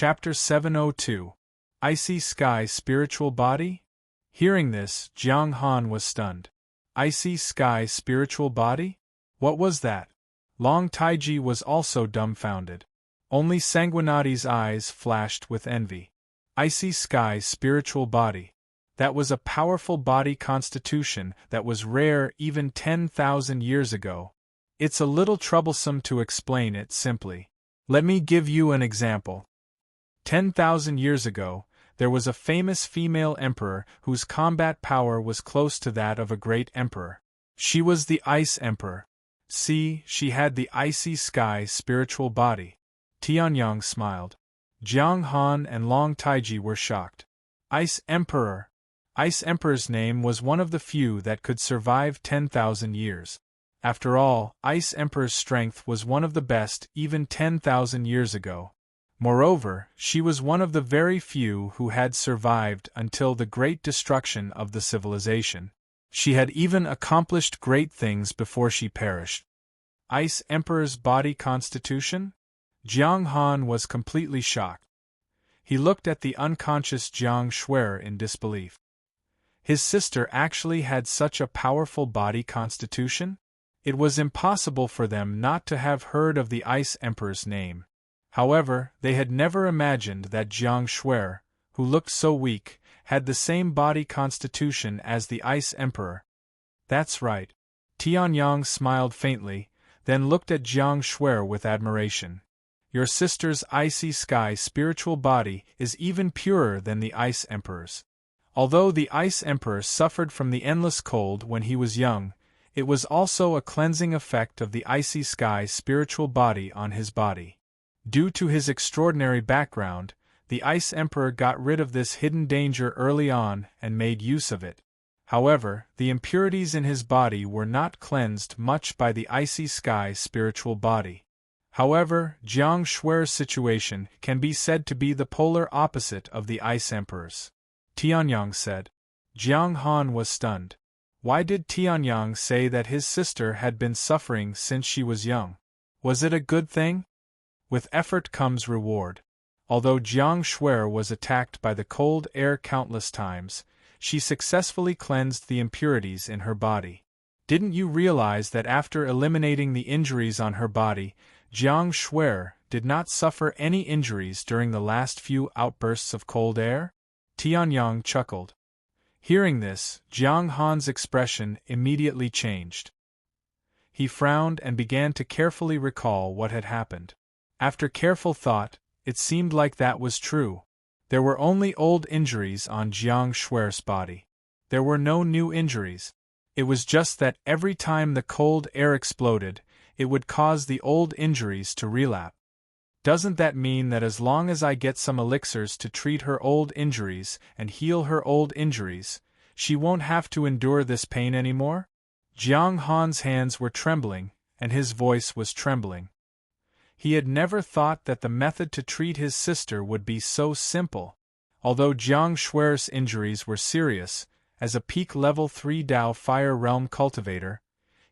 Chapter 702. Icy Sky Spiritual Body? Hearing this, Jiang Han was stunned. Icy Sky Spiritual Body? What was that? Long Taiji was also dumbfounded. Only Sanguinati's eyes flashed with envy. Icy Sky Spiritual Body. That was a powerful body constitution that was rare even 10,000 years ago. It's a little troublesome to explain it simply. Let me give you an example. 10,000 years ago, there was a famous female emperor whose combat power was close to that of a great emperor. She was the Ice Emperor. See, she had the icy sky spiritual body. Tianyang smiled. Jiang Han and Long Taiji were shocked. Ice Emperor. Ice Emperor's name was one of the few that could survive 10,000 years. After all, Ice Emperor's strength was one of the best even 10,000 years ago. Moreover, she was one of the very few who had survived until the great destruction of the civilization. She had even accomplished great things before she perished. Ice Emperor's body constitution? Jiang Han was completely shocked. He looked at the unconscious Jiang Shuer in disbelief. His sister actually had such a powerful body constitution? It was impossible for them not to have heard of the Ice Emperor's name. However, they had never imagined that Jiang Shuer, who looked so weak, had the same body constitution as the Ice Emperor. That's right. Tianyang smiled faintly, then looked at Jiang Shuer with admiration. Your sister's icy sky spiritual body is even purer than the Ice Emperor's. Although the Ice Emperor suffered from the endless cold when he was young, it was also a cleansing effect of the icy sky spiritual body on his body. Due to his extraordinary background, the Ice Emperor got rid of this hidden danger early on and made use of it. However, the impurities in his body were not cleansed much by the icy sky spiritual body. However, Jiang Shuer's situation can be said to be the polar opposite of the Ice Emperor's. Tianyang said. Jiang Han was stunned. Why did Tianyang say that his sister had been suffering since she was young? Was it a good thing? With effort comes reward. Although Jiang Shuer was attacked by the cold air countless times, she successfully cleansed the impurities in her body. Didn't you realize that after eliminating the injuries on her body, Jiang Shuer did not suffer any injuries during the last few outbursts of cold air? Tianyang chuckled. Hearing this, Jiang Han's expression immediately changed. He frowned and began to carefully recall what had happened. After careful thought, it seemed like that was true. There were only old injuries on Jiang Shuer's body. There were no new injuries. It was just that every time the cold air exploded, it would cause the old injuries to relapse. Doesn't that mean that as long as I get some elixirs to treat her old injuries and heal her old injuries, she won't have to endure this pain anymore? Jiang Han's hands were trembling, and his voice was trembling. He had never thought that the method to treat his sister would be so simple. Although Jiang Shuer's injuries were serious, as a peak level 3 Dao Fire Realm cultivator,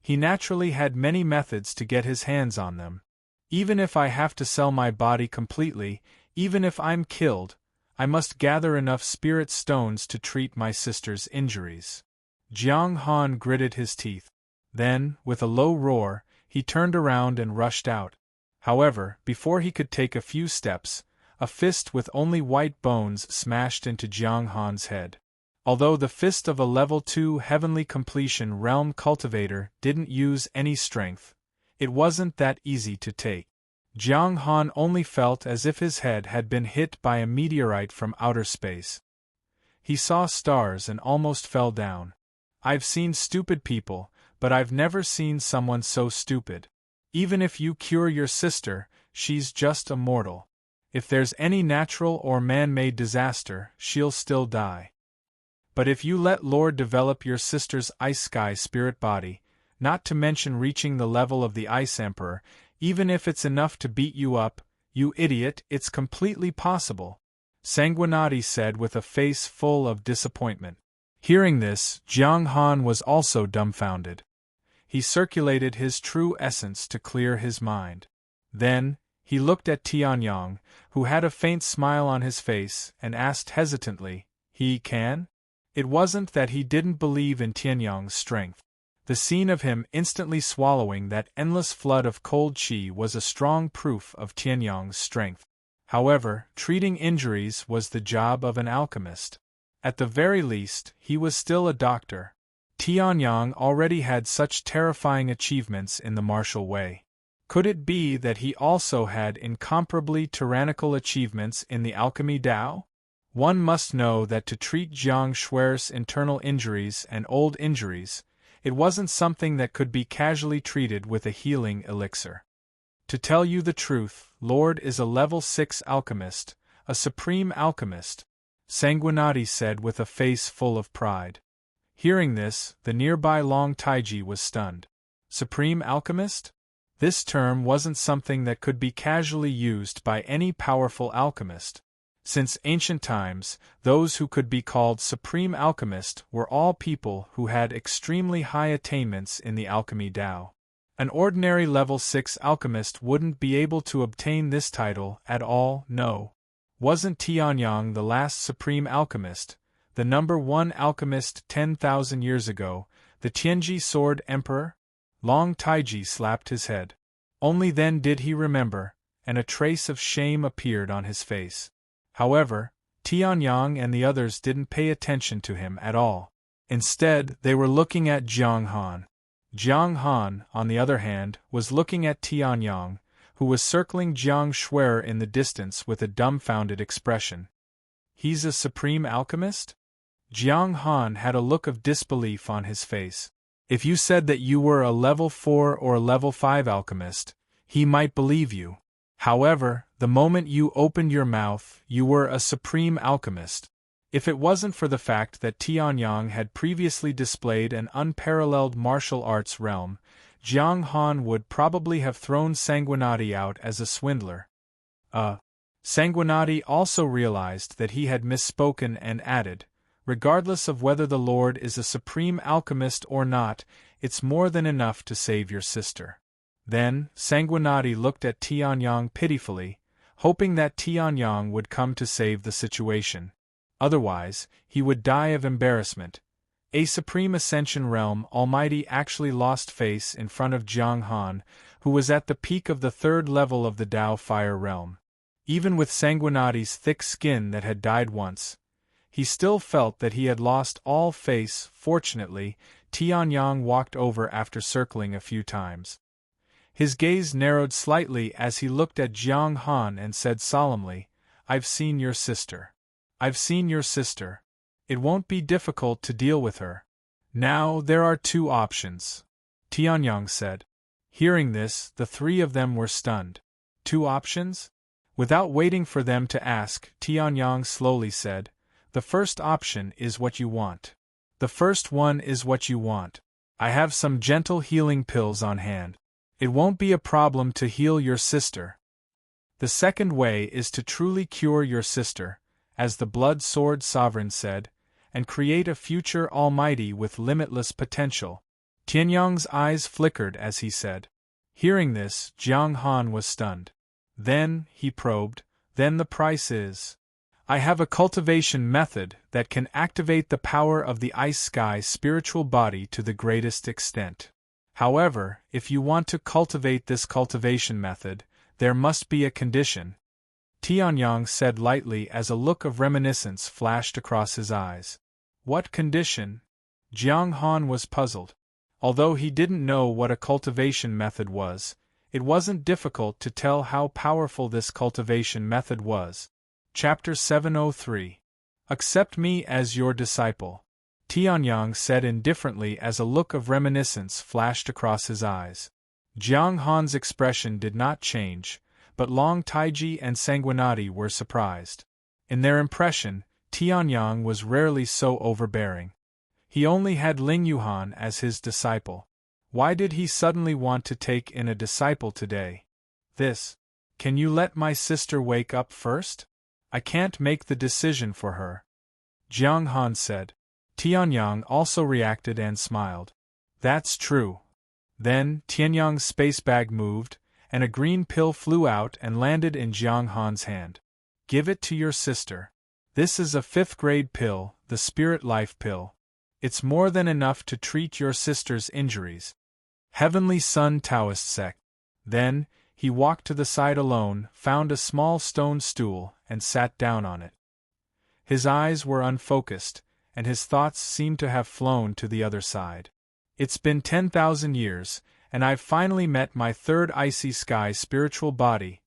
he naturally had many methods to get his hands on them. Even if I have to sell my body completely, even if I'm killed, I must gather enough spirit stones to treat my sister's injuries. Jiang Han gritted his teeth. Then, with a low roar, he turned around and rushed out. However, before he could take a few steps, a fist with only white bones smashed into Jiang Han's head. Although the fist of a level 2 heavenly completion realm cultivator didn't use any strength, it wasn't that easy to take. Jiang Han only felt as if his head had been hit by a meteorite from outer space. He saw stars and almost fell down. I've seen stupid people, but I've never seen someone so stupid. Even if you cure your sister, she's just a mortal. If there's any natural or man-made disaster, she'll still die. But if you let Lord develop your sister's ice sky spirit body, not to mention reaching the level of the Ice Emperor, even if it's enough to beat you up, you idiot, it's completely possible, Sanguinati said with a face full of disappointment. Hearing this, Jiang Han was also dumbfounded. He circulated his true essence to clear his mind. Then, He looked at Tianyang, who had a faint smile on his face, and asked hesitantly, "He can?" It wasn't that he didn't believe in Tianyang's strength. The scene of him instantly swallowing that endless flood of cold qi was a strong proof of Tianyang's strength. However, treating injuries was the job of an alchemist. At the very least, he was still a doctor. Tianyang already had such terrifying achievements in the martial way. Could it be that he also had incomparably tyrannical achievements in the alchemy Tao? One must know that to treat Jiang Shuer's internal injuries and old injuries, it wasn't something that could be casually treated with a healing elixir. To tell you the truth, Lord is a level 6 alchemist, a supreme alchemist, Sanguinati said with a face full of pride. Hearing this, the nearby Long Taiji was stunned. Supreme alchemist? This term wasn't something that could be casually used by any powerful alchemist. Since ancient times, those who could be called supreme alchemist were all people who had extremely high attainments in the alchemy Tao. An ordinary level 6 alchemist wouldn't be able to obtain this title at all, no. Wasn't Tianyang the last supreme alchemist, the number 1 alchemist 10,000 years ago, the Tianji Sword Emperor? Long Taiji slapped his head. Only then did he remember, and a trace of shame appeared on his face. However, Tianyang and the others didn't pay attention to him at all. Instead, they were looking at Jiang Han. Jiang Han, on the other hand, was looking at Tianyang, who was circling Jiang Shuer in the distance with a dumbfounded expression. He's a supreme alchemist? Jiang Han had a look of disbelief on his face. If you said that you were a level 4 or a level 5 alchemist, he might believe you. However, the moment you opened your mouth, you were a supreme alchemist. If it wasn't for the fact that Tianyang had previously displayed an unparalleled martial arts realm, Jiang Han would probably have thrown Sanguinati out as a swindler. Sanguinati also realized that he had misspoken and added, "Regardless of whether the Lord is a supreme alchemist or not, it's more than enough to save your sister." Then, Sanguinati looked at Tianyang pitifully, hoping that Tianyang would come to save the situation. Otherwise, he would die of embarrassment. A Supreme Ascension Realm Almighty actually lost face in front of Jiang Han, who was at the peak of the 3rd level of the Tao Fire Realm. Even with Sanguinati's thick skin that had died once, he still felt that he had lost all face. Fortunately, Tianyang walked over after circling a few times. His gaze narrowed slightly as he looked at Jiang Han and said solemnly, "I've seen your sister. I've seen your sister. It won't be difficult to deal with her. Now there are 2 options," Tianyang said. Hearing this, the 3 of them were stunned. 2 options? Without waiting for them to ask, Tianyang slowly said, "The first option is what you want. The first one is what you want. I have some gentle healing pills on hand. It won't be a problem to heal your sister. The second way is to truly cure your sister, as the Blood Sword Sovereign said, and create a future almighty with limitless potential." Tianyang's eyes flickered as he said. Hearing this, Jiang Han was stunned. "Then," he probed, "then the price is. I have a cultivation method that can activate the power of the Ice Sky spiritual body to the greatest extent. However, if you want to cultivate this cultivation method, there must be a condition," Tianyang said lightly as a look of reminiscence flashed across his eyes. "What condition?" Jiang Han was puzzled. Although he didn't know what a cultivation method was, it wasn't difficult to tell how powerful this cultivation method was. Chapter 703. Accept me as your disciple, Tianyang said indifferently as a look of reminiscence flashed across his eyes. Jiang Han's expression did not change, but Long Taiji and Sanguinati were surprised. In their impression, Tianyang was rarely so overbearing. He only had Ling Yuhan as his disciple. Why did he suddenly want to take in a disciple today? Can you let my sister wake up first? I can't make the decision for her, Jiang Han said. Tianyang also reacted and smiled. That's true. Then, Tianyang's space bag moved, and a green pill flew out and landed in Jiang Han's hand. Give it to your sister. This is a 5th grade pill, the Spirit Life pill. It's more than enough to treat your sister's injuries. Heavenly Sun Taoist sect. Then, he walked to the side alone, found a small stone stool, and sat down on it. His eyes were unfocused, and his thoughts seemed to have flown to the other side. It's been 10,000 years, and I've finally met my third icy sky spiritual body.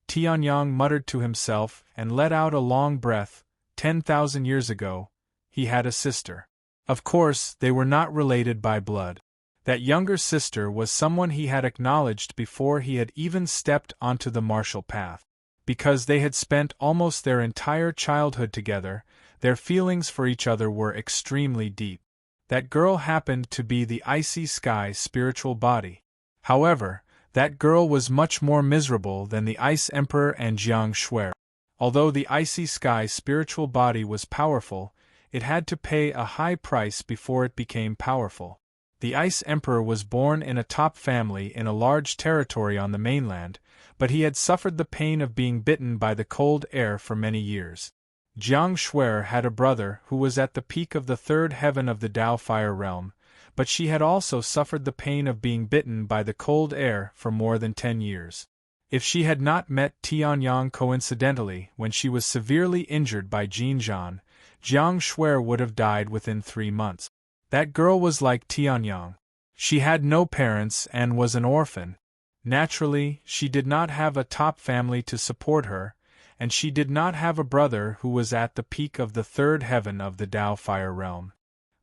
Tianyang muttered to himself and let out a long breath. 10,000 years ago, he had a sister. Of course, they were not related by blood. That younger sister was someone he had acknowledged before he had even stepped onto the martial path. Because they had spent almost their entire childhood together, their feelings for each other were extremely deep. That girl happened to be the icy sky spiritual body. However, that girl was much more miserable than the Ice Emperor and Jiang Shuer. Although the icy sky spiritual body was powerful, it had to pay a high price before it became powerful. The Ice Emperor was born in a top family in a large territory on the mainland, but he had suffered the pain of being bitten by the cold air for many years. Jiang Shuer had a brother who was at the peak of the 3rd heaven of the Dao Fire realm, but she had also suffered the pain of being bitten by the cold air for more than 10 years. If she had not met Tianyang coincidentally when she was severely injured by Jinzhan, Jiang Shuer would have died within 3 months. That girl was like Tianyang. She had no parents and was an orphan. Naturally, she did not have a top family to support her, and she did not have a brother who was at the peak of the 3rd heaven of the Dao Fire realm.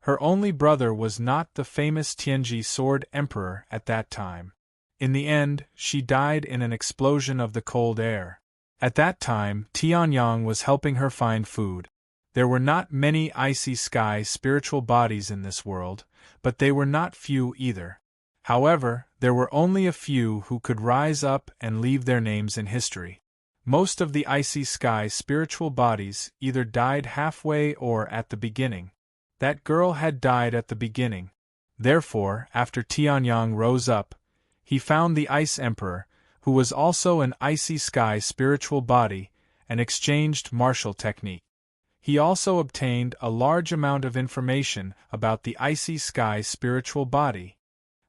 Her only brother was not the famous Tianji Sword Emperor at that time. In the end, she died in an explosion of the cold air. At that time, Tianyang was helping her find food. There were not many icy sky spiritual bodies in this world, but they were not few either. However, there were only a few who could rise up and leave their names in history. Most of the icy sky spiritual bodies either died halfway or at the beginning. That girl had died at the beginning. Therefore, after Tianyang rose up, he found the Ice Emperor, who was also an icy sky spiritual body, and exchanged martial technique. He also obtained a large amount of information about the icy sky spiritual body.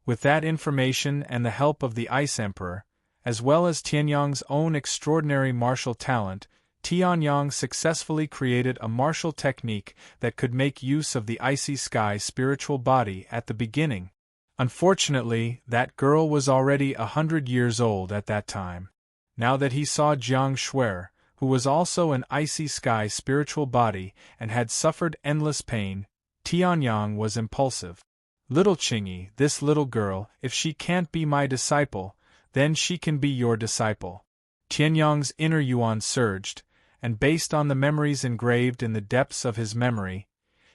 With that information and the help of the Ice Emperor, as well as Tianyang's own extraordinary martial talent, Tianyang successfully created a martial technique that could make use of the icy sky spiritual body at the beginning. Unfortunately, that girl was already 100 years old at that time. Now that he saw Jiang Shuer, who was also an icy sky spiritual body and had suffered endless pain, Tianyang was impulsive. Little Qingyi, this little girl, if she can't be my disciple, then she can be your disciple. Tianyang's inner yuan surged, and based on the memories engraved in the depths of his memory,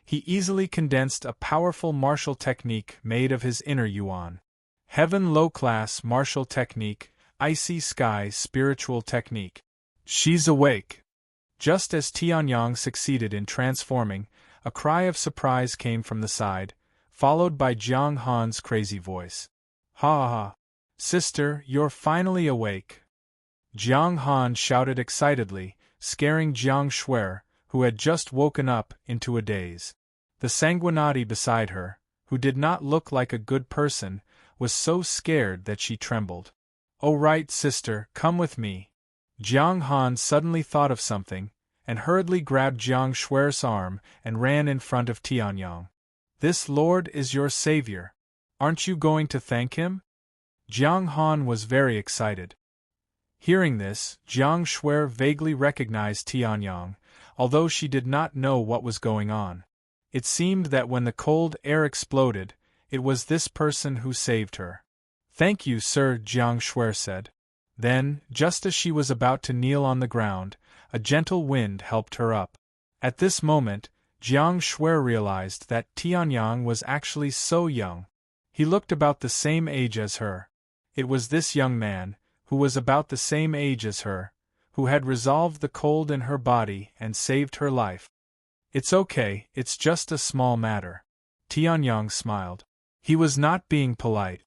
he easily condensed a powerful martial technique made of his inner yuan. Heaven low-class martial technique, icy sky spiritual technique. She's awake. Just as Tianyang succeeded in transforming, a cry of surprise came from the side, followed by Jiang Han's crazy voice. Ha ha! Sister, you're finally awake! Jiang Han shouted excitedly, scaring Jiang Shuer, who had just woken up, into a daze. The Sanguinati beside her, who did not look like a good person, was so scared that she trembled. Oh right, sister, come with me. Jiang Han suddenly thought of something, and hurriedly grabbed Jiang Shuer's arm and ran in front of Tianyang. This Lord is your savior. Aren't you going to thank him? Jiang Han was very excited. Hearing this, Jiang Shuer vaguely recognized Tianyang, although she did not know what was going on. It seemed that when the cold air exploded, it was this person who saved her. Thank you, sir, Jiang Shuer said. Then, just as she was about to kneel on the ground, a gentle wind helped her up. At this moment, Jiang Shuer realized that Tianyang was actually so young. He looked about the same age as her. It was this young man, who was about the same age as her, who had resolved the cold in her body and saved her life. It's okay, it's just a small matter. Tianyang smiled. He was not being polite.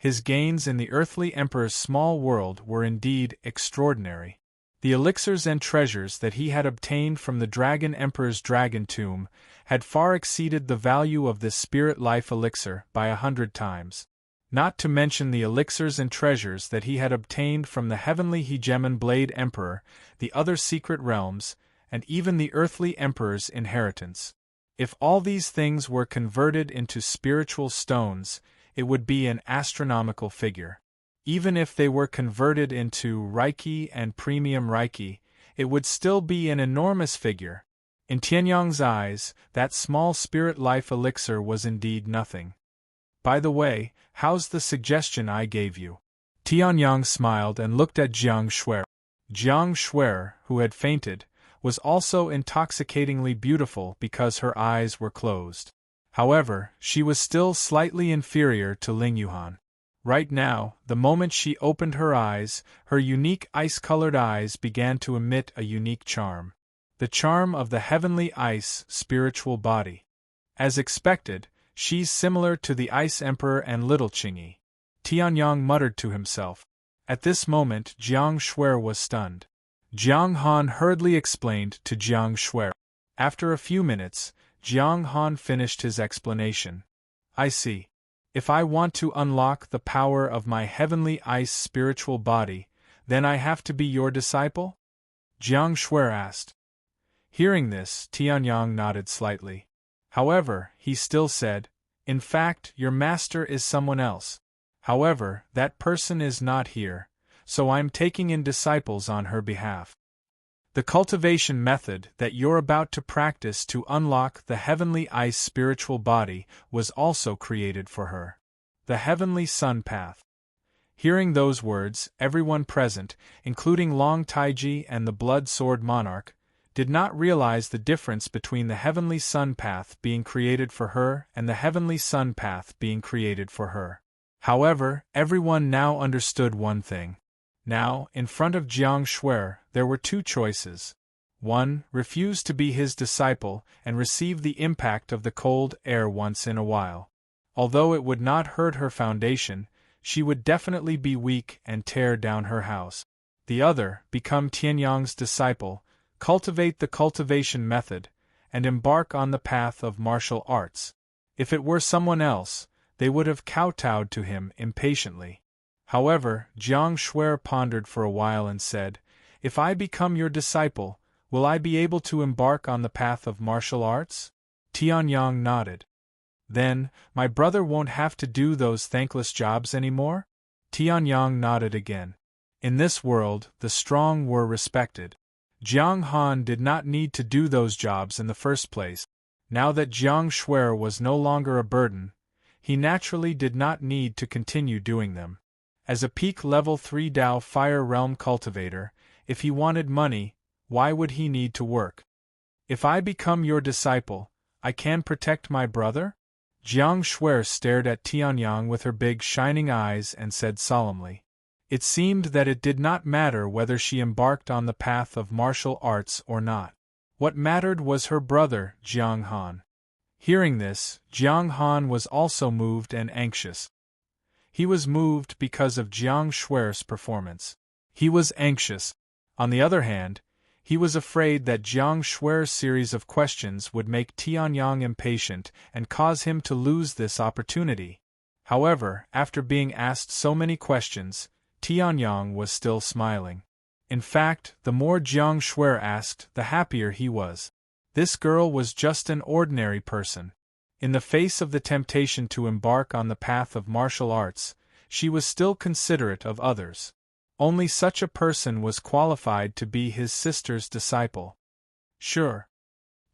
His gains in the earthly emperor's small world were indeed extraordinary. The elixirs and treasures that he had obtained from the Dragon Emperor's dragon tomb had far exceeded the value of this spirit life elixir by 100 times. Not to mention the elixirs and treasures that he had obtained from the heavenly Hegemon Blade Emperor, the other secret realms, and even the earthly emperor's inheritance. If all these things were converted into spiritual stones, it would be an astronomical figure. Even if they were converted into Reiki and Premium Reiki, it would still be an enormous figure. In Tianyang's eyes, that small spirit life elixir was indeed nothing. By the way, how's the suggestion I gave you? Tianyang smiled and looked at Jiang Shuer. Jiang Shuer, who had fainted, was also intoxicatingly beautiful because her eyes were closed. However, she was still slightly inferior to Ling Yuhan. Right now, the moment she opened her eyes, her unique ice-colored eyes began to emit a unique charm. The charm of the heavenly ice spiritual body. As expected, she's similar to the Ice Emperor and Little Qingyi. Tianyang muttered to himself. At this moment Jiang Shuer was stunned. Jiang Han hurriedly explained to Jiang Shuer. After a few minutes, Jiang Han finished his explanation. I see. If I want to unlock the power of my heavenly ice spiritual body, then I have to be your disciple? Jiang Shuer asked. Hearing this, Tianyang nodded slightly. However, he still said, in fact, your master is someone else. However, that person is not here, so I'm taking in disciples on her behalf. The cultivation method that you're about to practice to unlock the heavenly ice spiritual body was also created for her. The heavenly sun path. Hearing those words, everyone present, including Long Taiji and the Blood Sword Monarch, did not realize the difference between the heavenly sun path being created for her and the heavenly sun path being created for her. However, everyone now understood one thing. Now, in front of Jiang Shuer, there were two choices. 1. Refuse to be his disciple and receive the impact of the cold air once in a while. Although it would not hurt her foundation, she would definitely be weak and tear down her house. The other, become Tianyang's disciple, cultivate the cultivation method, and embark on the path of martial arts. If it were someone else, they would have kowtowed to him impatiently. However, Jiang Shuer pondered for a while and said, if I become your disciple, will I be able to embark on the path of martial arts? Tianyang nodded. Then, my brother won't have to do those thankless jobs anymore? Tianyang nodded again. In this world, the strong were respected. Jiang Han did not need to do those jobs in the first place. Now that Jiang Shuer was no longer a burden, he naturally did not need to continue doing them. As a peak level 3 Dao Fire Realm cultivator, if he wanted money, why would he need to work? If I become your disciple, I can protect my brother? Jiang Shuer stared at Tianyang with her big shining eyes and said solemnly. It seemed that it did not matter whether she embarked on the path of martial arts or not. What mattered was her brother, Jiang Han. Hearing this, Jiang Han was also moved and anxious. He was moved because of Jiang Shuer's performance. He was anxious. On the other hand, he was afraid that Jiang Shuer's series of questions would make Tianyang impatient and cause him to lose this opportunity. However, after being asked so many questions, Tianyang was still smiling. In fact, the more Jiang Shuer asked, the happier he was. This girl was just an ordinary person. In the face of the temptation to embark on the path of martial arts, she was still considerate of others. Only such a person was qualified to be his sister's disciple. Sure.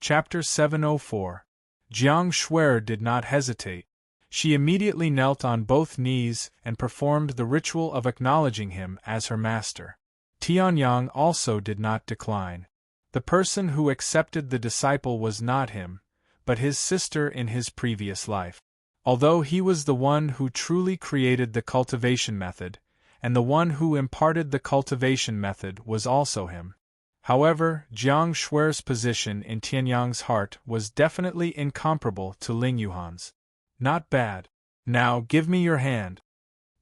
Chapter 704. Jiang Shuer did not hesitate. She immediately knelt on both knees and performed the ritual of acknowledging him as her master. Tianyang also did not decline. The person who accepted the disciple was not him, but his sister in his previous life. Although he was the one who truly created the cultivation method, and the one who imparted the cultivation method was also him. However, Jiang Shuer's position in Tianyang's heart was definitely incomparable to Ling Yuhan's. Not bad. Now give me your hand.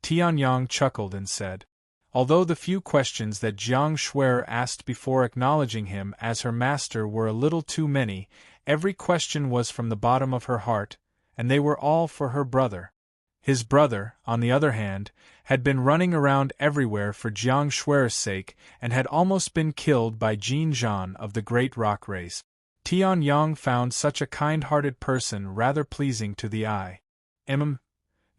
Tianyang chuckled and said. Although the few questions that Jiang Shuer asked before acknowledging him as her master were a little too many, every question was from the bottom of her heart, and they were all for her brother. His brother, on the other hand, had been running around everywhere for Jiang Shuer's sake and had almost been killed by Jin Zhan of the Great Rock Race. Tianyang found such a kind-hearted person rather pleasing to the eye.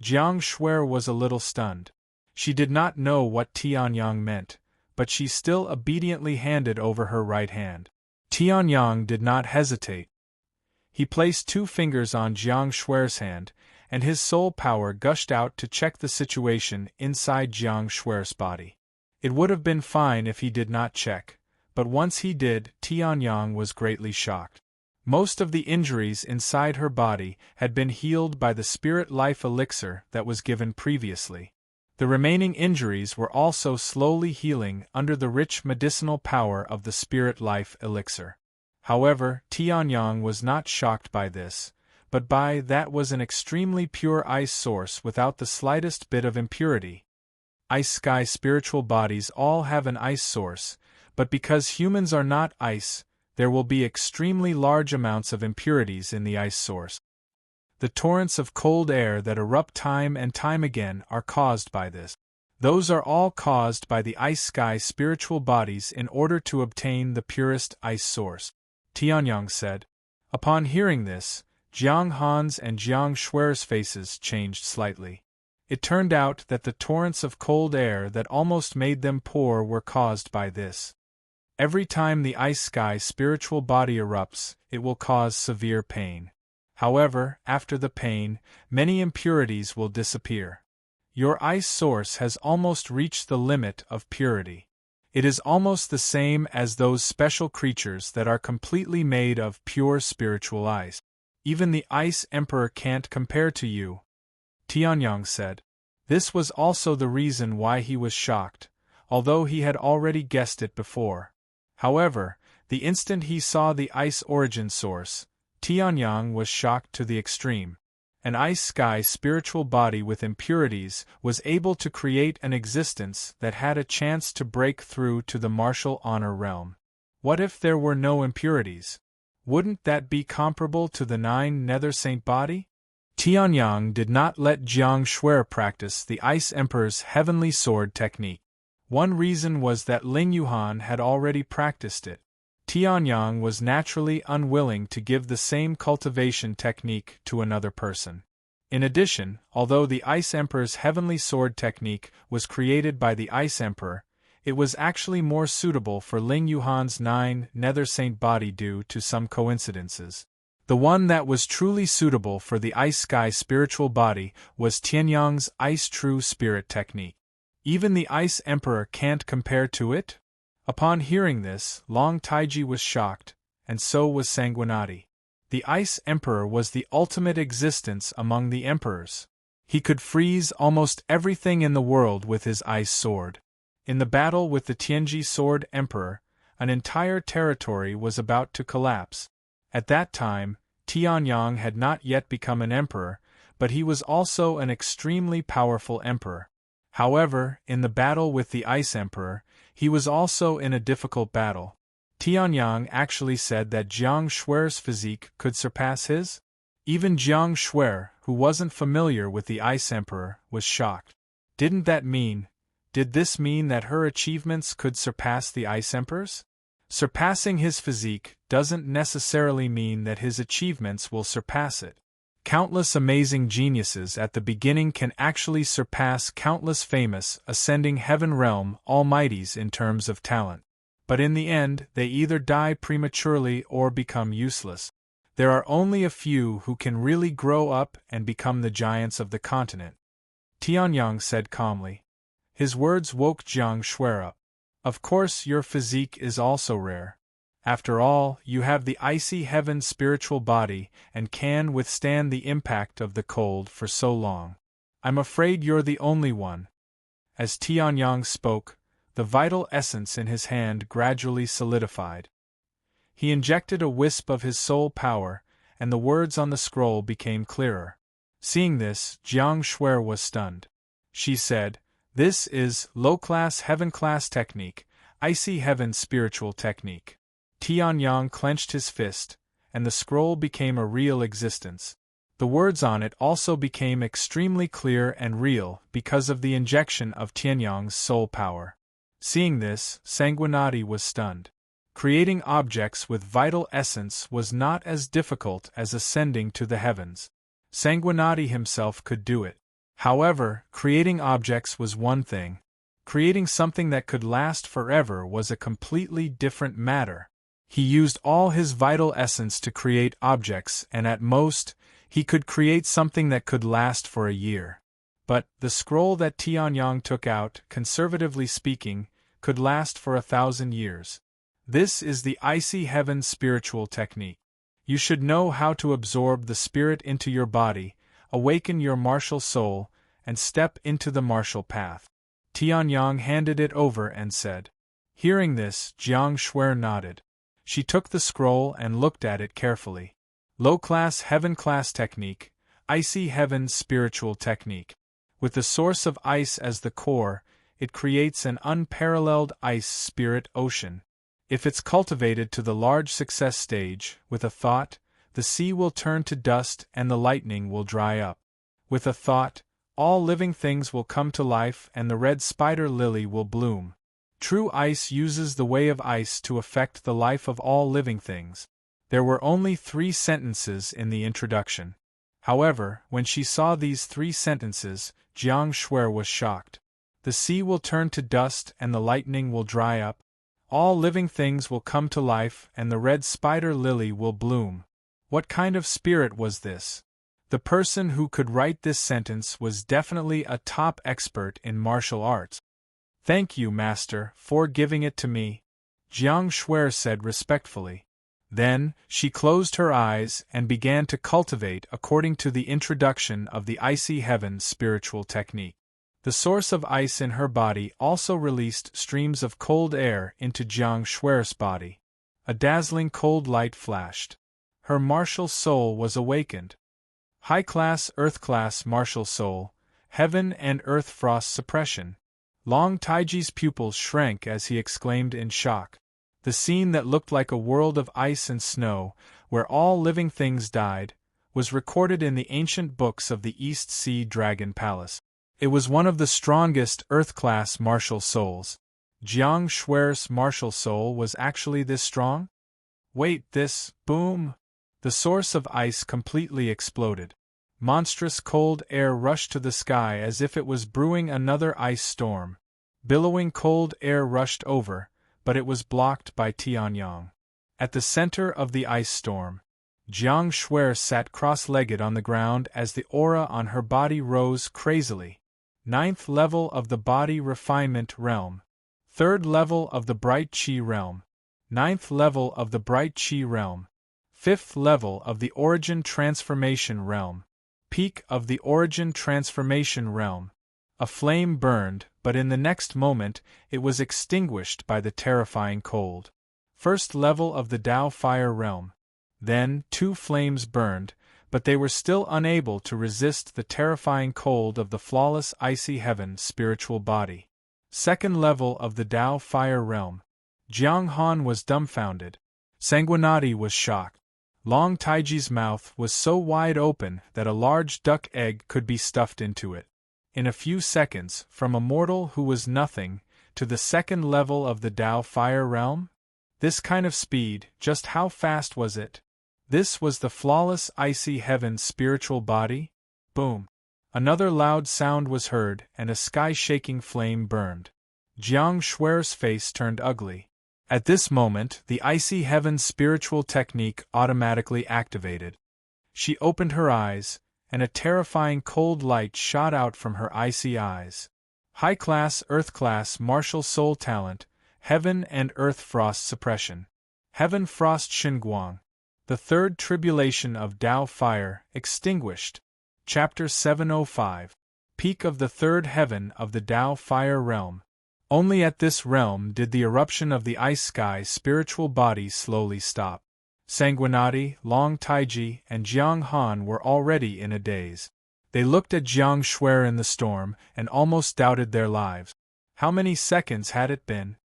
Jiang Shuer was a little stunned. She did not know what Tianyang meant, but she still obediently handed over her right hand. Tianyang did not hesitate. He placed 2 fingers on Jiang Shuer's hand, and his soul power gushed out to check the situation inside Jiang Shuer's body. It would have been fine if he did not check, but once he did, Tianyang was greatly shocked. Most of the injuries inside her body had been healed by the spirit life elixir that was given previously. The remaining injuries were also slowly healing under the rich medicinal power of the spirit life elixir. However, Tianyang was not shocked by this, but by that was an extremely pure ice source without the slightest bit of impurity. Ice sky spiritual bodies all have an ice source, but because humans are not ice, there will be extremely large amounts of impurities in the ice source. The torrents of cold air that erupt time and time again are caused by this. Those are all caused by the ice sky spiritual bodies in order to obtain the purest ice source. Tianyang said. Upon hearing this, Jiang Han's and Jiang Shuer's faces changed slightly. It turned out that the torrents of cold air that almost made them poor were caused by this. Every time the ice sky spiritual body erupts, it will cause severe pain. However, after the pain, many impurities will disappear. Your ice source has almost reached the limit of purity. It is almost the same as those special creatures that are completely made of pure spiritual ice. Even the Ice Emperor can't compare to you, Tianyang said. This was also the reason why he was shocked, although he had already guessed it before. However, the instant he saw the ice origin source, Tianyang was shocked to the extreme. An ice sky spiritual body with impurities was able to create an existence that had a chance to break through to the martial honor realm. What if there were no impurities? Wouldn't that be comparable to the 9 Nether Saint body? Tianyang did not let Jiang Shuer practice the Ice Emperor's heavenly sword technique. One reason was that Ling Yuhan had already practiced it. Tianyang was naturally unwilling to give the same cultivation technique to another person. In addition, although the Ice Emperor's heavenly sword technique was created by the Ice Emperor, it was actually more suitable for Ling Yuhan's 9 Nether Saint body due to some coincidences. The one that was truly suitable for the Ice Sky spiritual body was Tianyang's Ice True Spirit technique. Even the Ice Emperor can't compare to it? Upon hearing this, Long Taiji was shocked, and so was Sanguinati. The Ice Emperor was the ultimate existence among the emperors. He could freeze almost everything in the world with his ice sword. In the battle with the Tianji Sword Emperor, an entire territory was about to collapse. At that time, Tianyang had not yet become an emperor, but he was also an extremely powerful emperor. However, in the battle with the Ice Emperor, he was also in a difficult battle. Tianyang actually said that Jiang Shuer's physique could surpass his? Even Jiang Shuer, who wasn't familiar with the Ice Emperor, was shocked. Did this mean that her achievements could surpass the Ice Emperor's? Surpassing his physique doesn't necessarily mean that his achievements will surpass it. Countless amazing geniuses at the beginning can actually surpass countless famous, ascending heaven realm almighties in terms of talent. But in the end, they either die prematurely or become useless. There are only a few who can really grow up and become the giants of the continent. Tianyang said calmly. His words woke Jiang Shuer up. Of course your physique is also rare. After all, you have the icy heaven spiritual body and can withstand the impact of the cold for so long. I'm afraid you're the only one. As Tianyang spoke, the vital essence in his hand gradually solidified. He injected a wisp of his soul power, and the words on the scroll became clearer. Seeing this, Jiang Shuer was stunned. she said. This is low-class heaven-class technique, icy heaven spiritual technique. Tianyang clenched his fist, and the scroll became a real existence. The words on it also became extremely clear and real because of the injection of Tianyang's soul power. Seeing this, Sanguinati was stunned. Creating objects with vital essence was not as difficult as ascending to the heavens. Sanguinati himself could do it. However, creating objects was one thing. Creating something that could last forever was a completely different matter. He used all his vital essence to create objects, and at most, he could create something that could last for a year. But the scroll that Tianyang took out, conservatively speaking, could last for 1,000 years. This is the icy heaven spiritual technique. You should know how to absorb the spirit into your body, awaken your martial soul, and step into the martial path. Tianyang handed it over and said. Hearing this, Jiang Shuer nodded. She took the scroll and looked at it carefully. Low-class heaven-class technique, icy heaven spiritual technique. With the source of ice as the core, it creates an unparalleled ice spirit ocean. If it's cultivated to the large success stage, with a thought, the sea will turn to dust and the lightning will dry up. With a thought, all living things will come to life and the red spider lily will bloom. True ice uses the way of ice to affect the life of all living things. There were only 3 sentences in the introduction. However, when she saw these 3 sentences, Jiang Shuer was shocked. The sea will turn to dust and the lightning will dry up. All living things will come to life and the red spider lily will bloom. What kind of spirit was this? The person who could write this sentence was definitely a top expert in martial arts. Thank you, Master, for giving it to me, Jiang Shuer said respectfully. Then, she closed her eyes and began to cultivate according to the introduction of the icy heaven spiritual technique. The source of ice in her body also released streams of cold air into Jiang Shuer's body. A dazzling cold light flashed. Her martial soul was awakened. High-class earth-class martial soul, heaven and earth frost suppression. Long Taiji's pupils shrank as he exclaimed in shock. The scene that looked like a world of ice and snow, where all living things died, was recorded in the ancient books of the East Sea Dragon Palace. It was one of the strongest Earth-class martial souls. Jiang Shuer's martial soul was actually this strong? Wait, this, boom! The source of ice completely exploded. Monstrous cold air rushed to the sky as if it was brewing another ice storm. Billowing cold air rushed over, but it was blocked by Tianyang. At the center of the ice storm, Jiang Shuer sat cross-legged on the ground as the aura on her body rose crazily. 9th level of the body refinement realm. 3rd level of the bright chi realm. 9th level of the bright chi realm. 5th level of the origin transformation realm. Peak of the origin transformation realm. A flame burned, but in the next moment, it was extinguished by the terrifying cold. 1st level of the Tao fire realm. Then, 2 flames burned, but they were still unable to resist the terrifying cold of the flawless icy heaven spiritual body. 2nd level of the Tao fire realm. Jiang Han was dumbfounded. Sanguinati was shocked. Long Taiji's mouth was so wide open that a large duck egg could be stuffed into it. In a few seconds, from a mortal who was nothing, to the 2nd level of the Tao fire realm? This kind of speed, just how fast was it? This was the flawless icy heaven spiritual body? Boom! Another loud sound was heard and a sky-shaking flame burned. Jiang Shuer's face turned ugly. At this moment, the icy heaven spiritual technique automatically activated. She opened her eyes, and a terrifying cold light shot out from her icy eyes. High-class earth-class martial soul talent, heaven and earth frost suppression. Heaven frost Xinguang. The 3rd tribulation of Tao fire, extinguished. Chapter 705. Peak of the 3rd heaven of the Tao fire realm. Only at this realm did the eruption of the ice sky spiritual body slowly stop. Sanguinati, Long Taiji, and Jiang Han were already in a daze. They looked at Jiang Shuer in the storm and almost doubted their lives. How many seconds had it been?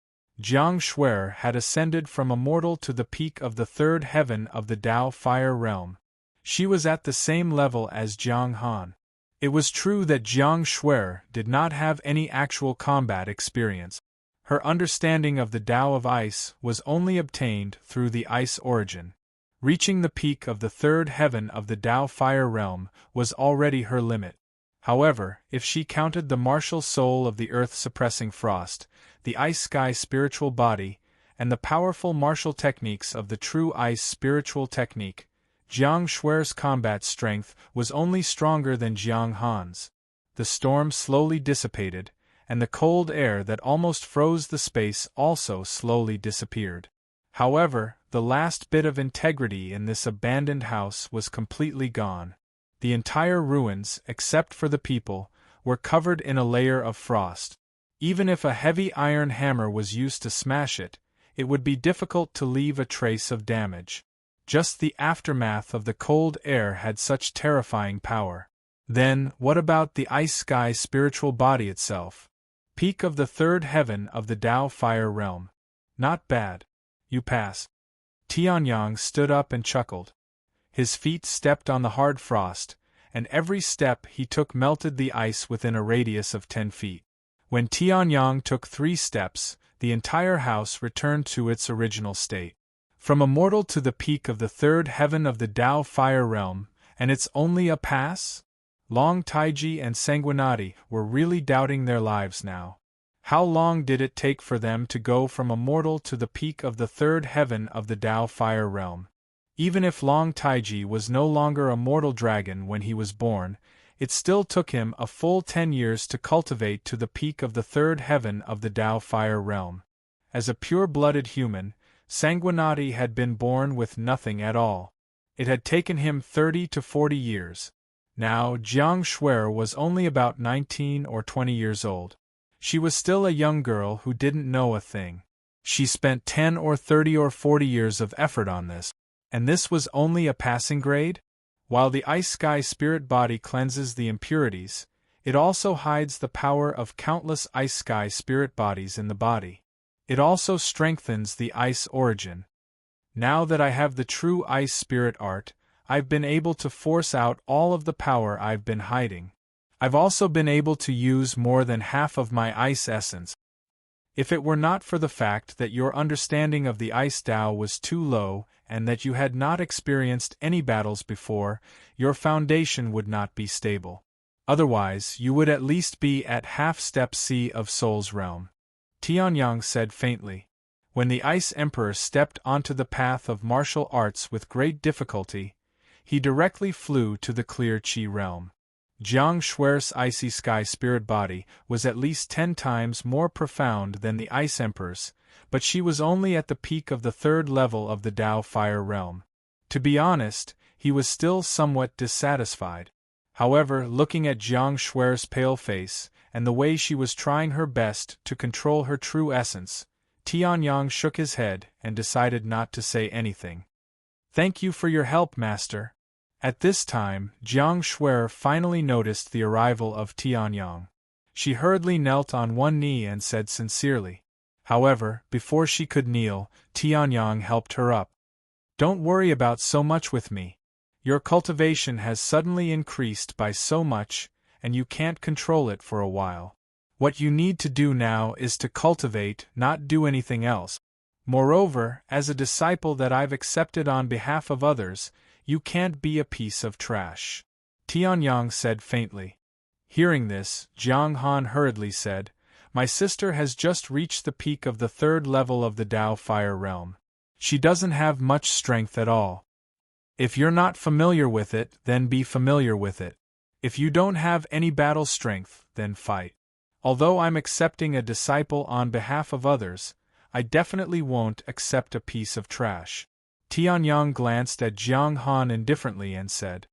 Jiang Shuer had ascended from a mortal to the peak of the third heaven of the Dao Fire Realm. She was at the same level as Jiang Han. It was true that Jiang Shuer did not have any actual combat experience. Her understanding of the Tao of ice was only obtained through the ice origin. Reaching the peak of the third heaven of the Tao Fire Realm was already her limit. However, if she counted the martial soul of the earth-suppressing frost, the ice sky spiritual body, and the powerful martial techniques of the true ice spiritual technique, Jiang Shuer's combat strength was only stronger than Jiang Han's. The storm slowly dissipated, and the cold air that almost froze the space also slowly disappeared. However, the last bit of integrity in this abandoned house was completely gone. The entire ruins, except for the people, were covered in a layer of frost. Even if a heavy iron hammer was used to smash it, it would be difficult to leave a trace of damage. Just the aftermath of the cold air had such terrifying power. Then, what about the ice sky spiritual body itself? Peak of the third heaven of the Tao Fire Realm. Not bad. You pass. Tianyang stood up and chuckled. His feet stepped on the hard frost, and every step he took melted the ice within a radius of 10 feet. When Tianyang took 3 steps, the entire house returned to its original state. From a mortal to the peak of the third heaven of the Tao Fire Realm, and it's only a pass? Long Taiji and Sanguinati were really doubting their lives now. How long did it take for them to go from a mortal to the peak of the third heaven of the Tao Fire Realm? Even if Long Taiji was no longer a mortal dragon when he was born, it still took him a full 10 years to cultivate to the peak of the third heaven of the Tao Fire Realm. As a pure-blooded human, Sanguinati had been born with nothing at all. It had taken him 30 to 40 years. Now Jiang Shuer was only about 19 or 20 years old. She was still a young girl who didn't know a thing. She spent 10 or 30 or 40 years of effort on this, and this was only a passing grade? While the ice sky spirit body cleanses the impurities, it also hides the power of countless ice sky spirit bodies in the body. It also strengthens the ice origin. Now that I have the true ice spirit art, I've been able to force out all of the power I've been hiding. I've also been able to use more than half of my ice essence. If it were not for the fact that your understanding of the ice Tao was too low and that you had not experienced any battles before, your foundation would not be stable. Otherwise, you would at least be at half-step C of Soul's realm. Tianyang said faintly. When the Ice Emperor stepped onto the path of martial arts with great difficulty, he directly flew to the clear Qi realm. Jiang Shuer's icy sky spirit body was at least 10 times more profound than the Ice Emperor's, but she was only at the peak of the third level of the Tao Fire realm. To be honest, he was still somewhat dissatisfied. However, looking at Jiang Shuer's pale face, and the way she was trying her best to control her true essence, Tianyang shook his head and decided not to say anything. "Thank you for your help, Master." At this time, Jiang Shuer finally noticed the arrival of Tianyang. She hurriedly knelt on one knee and said sincerely. However, before she could kneel, Tianyang helped her up. "Don't worry about so much with me. Your cultivation has suddenly increased by so much, and you can't control it for a while. What you need to do now is to cultivate, not do anything else. Moreover, as a disciple that I've accepted on behalf of others, you can't be a piece of trash," Tianyang said faintly. Hearing this, Jiang Han hurriedly said, "My sister has just reached the peak of the third level of the Tao Fire realm. She doesn't have much strength at all. If you're not familiar with it, then be familiar with it. If you don't have any battle strength, then fight. Although I'm accepting a disciple on behalf of others, I definitely won't accept a piece of trash." Tianyang glanced at Jiang Han indifferently and said.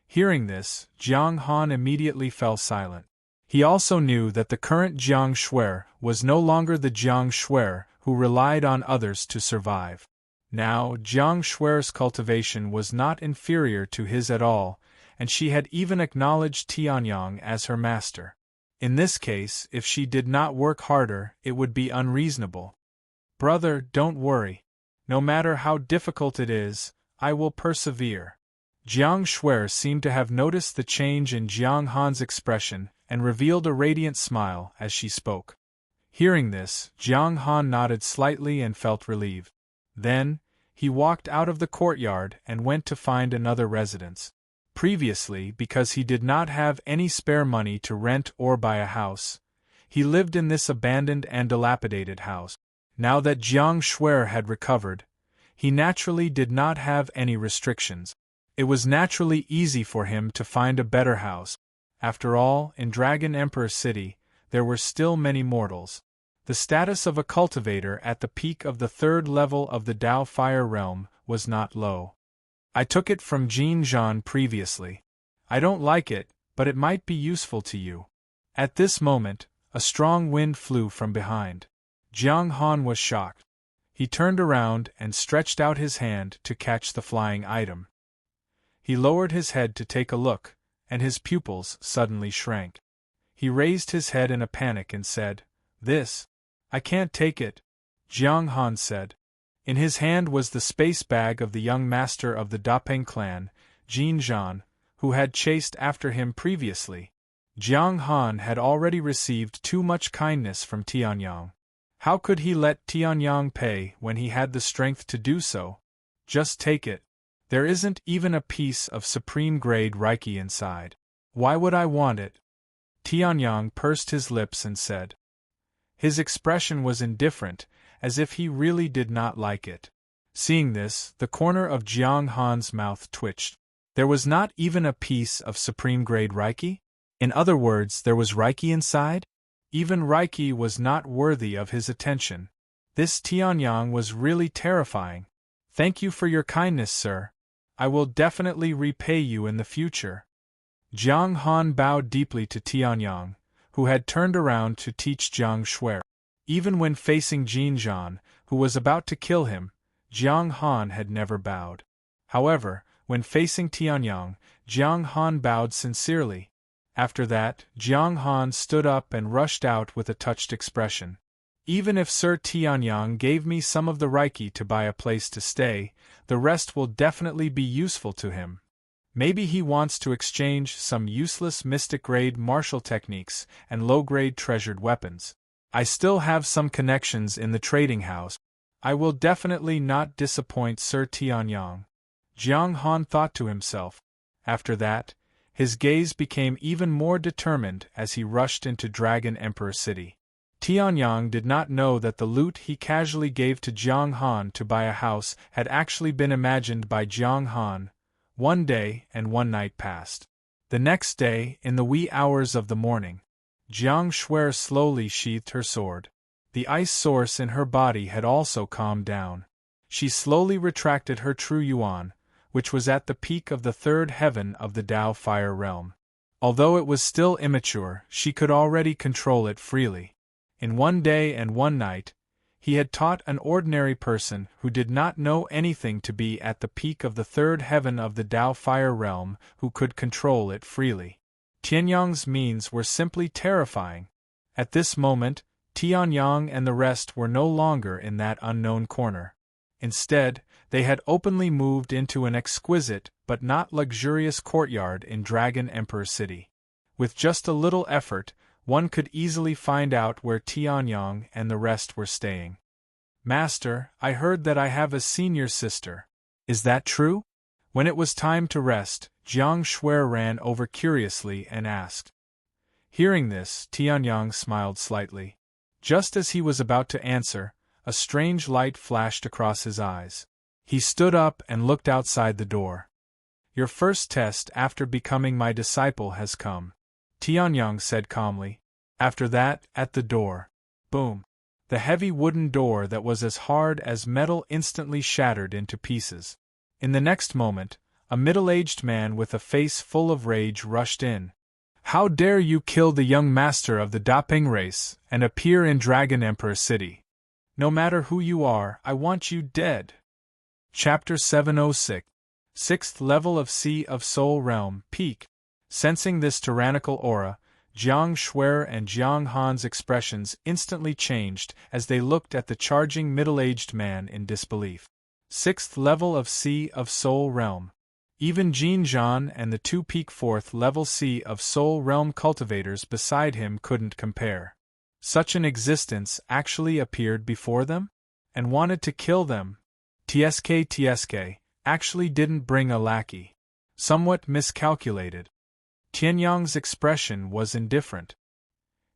Hearing this, Jiang Han immediately fell silent. He also knew that the current Jiang Shuer was no longer the Jiang Shuer who relied on others to survive. Now, Jiang Shuer's cultivation was not inferior to his at all, and she had even acknowledged Tianyang as her master. In this case, if she did not work harder, it would be unreasonable. Brother, don't worry. No matter how difficult it is, I will persevere. Jiang Shuer seemed to have noticed the change in Jiang Han's expression and revealed a radiant smile as she spoke. Hearing this, Jiang Han nodded slightly and felt relieved. Then, he walked out of the courtyard and went to find another residence. Previously, because he did not have any spare money to rent or buy a house, he lived in this abandoned and dilapidated house. Now that Jiang Shuer had recovered, he naturally did not have any restrictions. It was naturally easy for him to find a better house. After all, in Dragon Emperor City, there were still many mortals. The status of a cultivator at the peak of the 3rd level of the Dao Fire Realm was not low. I took it from Jin Zhan previously. I don't like it, but it might be useful to you. At this moment, a strong wind flew from behind. Jiang Han was shocked. He turned around and stretched out his hand to catch the flying item. He lowered his head to take a look, and his pupils suddenly shrank. He raised his head in a panic and said, "This. I can't take it," Jiang Han said. In his hand was the space bag of the young master of the Dapeng clan, Jin Zhan, who had chased after him previously. Jiang Han had already received too much kindness from Tianyang. How could he let Tianyang pay when he had the strength to do so? Just take it. There isn't even a piece of supreme-grade Reiki inside. Why would I want it? Tianyang pursed his lips and said. His expression was indifferent, as if he really did not like it. Seeing this, the corner of Jiang Han's mouth twitched. There was not even a piece of supreme-grade Reiki? In other words, there was Reiki inside? Even Reiki was not worthy of his attention. This Tianyang was really terrifying. Thank you for your kindness, sir. I will definitely repay you in the future. Jiang Han bowed deeply to Tianyang, who had turned around to teach Jiang Shuer. Even when facing Jin Zhan, who was about to kill him, Jiang Han had never bowed. However, when facing Tianyang, Jiang Han bowed sincerely. After that, Jiang Han stood up and rushed out with a touched expression. Even if Sir Tianyang gave me some of the Reiki to buy a place to stay, the rest will definitely be useful to him. Maybe he wants to exchange some useless mystic-grade martial techniques and low-grade treasured weapons. I still have some connections in the trading house. I will definitely not disappoint Sir Tianyang. Jiang Han thought to himself. After that, his gaze became even more determined as he rushed into Dragon Emperor City. Tianyang did not know that the loot he casually gave to Jiang Han to buy a house had actually been imagined by Jiang Han. One day and one night passed. The next day, in the wee hours of the morning, Jiang Shuer slowly sheathed her sword. The ice source in her body had also calmed down. She slowly retracted her true yuan, which was at the peak of the 3rd heaven of the Dao Fire Realm. Although it was still immature, she could already control it freely. In one day and one night, he had taught an ordinary person who did not know anything to be at the peak of the 3rd heaven of the Dao Fire Realm who could control it freely. Tianyang's means were simply terrifying. At this moment, Tianyang and the rest were no longer in that unknown corner. Instead, they had openly moved into an exquisite but not luxurious courtyard in Dragon Emperor City. With just a little effort, one could easily find out where Tianyang and the rest were staying. Master, I heard that I have a senior sister. Is that true? When it was time to rest, Jiang Shuer ran over curiously and asked. Hearing this, Tianyang smiled slightly. Just as he was about to answer, a strange light flashed across his eyes. He stood up and looked outside the door. Your first test after becoming my disciple has come, Tianyang said calmly. After that, at the door. Boom. The heavy wooden door that was as hard as metal instantly shattered into pieces. In the next moment, a middle-aged man with a face full of rage rushed in. How dare you kill the young master of the Dapeng race and appear in Dragon Emperor City? No matter who you are, I want you dead. Chapter 706. 6th level of Sea of Soul Realm, peak. Sensing this tyrannical aura, Jiang Shuer and Jiang Han's expressions instantly changed as they looked at the charging middle-aged man in disbelief. 6th level of Sea of Soul Realm. Even Jin Zhan and the 2 peak 4th level Sea of Soul Realm cultivators beside him couldn't compare. Such an existence actually appeared before them? And wanted to kill them. TSK actually didn't bring a lackey. Somewhat miscalculated. Tianyang's expression was indifferent.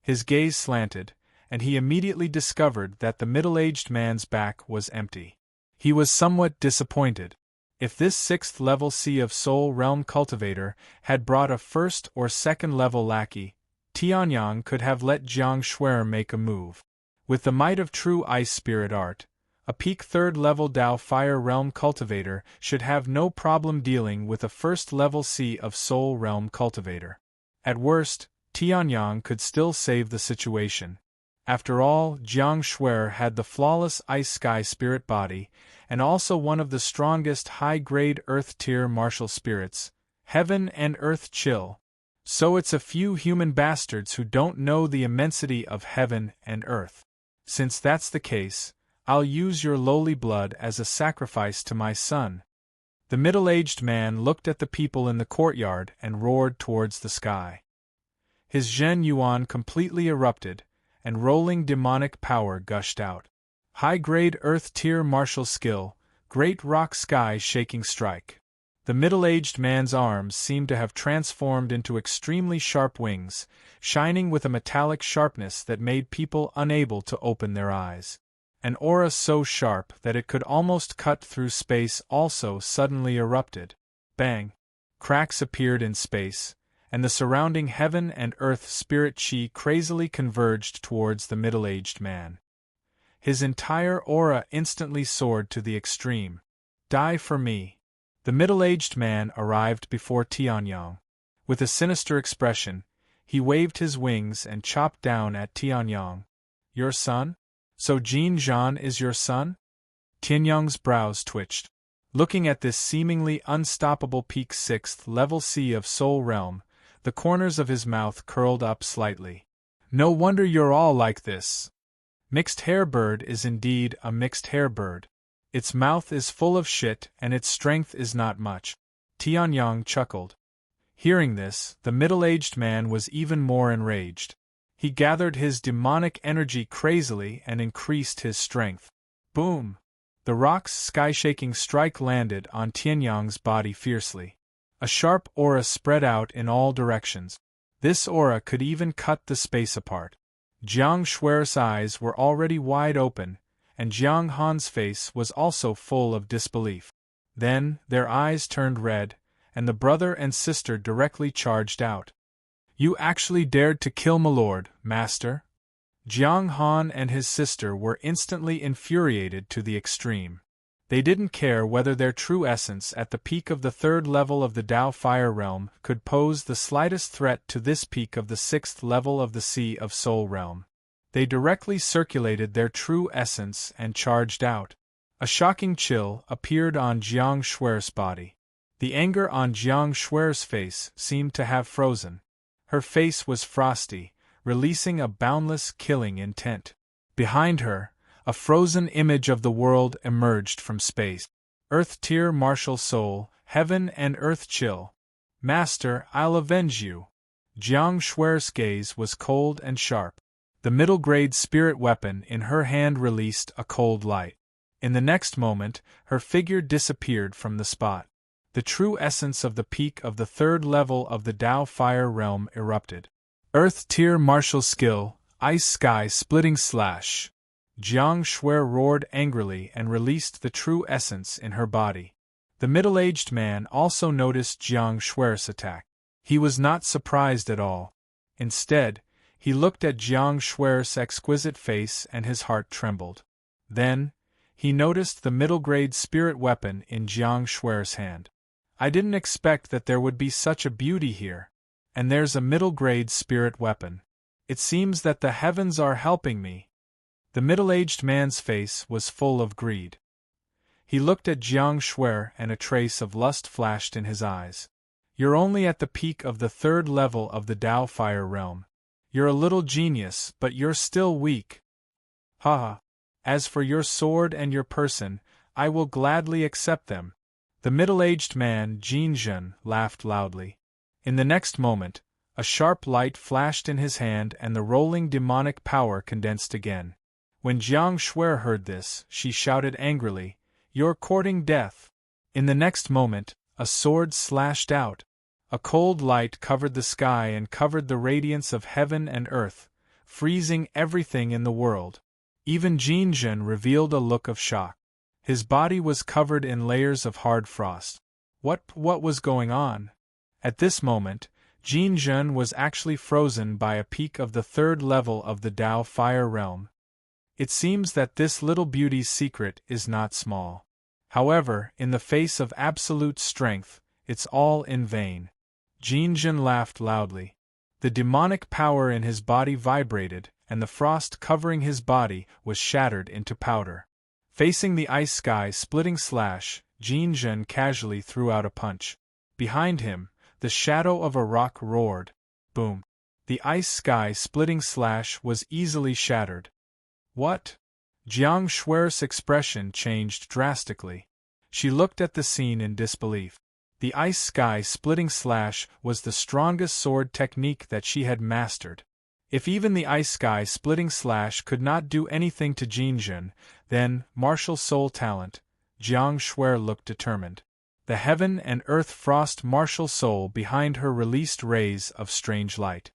His gaze slanted, and he immediately discovered that the middle-aged man's back was empty. He was somewhat disappointed. If this 6th level Sea of Soul Realm cultivator had brought a 1st or 2nd level lackey, Tianyang could have let Jiang Shuer make a move. With the might of true ice spirit art, a peak 3rd level Dao Fire Realm cultivator should have no problem dealing with a 1st level Sea of Soul Realm cultivator. At worst, Tianyang could still save the situation. After all, Jiang Shuer had the flawless ice sky spirit body, and also one of the strongest high-grade earth-tier martial spirits, Heaven and Earth Chill. So it's a few human bastards who don't know the immensity of Heaven and Earth. Since that's the case, I'll use your lowly blood as a sacrifice to my son. The middle-aged man looked at the people in the courtyard and roared towards the sky. His Zhen Yuan completely erupted, and rolling demonic power gushed out. High-grade earth-tier martial skill, great rock sky-shaking strike. The middle-aged man's arms seemed to have transformed into extremely sharp wings, shining with a metallic sharpness that made people unable to open their eyes. An aura so sharp that it could almost cut through space also suddenly erupted. Bang! Cracks appeared in space, and the surrounding heaven and earth spirit chi crazily converged towards the middle-aged man. His entire aura instantly soared to the extreme. Die for me! The middle-aged man arrived before Tianyang. With a sinister expression, he waved his wings and chopped down at Tianyang. Your son? So Jin Zhan is your son? Tianyang's brows twitched. Looking at this seemingly unstoppable peak 6th level Sea of Soul Realm, the corners of his mouth curled up slightly. No wonder you're all like this. Mixed hair bird is indeed a mixed hair bird. Its mouth is full of shit and its strength is not much. Tianyang chuckled. Hearing this, the middle-aged man was even more enraged. He gathered his demonic energy crazily and increased his strength. Boom! The rock's sky-shaking strike landed on Tianyang's body fiercely. A sharp aura spread out in all directions. This aura could even cut the space apart. Jiang Shuer's eyes were already wide open, and Jiang Han's face was also full of disbelief. Then, their eyes turned red, and the brother and sister directly charged out. You actually dared to kill Milord, Master? Jiang Han and his sister were instantly infuriated to the extreme. They didn't care whether their true essence at the peak of the 3rd level of the Dao Fire Realm could pose the slightest threat to this peak of the 6th level of the Sea of Soul Realm. They directly circulated their true essence and charged out. A shocking chill appeared on Jiang Shuer's body. The anger on Jiang Shuer's face seemed to have frozen. Her face was frosty, releasing a boundless killing intent. Behind her, a frozen image of the world emerged from space. Earth-tier martial soul, Heaven and Earth Chill. Master, I'll avenge you. Jiang Shuer's gaze was cold and sharp. The middle-grade spirit weapon in her hand released a cold light. In the next moment, her figure disappeared from the spot. The true essence of the peak of the 3rd level of the Dao Fire Realm erupted. Earth-tier martial skill, Ice Sky Splitting Slash. Jiang Shuer roared angrily and released the true essence in her body. The middle-aged man also noticed Jiang Shuer's attack. He was not surprised at all. Instead, he looked at Jiang Shuer's exquisite face and his heart trembled. Then, he noticed the middle-grade spirit weapon in Jiang Shuer's hand. I didn't expect that there would be such a beauty here. And there's a middle-grade spirit weapon. It seems that the heavens are helping me. The middle-aged man's face was full of greed. He looked at Jiang Shuer and a trace of lust flashed in his eyes. You're only at the peak of the 3rd level of the Tao Fire realm. You're a little genius, but you're still weak. Haha. As for your sword and your person, I will gladly accept them. The middle-aged man, Jin Zhen, laughed loudly. In the next moment, a sharp light flashed in his hand and the rolling demonic power condensed again. When Jiang Shuer heard this, she shouted angrily, "You're courting death!" In the next moment, a sword slashed out. A cold light covered the sky and covered the radiance of heaven and earth, freezing everything in the world. Even Jin Zhen revealed a look of shock. His body was covered in layers of hard frost. What was going on? At this moment, Jin Zhen was actually frozen by a peak of the 3rd level of the Tao Fire realm. It seems that this little beauty's secret is not small. However, in the face of absolute strength, it's all in vain. Jin Zhen laughed loudly. The demonic power in his body vibrated, and the frost covering his body was shattered into powder. Facing the ice sky splitting slash, Jin Zhen casually threw out a punch. Behind him, the shadow of a rock roared. Boom. The ice sky splitting slash was easily shattered. What? Jiang Shuer's expression changed drastically. She looked at the scene in disbelief. The ice sky splitting slash was the strongest sword technique that she had mastered. If even the ice sky splitting slash could not do anything to Jin Zhen, then, martial soul talent, Jiang Shuer looked determined. The heaven and earth frost martial soul behind her released rays of strange light.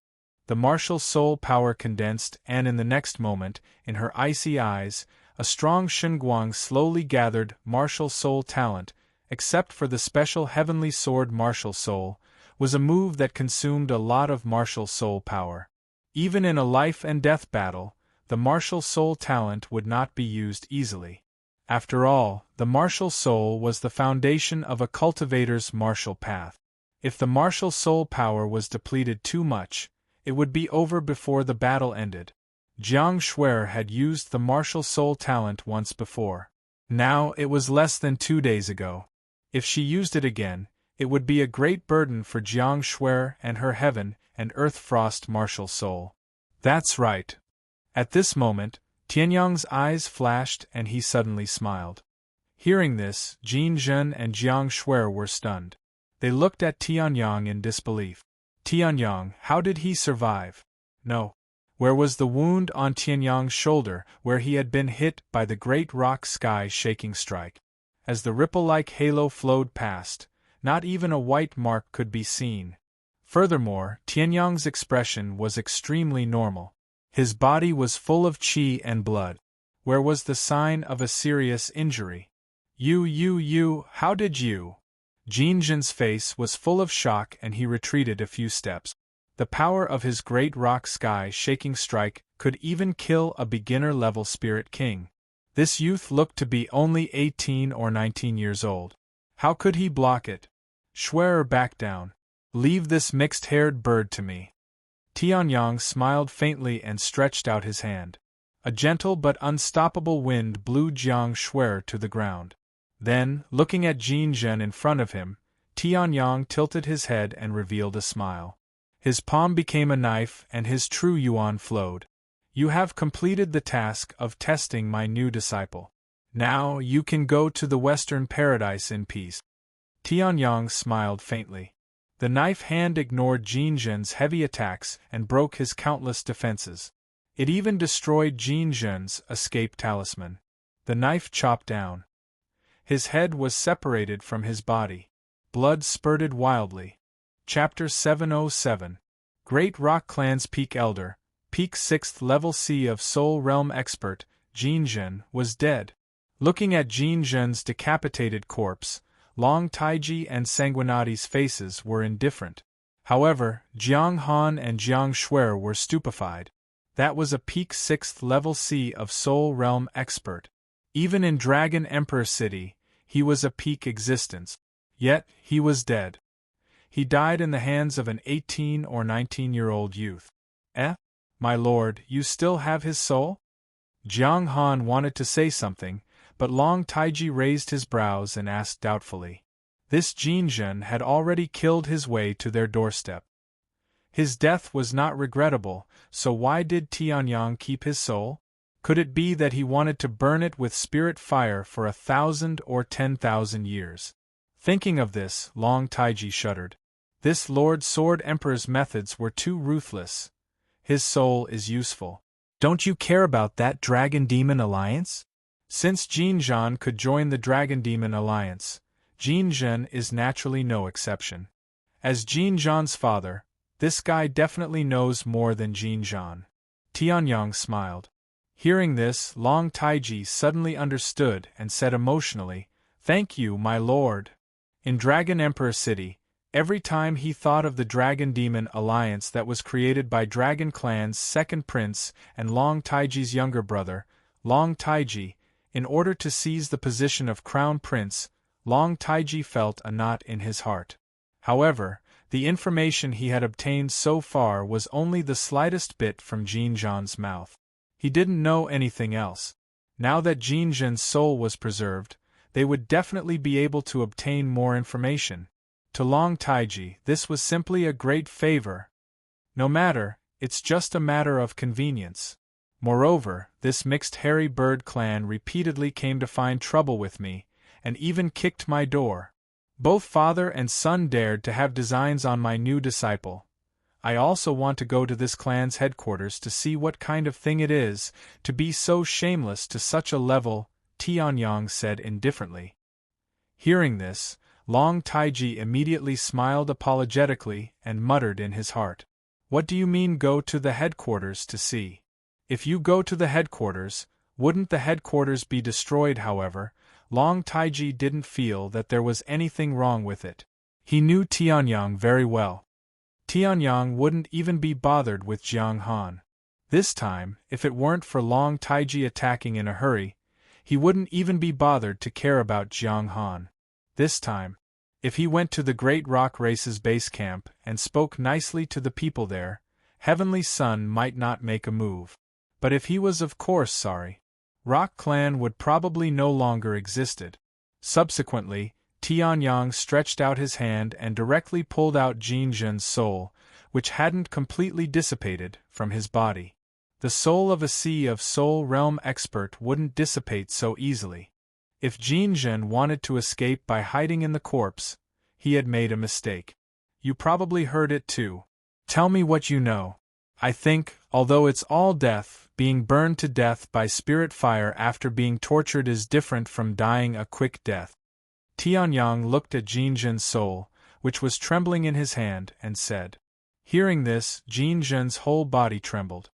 The martial soul power condensed, and in the next moment, in her icy eyes, a strong Shenguang slowly gathered martial soul talent, except for the special heavenly sword martial soul, was a move that consumed a lot of martial soul power. Even in a life-and-death battle, the martial soul talent would not be used easily. After all, the martial soul was the foundation of a cultivator's martial path. If the martial soul power was depleted too much, it would be over before the battle ended. Jiang Shuer had used the martial soul talent once before. Now it was less than 2 days ago. If she used it again, it would be a great burden for Jiang Shuer and her heaven and earth frost martial soul. That's right. At this moment, Tianyang's eyes flashed and he suddenly smiled. Hearing this, Jin Zhen and Jiang Shuer were stunned. They looked at Tianyang in disbelief. Tianyang, how did he survive? No. Where was the wound on Tianyang's shoulder where he had been hit by the great rock sky shaking strike? As the ripple-like halo flowed past, not even a white mark could be seen. Furthermore, Tianyang's expression was extremely normal. His body was full of qi and blood. Where was the sign of a serious injury? How did you? Jin Zhen's face was full of shock and he retreated a few steps. The power of his great rock sky shaking strike could even kill a beginner-level spirit king. This youth looked to be only 18 or 19 years old. How could he block it? Shuer, back down. Leave this mixed-haired bird to me. Tianyang smiled faintly and stretched out his hand. A gentle but unstoppable wind blew Jiang Shuer to the ground. Then, looking at Jin Zhen in front of him, Tianyang tilted his head and revealed a smile. His palm became a knife and his true yuan flowed. You have completed the task of testing my new disciple. Now you can go to the Western Paradise in peace. Tianyang smiled faintly. The knife hand ignored Jin Zhen's heavy attacks and broke his countless defenses. It even destroyed Jin Zhen's escape talisman. The knife chopped down. His head was separated from his body. Blood spurted wildly. Chapter 707. Great Rock Clan's Peak Elder, Peak 6th Level C of Soul Realm Expert, Jin Zhen, was dead. Looking at Jin Zhen's decapitated corpse, Long Taiji and Sanguinati's faces were indifferent. However, Jiang Han and Jiang Shuer were stupefied. That was a Peak 6th Level C of Soul Realm Expert. Even in Dragon Emperor City, he was a peak existence. Yet, he was dead. He died in the hands of an 18 or 19-year-old youth. My lord, you still have his soul? Jiang Han wanted to say something, but Long Taiji raised his brows and asked doubtfully. This Jinzhen had already killed his way to their doorstep. His death was not regrettable, so why did Tianyang keep his soul? Could it be that he wanted to burn it with spirit fire for 1,000 or 10,000 years? Thinking of this, Long Taiji shuddered. This Lord Sword Emperor's methods were too ruthless. His soul is useful. Don't you care about that Dragon Demon Alliance? Since Jinzhan could join the Dragon Demon Alliance, Jinzhen is naturally no exception. As Jinzhan's father, this guy definitely knows more than Jinzhan. Tianyang smiled. Hearing this, Long Taiji suddenly understood and said emotionally, "Thank you, my lord." In Dragon Emperor City, every time he thought of the Dragon Demon Alliance that was created by Dragon Clan's second prince and Long Taiji's younger brother, Long Taiji, in order to seize the position of Crown Prince, Long Taiji felt a knot in his heart. However, the information he had obtained so far was only the slightest bit from Jinzhan's mouth. He didn't know anything else. Now that Jinzhen's soul was preserved, they would definitely be able to obtain more information. To Long Taiji, this was simply a great favor. No matter, it's just a matter of convenience. Moreover, this mixed hairy bird clan repeatedly came to find trouble with me, and even kicked my door. Both father and son dared to have designs on my new disciple. I also want to go to this clan's headquarters to see what kind of thing it is, to be so shameless to such a level, Tianyang said indifferently. Hearing this, Long Taiji immediately smiled apologetically and muttered in his heart. What do you mean go to the headquarters to see? If you go to the headquarters, wouldn't the headquarters be destroyed? However, Long Taiji didn't feel that there was anything wrong with it. He knew Tianyang very well. Tianyang wouldn't even be bothered with Jiang Han. This time, if it weren't for Long Taiji attacking in a hurry, he wouldn't even be bothered to care about Jiang Han. This time, if he went to the Great Rock Race's base camp and spoke nicely to the people there, Heavenly Sun might not make a move. But if he was of course sorry, Rock Clan would probably no longer existed. Subsequently, Tianyang stretched out his hand and directly pulled out Jinzhen's soul, which hadn't completely dissipated, from his body. The soul of a Sea of Soul Realm expert wouldn't dissipate so easily. If Jinzhen wanted to escape by hiding in the corpse, he had made a mistake. You probably heard it too. Tell me what you know. I think, although it's all death, being burned to death by spirit fire after being tortured is different from dying a quick death. Tianyang looked at Jinzhen's soul, which was trembling in his hand, and said. Hearing this, Jinzhen's whole body trembled.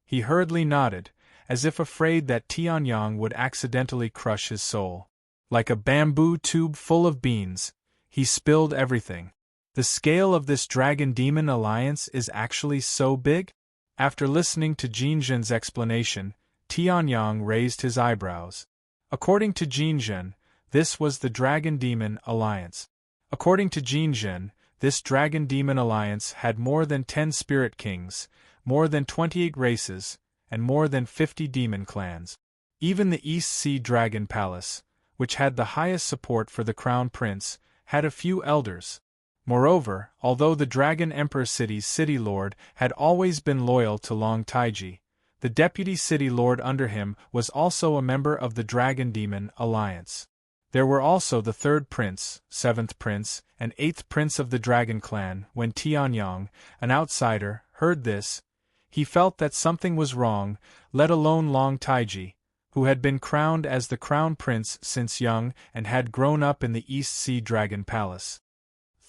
He hurriedly nodded, as if afraid that Tianyang would accidentally crush his soul. Like a bamboo tube full of beans, he spilled everything. The scale of this Dragon Demon Alliance is actually so big? After listening to Jinzhen's explanation, Tianyang raised his eyebrows. According to Jinzhen, this was the Dragon Demon Alliance. According to Jinzhen, this Dragon Demon Alliance had more than 10 spirit kings, more than 28 races, and more than 50 demon clans. Even the East Sea Dragon Palace, which had the highest support for the Crown Prince, had a few elders. Moreover, although the Dragon Emperor City's city lord had always been loyal to Long Taiji, the deputy city lord under him was also a member of the Dragon Demon Alliance. There were also the 3rd prince, 7th prince, and 8th prince of the Dragon Clan. When Tianyang, an outsider, heard this, he felt that something was wrong, let alone Long Taiji, who had been crowned as the Crown Prince since young and had grown up in the East Sea Dragon Palace.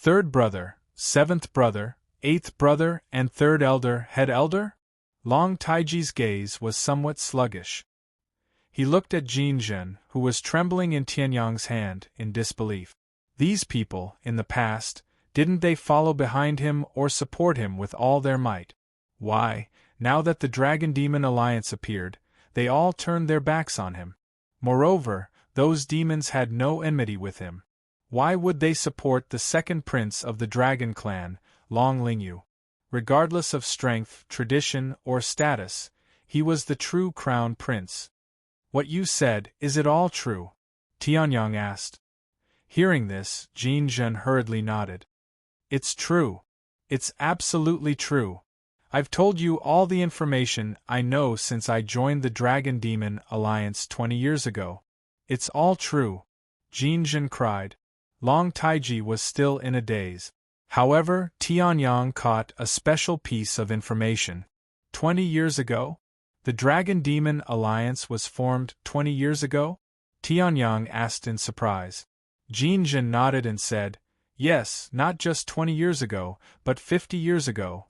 3rd brother, 7th brother, 8th brother, and 3rd elder, head elder? Long Taiji's gaze was somewhat sluggish. He looked at Jinzhen, who was trembling in Tianyang's hand, in disbelief. These people, in the past, didn't they follow behind him or support him with all their might? Why, now that the Dragon Demon Alliance appeared, they all turned their backs on him. Moreover, those demons had no enmity with him. Why would they support the 2nd prince of the Dragon Clan, Long Lingyu? Regardless of strength, tradition, or status, he was the true Crown Prince. What you said, is it all true? Tianyang asked. Hearing this, Jin Zhen hurriedly nodded. It's true. It's absolutely true. I've told you all the information I know since I joined the Dragon Demon Alliance 20 years ago. It's all true, Jin Zhen cried. Long Taiji was still in a daze. However, Tianyang caught a special piece of information. 20 years ago? The Dragon Demon Alliance was formed 20 years ago? Tianyang asked in surprise. Jin Zhen nodded and said, yes, not just 20 years ago, but 50 years ago.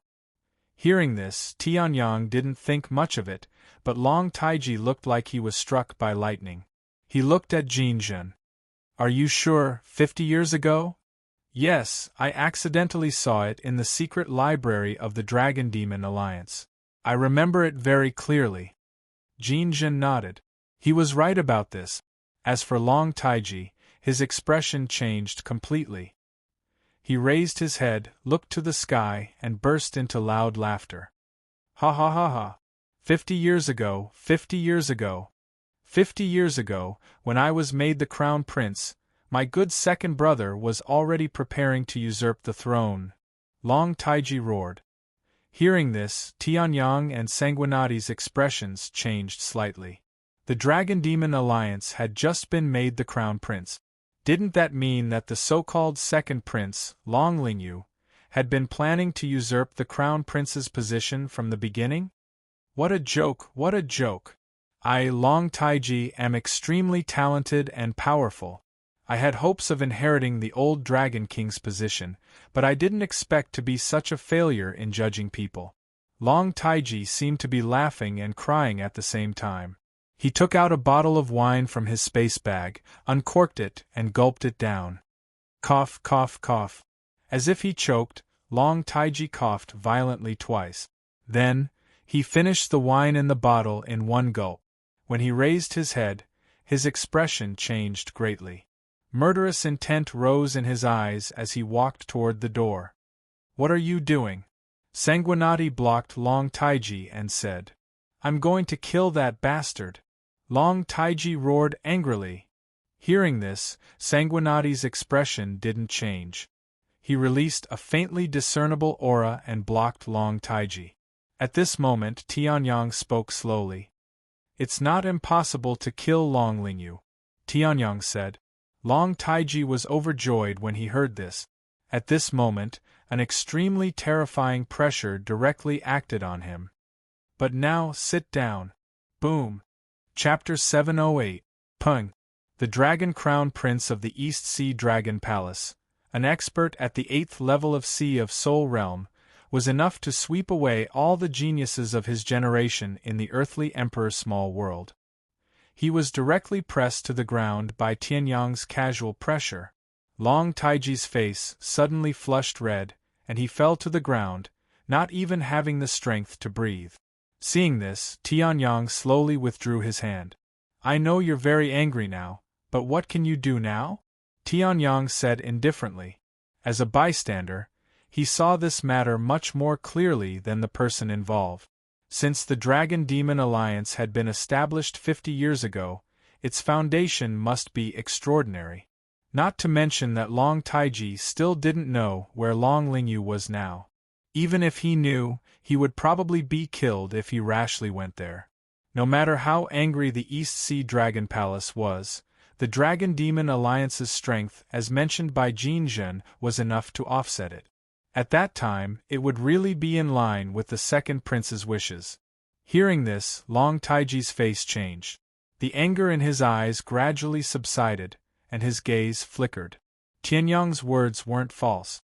Hearing this, Tianyang didn't think much of it, but Long Taiji looked like he was struck by lightning. He looked at Jin Zhen. Are you sure, 50 years ago? Yes, I accidentally saw it in the secret library of the Dragon Demon Alliance. I remember it very clearly. Jin Zhen nodded. He was right about this. As for Long Taiji, his expression changed completely. He raised his head, looked to the sky, and burst into loud laughter. Ha ha ha ha. 50 years ago, 50 years ago. 50 years ago, when I was made the Crown Prince, my good second brother was already preparing to usurp the throne. Long Taiji roared. Hearing this, Tianyang and Sanguinati's expressions changed slightly. The Dragon Demon Alliance had just been made the Crown Prince. Didn't that mean that the so-called second prince, Long Lingyu, had been planning to usurp the Crown Prince's position from the beginning? What a joke, what a joke! I, Long Taiji, am extremely talented and powerful. I had hopes of inheriting the old Dragon King's position, but I didn't expect to be such a failure in judging people. Long Taiji seemed to be laughing and crying at the same time. He took out a bottle of wine from his space bag, uncorked it, and gulped it down. Cough, cough, cough. As if he choked, Long Taiji coughed violently twice. Then, he finished the wine in the bottle in one gulp. When he raised his head, his expression changed greatly. Murderous intent rose in his eyes as he walked toward the door. What are you doing? Sanguinati blocked Long Taiji and said, I'm going to kill that bastard. Long Taiji roared angrily. Hearing this, Sanguinati's expression didn't change. He released a faintly discernible aura and blocked Long Taiji. At this moment, Tianyang spoke slowly. It's not impossible to kill Long Lingyu, Tianyang said. Long Taiji was overjoyed when he heard this. At this moment, an extremely terrifying pressure directly acted on him. But now, sit down. Boom. Chapter 708. Pung. The Dragon Crown Prince of the East Sea Dragon Palace, an expert at the 8th level of Sea of Soul Realm, was enough to sweep away all the geniuses of his generation in the earthly Emperor's small world. He was directly pressed to the ground by Tianyang's casual pressure. Long Taiji's face suddenly flushed red, and he fell to the ground, not even having the strength to breathe. Seeing this, Tianyang slowly withdrew his hand. I know you're very angry now, but what can you do now? Tianyang said indifferently. As a bystander, he saw this matter much more clearly than the person involved. Since the Dragon Demon Alliance had been established 50 years ago, its foundation must be extraordinary. Not to mention that Long Taiji still didn't know where Long Lingyu was now. Even if he knew, he would probably be killed if he rashly went there. No matter how angry the East Sea Dragon Palace was, the Dragon Demon Alliance's strength, as mentioned by Jin Zhen, was enough to offset it. At that time, it would really be in line with the second prince's wishes. Hearing this, Long Taiji's face changed. The anger in his eyes gradually subsided, and his gaze flickered. Tianyang's words weren't false.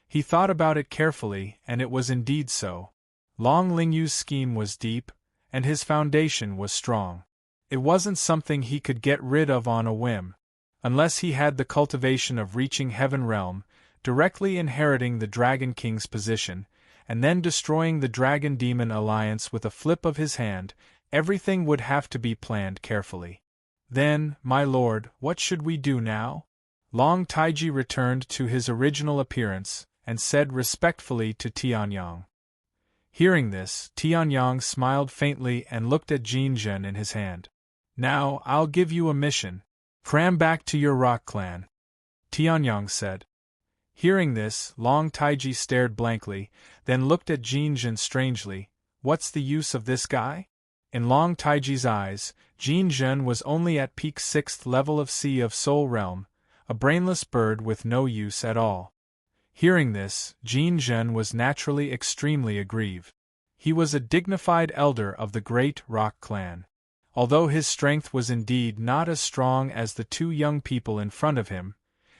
He thought about it carefully, and it was indeed so. Long Lingyu's scheme was deep, and his foundation was strong. It wasn't something he could get rid of on a whim. Unless he had the cultivation of reaching Heaven Realm, directly inheriting the Dragon King's position, and then destroying the Dragon Demon Alliance with a flip of his hand, everything would have to be planned carefully. Then, my lord, what should we do now? Long Taiji returned to his original appearance, and said respectfully to Tianyang. Hearing this, Tianyang smiled faintly and looked at Jin Zhen in his hand. Now, I'll give you a mission. Cram back to your rock clan, Tianyong said. Hearing this, Long Taiji stared blankly, then looked at Jin Jin strangely. What's the use of this guy? In Long Taiji's eyes, Jin Jin was only at peak 6th level of Sea of Soul Realm, a brainless bird with no use at all. Hearing this, Jin Jin was naturally extremely aggrieved. He was a dignified elder of the great Rock clan. Although his strength was indeed not as strong as the two young people in front of him,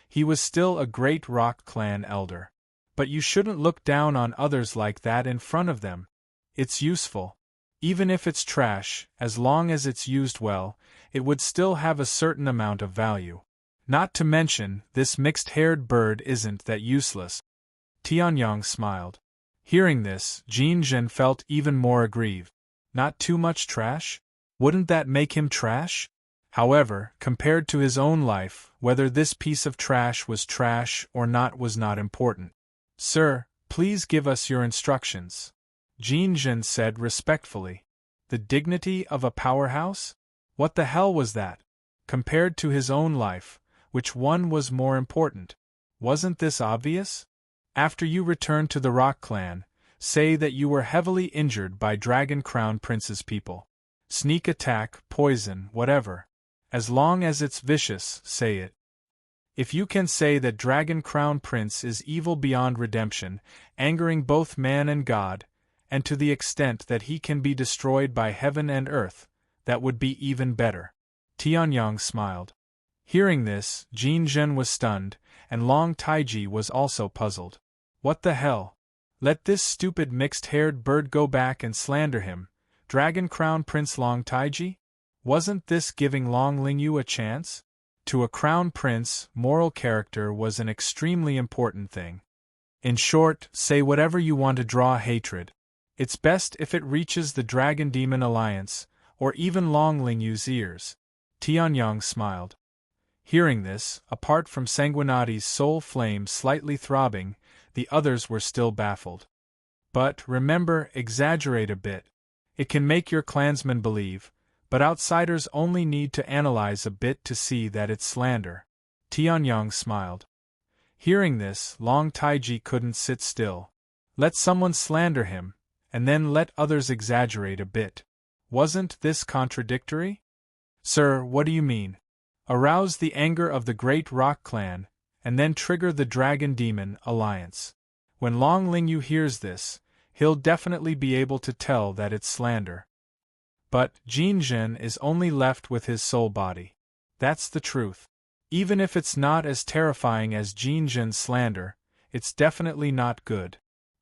he was still a great Rock clan elder. But you shouldn't look down on others like that in front of them. It's useful. Even if it's trash, as long as it's used well, it would still have a certain amount of value. Not to mention, this mixed-haired bird isn't that useless. Tianyong smiled. Hearing this, Jin Jin felt even more aggrieved. Not too much trash? Wouldn't that make him trash? However, compared to his own life, whether this piece of trash was trash or not was not important. Sir, please give us your instructions, Jin Jin said respectfully. The dignity of a powerhouse? What the hell was that? Compared to his own life, which one was more important? Wasn't this obvious? After you return to the Rock clan, say that you were heavily injured by Dragon Crown Prince's people. Sneak attack, poison, whatever. As long as it's vicious, say it. If you can say that Dragon Crown Prince is evil beyond redemption, angering both man and God, and to the extent that he can be destroyed by heaven and earth, that would be even better. Tianyong smiled. Hearing this, Jin Jin was stunned, and Long Taiji was also puzzled. What the hell? Let this stupid mixed-haired bird go back and slander him, Dragon Crown Prince Long Taiji? Wasn't this giving Long Lingyu a chance? To a crown prince, moral character was an extremely important thing. In short, say whatever you want to draw hatred. It's best if it reaches the Dragon Demon Alliance, or even Long Lingyu's ears. Tianyong smiled. Hearing this, apart from Sanguinati's soul flame slightly throbbing, the others were still baffled. But, remember, exaggerate a bit. It can make your clansmen believe, but outsiders only need to analyze a bit to see that it's slander. Tianyong smiled. Hearing this, Long Taiji couldn't sit still. Let someone slander him, and then let others exaggerate a bit. Wasn't this contradictory? Sir, what do you mean? Arouse the anger of the great Rock clan, and then trigger the Dragon Demon Alliance. When Long Lingyu hears this, he'll definitely be able to tell that it's slander. But Jin Jin is only left with his soul body. That's the truth. Even if it's not as terrifying as Jin Jin's slander, it's definitely not good.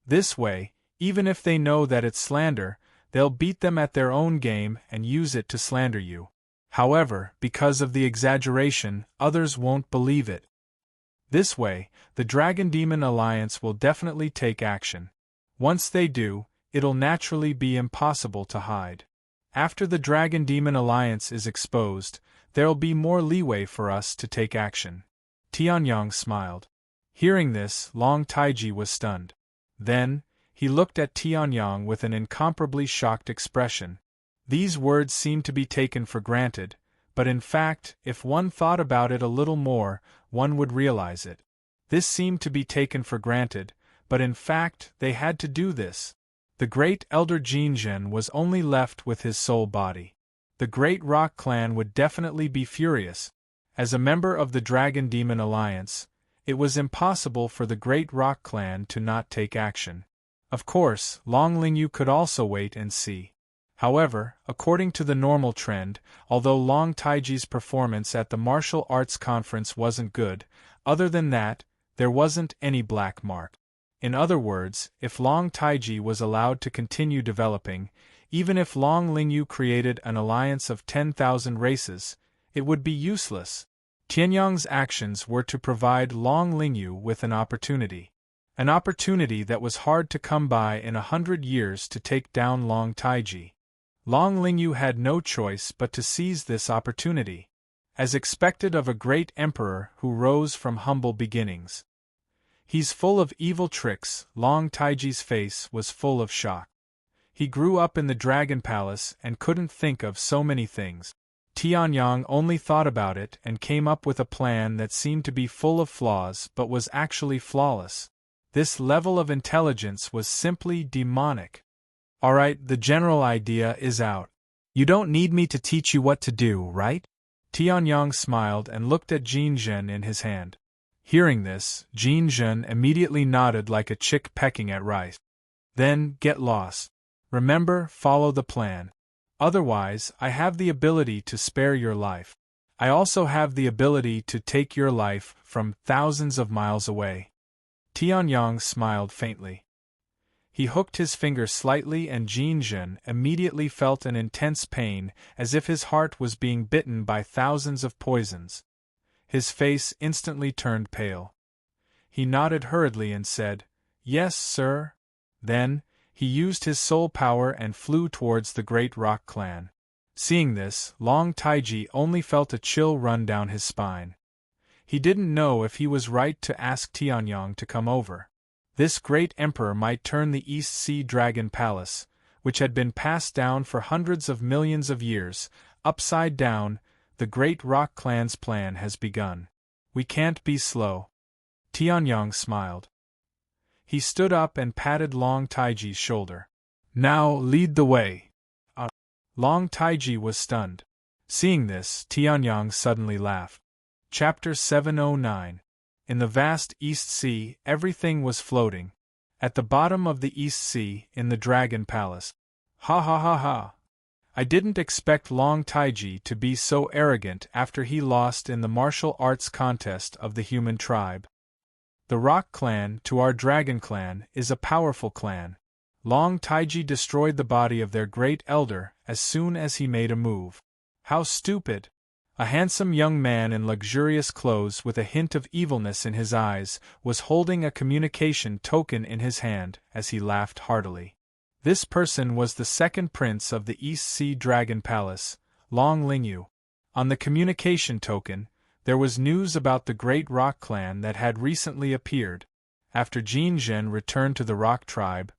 This way, even if they know that it's slander, they'll beat them at their own game and use it to slander you. However, because of the exaggeration, others won't believe it. This way, the Dragon Demon Alliance will definitely take action. Once they do, it'll naturally be impossible to hide. After the Dragon Demon Alliance is exposed, there'll be more leeway for us to take action. Tianyong smiled. Hearing this, Long Taiji was stunned. Then, he looked at Tianyong with an incomparably shocked expression. These words seemed to be taken for granted, but in fact, if one thought about it a little more, one would realize it. This seemed to be taken for granted, but in fact, they had to do this. The great elder Jin Jin was only left with his soul body. The great Rock clan would definitely be furious. As a member of the Dragon Demon Alliance, it was impossible for the great Rock clan to not take action. Of course, Long Lingyu could also wait and see. However, according to the normal trend, although Long Taiji's performance at the martial arts conference wasn't good, other than that, there wasn't any black mark. In other words, if Long Taiji was allowed to continue developing, even if Long Lingyu created an alliance of 10,000 races, it would be useless. Tianyong's actions were to provide Long Lingyu with an opportunity. An opportunity that was hard to come by in 100 years to take down Long Taiji. Long Lingyu had no choice but to seize this opportunity, as expected of a great emperor who rose from humble beginnings. He's full of evil tricks. Long Taiji's face was full of shock. He grew up in the Dragon Palace and couldn't think of so many things. Tianyang only thought about it and came up with a plan that seemed to be full of flaws but was actually flawless. This level of intelligence was simply demonic. Alright, the general idea is out. You don't need me to teach you what to do, right? Tianyang smiled and looked at Jin Zhen in his hand. Hearing this, Jin Zhen immediately nodded like a chick pecking at rice. Then, get lost. Remember, follow the plan. Otherwise, I have the ability to spare your life. I also have the ability to take your life from thousands of miles away. Tianyang smiled faintly. He hooked his finger slightly and Jin Zhen immediately felt an intense pain, as if his heart was being bitten by thousands of poisons. His face instantly turned pale. He nodded hurriedly and said, "Yes, sir." Then, he used his soul power and flew towards the Great Rock Clan. Seeing this, Long Taiji only felt a chill run down his spine. He didn't know if he was right to ask Tianyang to come over. This great emperor might turn the East Sea Dragon Palace, which had been passed down for hundreds of millions of years, upside down. The Great Rock Clan's plan has begun. We can't be slow. Tianyang smiled. He stood up and patted Long Taiji's shoulder. Now, lead the way. Long Taiji was stunned. Seeing this, Tianyang suddenly laughed. Chapter 709. In the vast East Sea, everything was floating. At the bottom of the East Sea, in the Dragon Palace. Ha ha ha ha. I didn't expect Long Taiji to be so arrogant after he lost in the martial arts contest of the human tribe. The Rock Clan, to our Dragon Clan, is a powerful clan. Long Taiji destroyed the body of their great elder as soon as he made a move. How stupid! A handsome young man in luxurious clothes with a hint of evilness in his eyes was holding a communication token in his hand as he laughed heartily. This person was the second prince of the East Sea Dragon Palace, Long Lingyu. On the communication token, there was news about the Great Rock Clan that had recently appeared. After Jin Zhen returned to the Rock Tribe,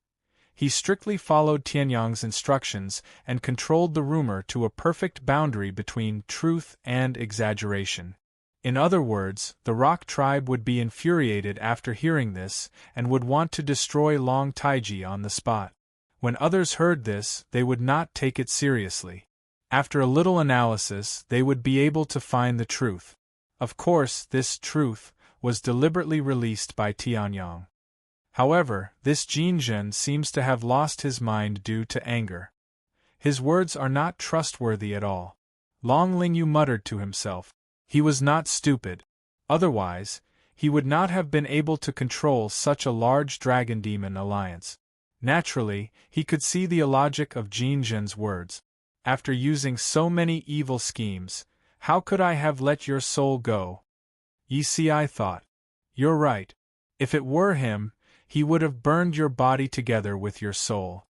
he strictly followed Tianyang's instructions and controlled the rumor to a perfect boundary between truth and exaggeration. In other words, the Rock Tribe would be infuriated after hearing this and would want to destroy Long Taiji on the spot. When others heard this, they would not take it seriously. After a little analysis, they would be able to find the truth. Of course, this truth was deliberately released by Tianyang. However, this Jin Zhen seems to have lost his mind due to anger. His words are not trustworthy at all. Long Lingyu muttered to himself. He was not stupid. Otherwise, he would not have been able to control such a large dragon-demon alliance. Naturally, he could see the illogic of Jin Zhen's words. After using so many evil schemes, how could I have let your soul go? Ye see, I thought. You're right. If it were him, he would have burned your body together with your soul.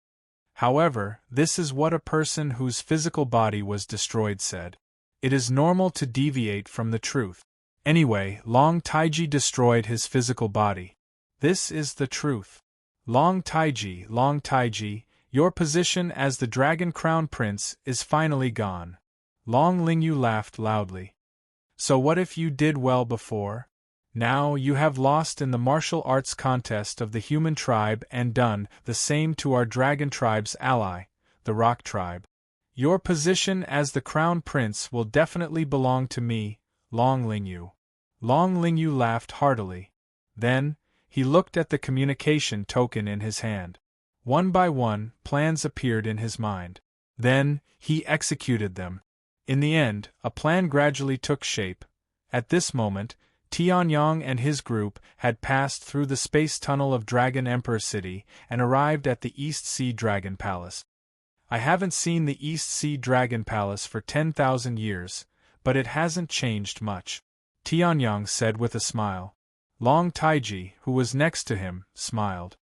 However, this is what a person whose physical body was destroyed said. It is normal to deviate from the truth. Anyway, Long Taiji destroyed his physical body. This is the truth. Long Taiji, your position as the Dragon Crown Prince is finally gone. Long Lingyu laughed loudly. So what if you did well before? Now you have lost in the martial arts contest of the human tribe and done the same to our dragon tribe's ally, the Rock Tribe. Your position as the Crown Prince will definitely belong to me, Long Lingyu. Long Lingyu laughed heartily. Then, he looked at the communication token in his hand. One by one, plans appeared in his mind. Then, he executed them. In the end, a plan gradually took shape. At this moment, Tianyang and his group had passed through the space tunnel of Dragon Emperor City and arrived at the East Sea Dragon Palace. I haven't seen the East Sea Dragon Palace for 10,000 years, but it hasn't changed much, Tianyang said with a smile. Long Taiji, who was next to him, smiled.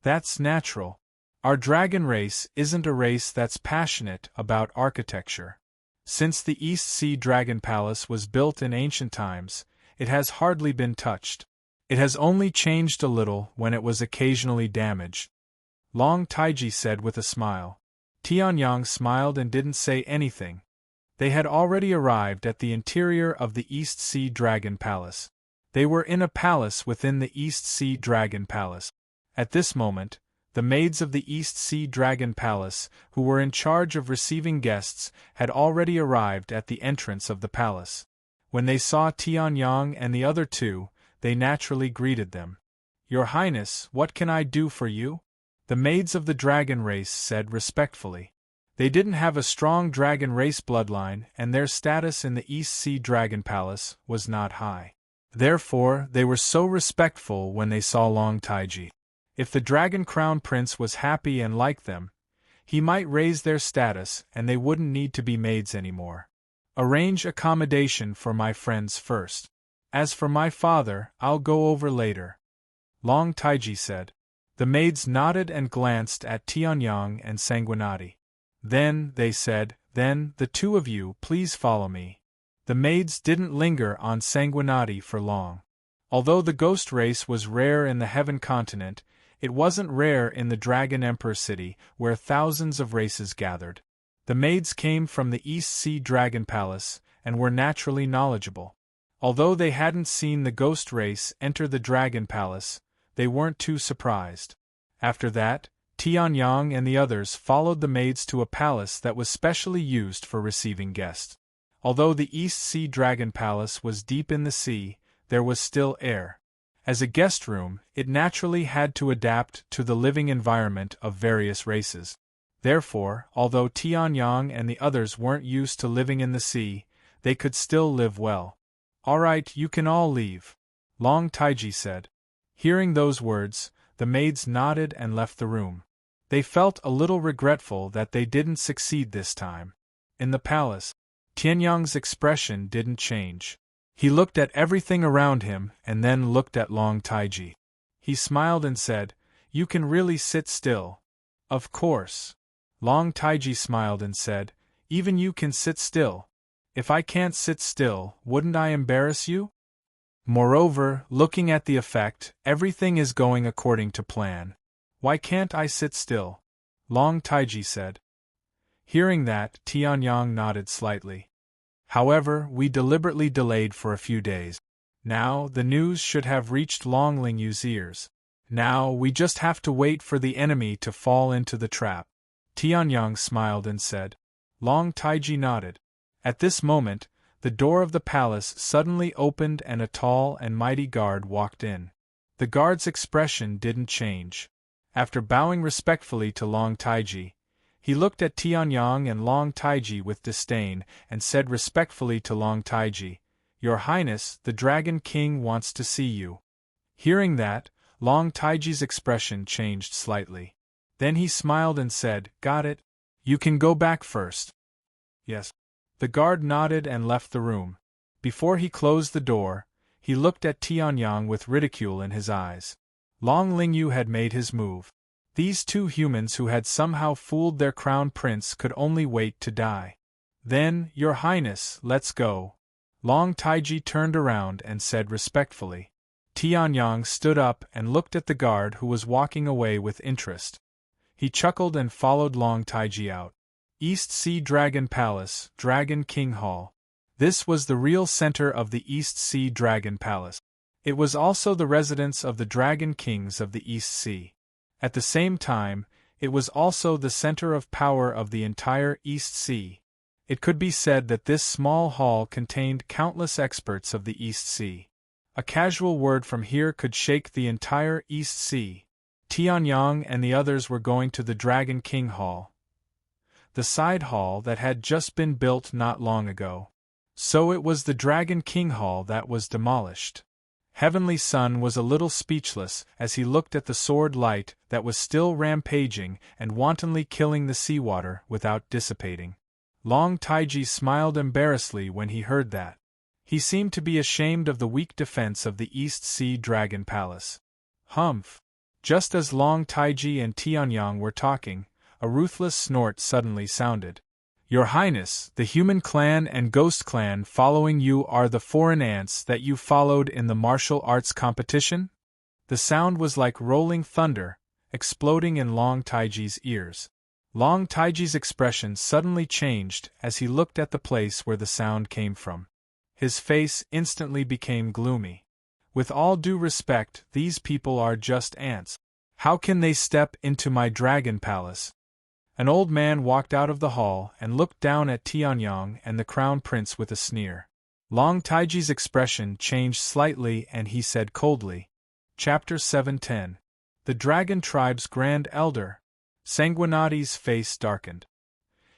That's natural. Our dragon race isn't a race that's passionate about architecture. Since the East Sea Dragon Palace was built in ancient times, it has hardly been touched. It has only changed a little when it was occasionally damaged. Long Taiji said with a smile. Tianyang smiled and didn't say anything. They had already arrived at the interior of the East Sea Dragon Palace. They were in a palace within the East Sea Dragon Palace. At this moment, the maids of the East Sea Dragon Palace, who were in charge of receiving guests, had already arrived at the entrance of the palace. When they saw Tianyang and the other two, they naturally greeted them. "Your Highness, what can I do for you?" The maids of the dragon race said respectfully. They didn't have a strong dragon race bloodline, and their status in the East Sea Dragon Palace was not high. Therefore, they were so respectful when they saw Long Taiji. If the Dragon Crown Prince was happy and liked them, he might raise their status and they wouldn't need to be maids anymore. "Arrange accommodation for my friends first. As for my father, I'll go over later," Long Taiji said. The maids nodded and glanced at Tianyang and Sanguinati. "Then," they said, "then, the two of you, please follow me." The maids didn't linger on Sanguinati for long. Although the ghost race was rare in the Heaven continent, it wasn't rare in the Dragon Emperor city, where thousands of races gathered. The maids came from the East Sea Dragon Palace, and were naturally knowledgeable. Although they hadn't seen the ghost race enter the Dragon Palace, they weren't too surprised. After that, Tianyang and the others followed the maids to a palace that was specially used for receiving guests. Although the East Sea Dragon Palace was deep in the sea, there was still air. As a guest room, it naturally had to adapt to the living environment of various races. Therefore, although Tianyang and the others weren't used to living in the sea, they could still live well. "All right, you can all leave," Long Taiji said. Hearing those words, the maids nodded and left the room. They felt a little regretful that they didn't succeed this time. In the palace, Tianyang's expression didn't change. He looked at everything around him and then looked at Long Taiji. He smiled and said, "You can really sit still." "Of course." Long Taiji smiled and said, "Even you can sit still. If I can't sit still, wouldn't I embarrass you? Moreover, looking at the effect, everything is going according to plan. Why can't I sit still?" Long Taiji said. Hearing that, Tianyang nodded slightly. "However, we deliberately delayed for a few days. Now, the news should have reached Long Lingyu's ears. Now, we just have to wait for the enemy to fall into the trap." Tianyang smiled and said. Long Taiji nodded. At this moment, the door of the palace suddenly opened and a tall and mighty guard walked in. The guard's expression didn't change. After bowing respectfully to Long Taiji, he looked at Tianyang and Long Taiji with disdain and said respectfully to Long Taiji, "Your Highness, the Dragon King wants to see you." Hearing that, Long Taiji's expression changed slightly. Then he smiled and said, "Got it. You can go back first." "Yes." The guard nodded and left the room. Before he closed the door, he looked at Tianyang with ridicule in his eyes. Long Lingyu had made his move. These two humans who had somehow fooled their crown prince could only wait to die. "Then, Your Highness, let's go." Long Taiji turned around and said respectfully. Tianyang stood up and looked at the guard who was walking away with interest. He chuckled and followed Long Taiji out. East Sea Dragon Palace, Dragon King Hall. This was the real center of the East Sea Dragon Palace. It was also the residence of the Dragon Kings of the East Sea. At the same time, it was also the center of power of the entire East Sea. It could be said that this small hall contained countless experts of the East Sea. A casual word from here could shake the entire East Sea. Tianyang and the others were going to the Dragon King Hall, the side hall that had just been built not long ago. So it was the Dragon King Hall that was demolished. Heavenly Sun was a little speechless as he looked at the sword light that was still rampaging and wantonly killing the seawater without dissipating. Long Taiji smiled embarrassedly when he heard that. He seemed to be ashamed of the weak defense of the East Sea Dragon Palace. Humph! Just as Long Taiji and Tianyang were talking, a ruthless snort suddenly sounded. "Your Highness, the human clan and ghost clan following you are the foreign ants that you followed in the martial arts competition?" The sound was like rolling thunder, exploding in Long Taiji's ears. Long Taiji's expression suddenly changed as he looked at the place where the sound came from. His face instantly became gloomy. With all due respect, these people are just ants. How can they step into my dragon palace? An old man walked out of the hall and looked down at Tianyang and the crown prince with a sneer. Long Taiji's expression changed slightly and he said coldly, Chapter 710. The Dragon Tribe's Grand Elder. Sanguinati's face darkened.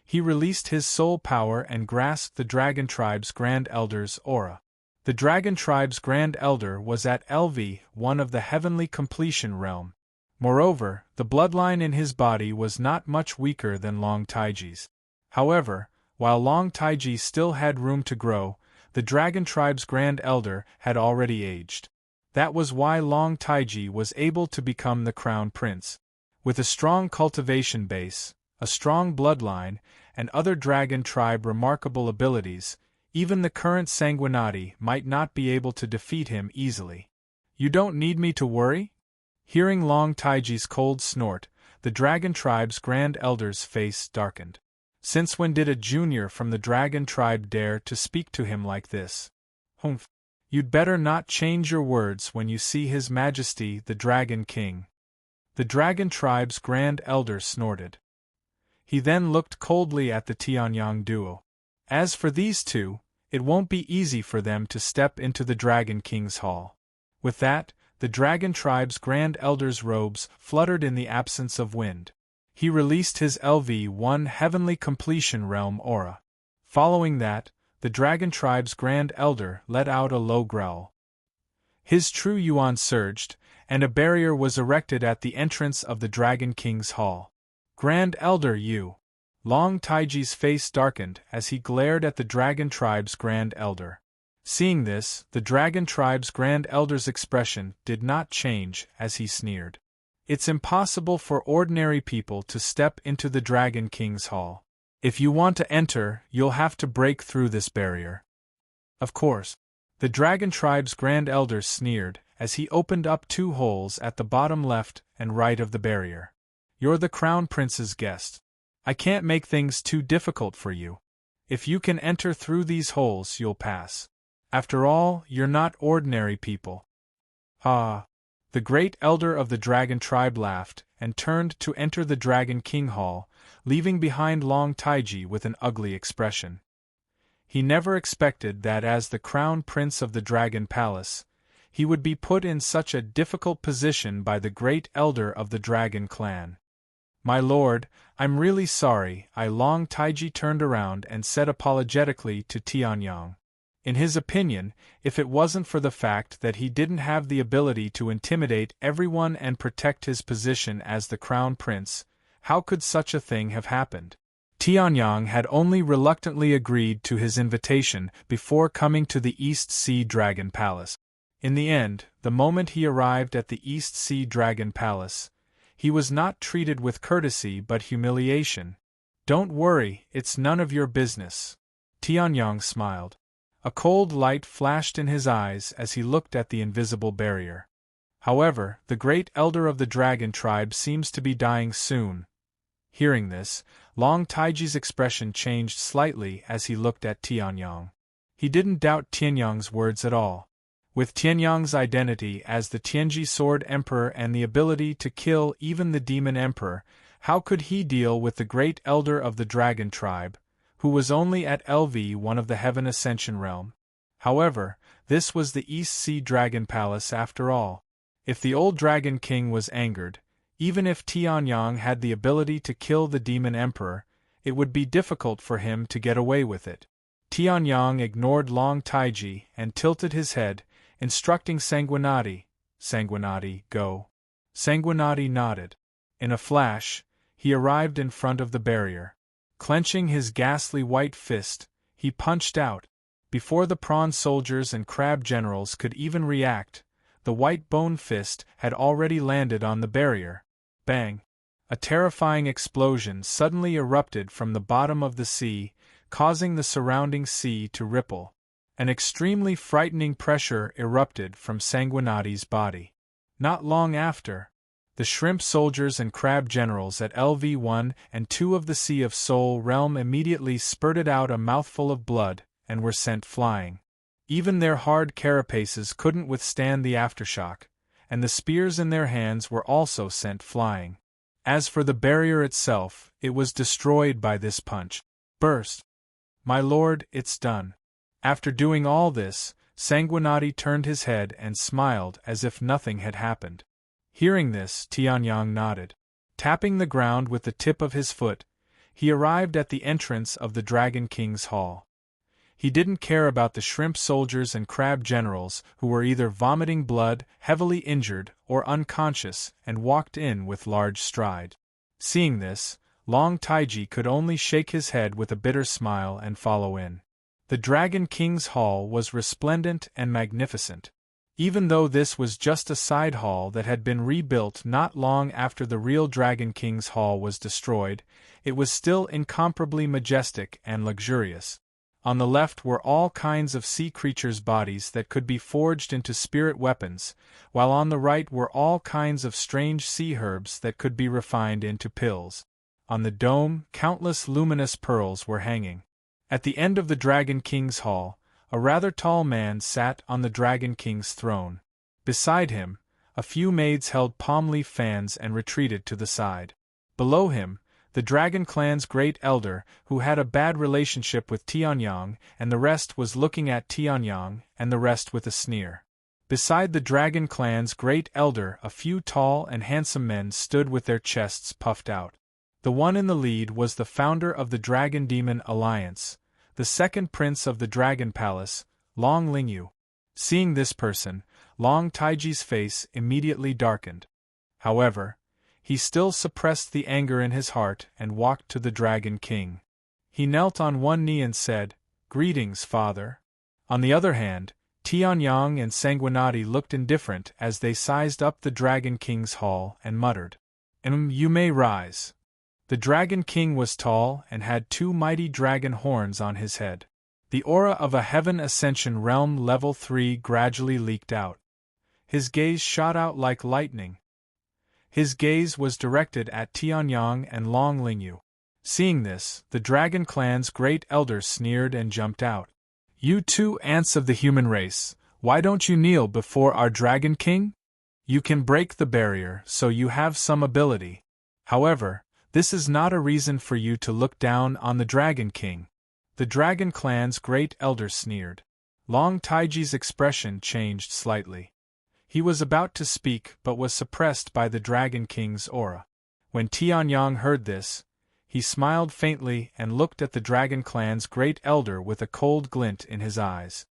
He released his soul power and grasped the Dragon Tribe's Grand Elder's aura. The Dragon Tribe's Grand Elder was at LV1 of the Heavenly Completion Realm. Moreover, the bloodline in his body was not much weaker than Long Taiji's. However, while Long Taiji still had room to grow, the Dragon Tribe's Grand Elder had already aged. That was why Long Taiji was able to become the Crown Prince. With a strong cultivation base, a strong bloodline, and other Dragon Tribe remarkable abilities, even the current Sanguinati might not be able to defeat him easily. You don't need me to worry? Hearing Long Taiji's cold snort, the Dragon Tribe's Grand Elder's face darkened. Since when did a junior from the Dragon Tribe dare to speak to him like this? Humph. You'd better not change your words when you see His Majesty the Dragon King. The Dragon Tribe's Grand Elder snorted. He then looked coldly at the Tianyang duo. As for these two, it won't be easy for them to step into the Dragon King's hall. With that, the Dragon Tribe's Grand Elder's robes fluttered in the absence of wind. He released his LV1 Heavenly Completion Realm aura. Following that, the Dragon Tribe's Grand Elder let out a low growl. His true yuan surged, and a barrier was erected at the entrance of the Dragon King's hall. Grand Elder Yu. Long Taiji's face darkened as he glared at the Dragon Tribe's Grand Elder. Seeing this, the Dragon Tribe's Grand Elder's expression did not change as he sneered. It's impossible for ordinary people to step into the Dragon King's hall. If you want to enter, you'll have to break through this barrier. Of course. The Dragon Tribe's Grand Elder sneered as he opened up two holes at the bottom left and right of the barrier. You're the Crown Prince's guest. I can't make things too difficult for you. If you can enter through these holes, you'll pass. After all, you're not ordinary people. Ah! The Great Elder of the Dragon Tribe laughed and turned to enter the Dragon King Hall, leaving behind Long Taiji with an ugly expression. He never expected that as the Crown Prince of the Dragon Palace, he would be put in such a difficult position by the Great Elder of the Dragon Clan. My lord, I'm really sorry, Long Taiji turned around and said apologetically to Tianyang. In his opinion, if it wasn't for the fact that he didn't have the ability to intimidate everyone and protect his position as the Crown Prince, how could such a thing have happened? Tianyang had only reluctantly agreed to his invitation before coming to the East Sea Dragon Palace. In the end, the moment he arrived at the East Sea Dragon Palace, he was not treated with courtesy but humiliation. Don't worry, it's none of your business. Tianyang smiled. A cold light flashed in his eyes as he looked at the invisible barrier. However, the Great Elder of the Dragon Tribe seems to be dying soon. Hearing this, Long Taiji's expression changed slightly as he looked at Tianyang. He didn't doubt Tianyang's words at all. With Tianyang's identity as the Tianji Sword Emperor and the ability to kill even the Demon Emperor, how could he deal with the Great Elder of the Dragon Tribe, who was only at LV1 of the Heaven Ascension Realm? However, this was the East Sea Dragon Palace after all. If the old Dragon King was angered, even if Tianyang had the ability to kill the Demon Emperor, it would be difficult for him to get away with it. Tianyang ignored Long Taiji and tilted his head, instructing Sanguinati. Sanguinati, go. Sanguinati nodded. In a flash, he arrived in front of the barrier. Clenching his ghastly white fist, he punched out. Before the prawn soldiers and crab generals could even react, the white bone fist had already landed on the barrier. Bang! A terrifying explosion suddenly erupted from the bottom of the sea, causing the surrounding sea to ripple. An extremely frightening pressure erupted from Sanguinati's body. Not long after, The shrimp soldiers and crab generals at LV1 and 2 of the Sea of Soul realm immediately spurted out a mouthful of blood and were sent flying. Even their hard carapaces couldn't withstand the aftershock, and the spears in their hands were also sent flying. As for the barrier itself, it was destroyed by this punch. Burst. My lord, it's done. After doing all this, Sanguinati turned his head and smiled as if nothing had happened. Hearing this, Tianyang nodded. Tapping the ground with the tip of his foot, he arrived at the entrance of the Dragon King's hall. He didn't care about the shrimp soldiers and crab generals who were either vomiting blood, heavily injured, or unconscious, and walked in with large stride. Seeing this, Long Taiji could only shake his head with a bitter smile and follow in. The Dragon King's hall was resplendent and magnificent. Even though this was just a side hall that had been rebuilt not long after the real Dragon King's hall was destroyed, it was still incomparably majestic and luxurious. On the left were all kinds of sea creatures' bodies that could be forged into spirit weapons, while on the right were all kinds of strange sea herbs that could be refined into pills. On the dome, countless luminous pearls were hanging. At the end of the Dragon King's hall, a rather tall man sat on the Dragon King's throne. Beside him, a few maids held palm leaf fans and retreated to the side. Below him, the Dragon Clan's great elder, who had a bad relationship with Tianyang, and the rest was looking at Tianyang, and the rest with a sneer. Beside the Dragon Clan's great elder, a few tall and handsome men stood with their chests puffed out. The one in the lead was the founder of the Dragon Demon Alliance, the second prince of the Dragon Palace, Long Lingyu. Seeing this person, Long Taiji's face immediately darkened. However, he still suppressed the anger in his heart and walked to the Dragon King. He knelt on one knee and said, "Greetings, father." On the other hand, Tianyang and Sanguinati looked indifferent as they sized up the Dragon King's hall and muttered, You may rise." The Dragon King was tall and had 2 mighty dragon horns on his head. The aura of a Heaven Ascension Realm Level 3 gradually leaked out. His gaze shot out like lightning. His gaze was directed at Tianyang and Long Lingyu. Seeing this, the Dragon Clan's great elder sneered and jumped out. "You 2 ants of the human race, why don't you kneel before our Dragon King? You can break the barrier, so you have some ability. However, this is not a reason for you to look down on the Dragon King." The Dragon Clan's great elder sneered. Long Taiji's expression changed slightly. He was about to speak but was suppressed by the Dragon King's aura. When Tianyang heard this, he smiled faintly and looked at the Dragon Clan's great elder with a cold glint in his eyes.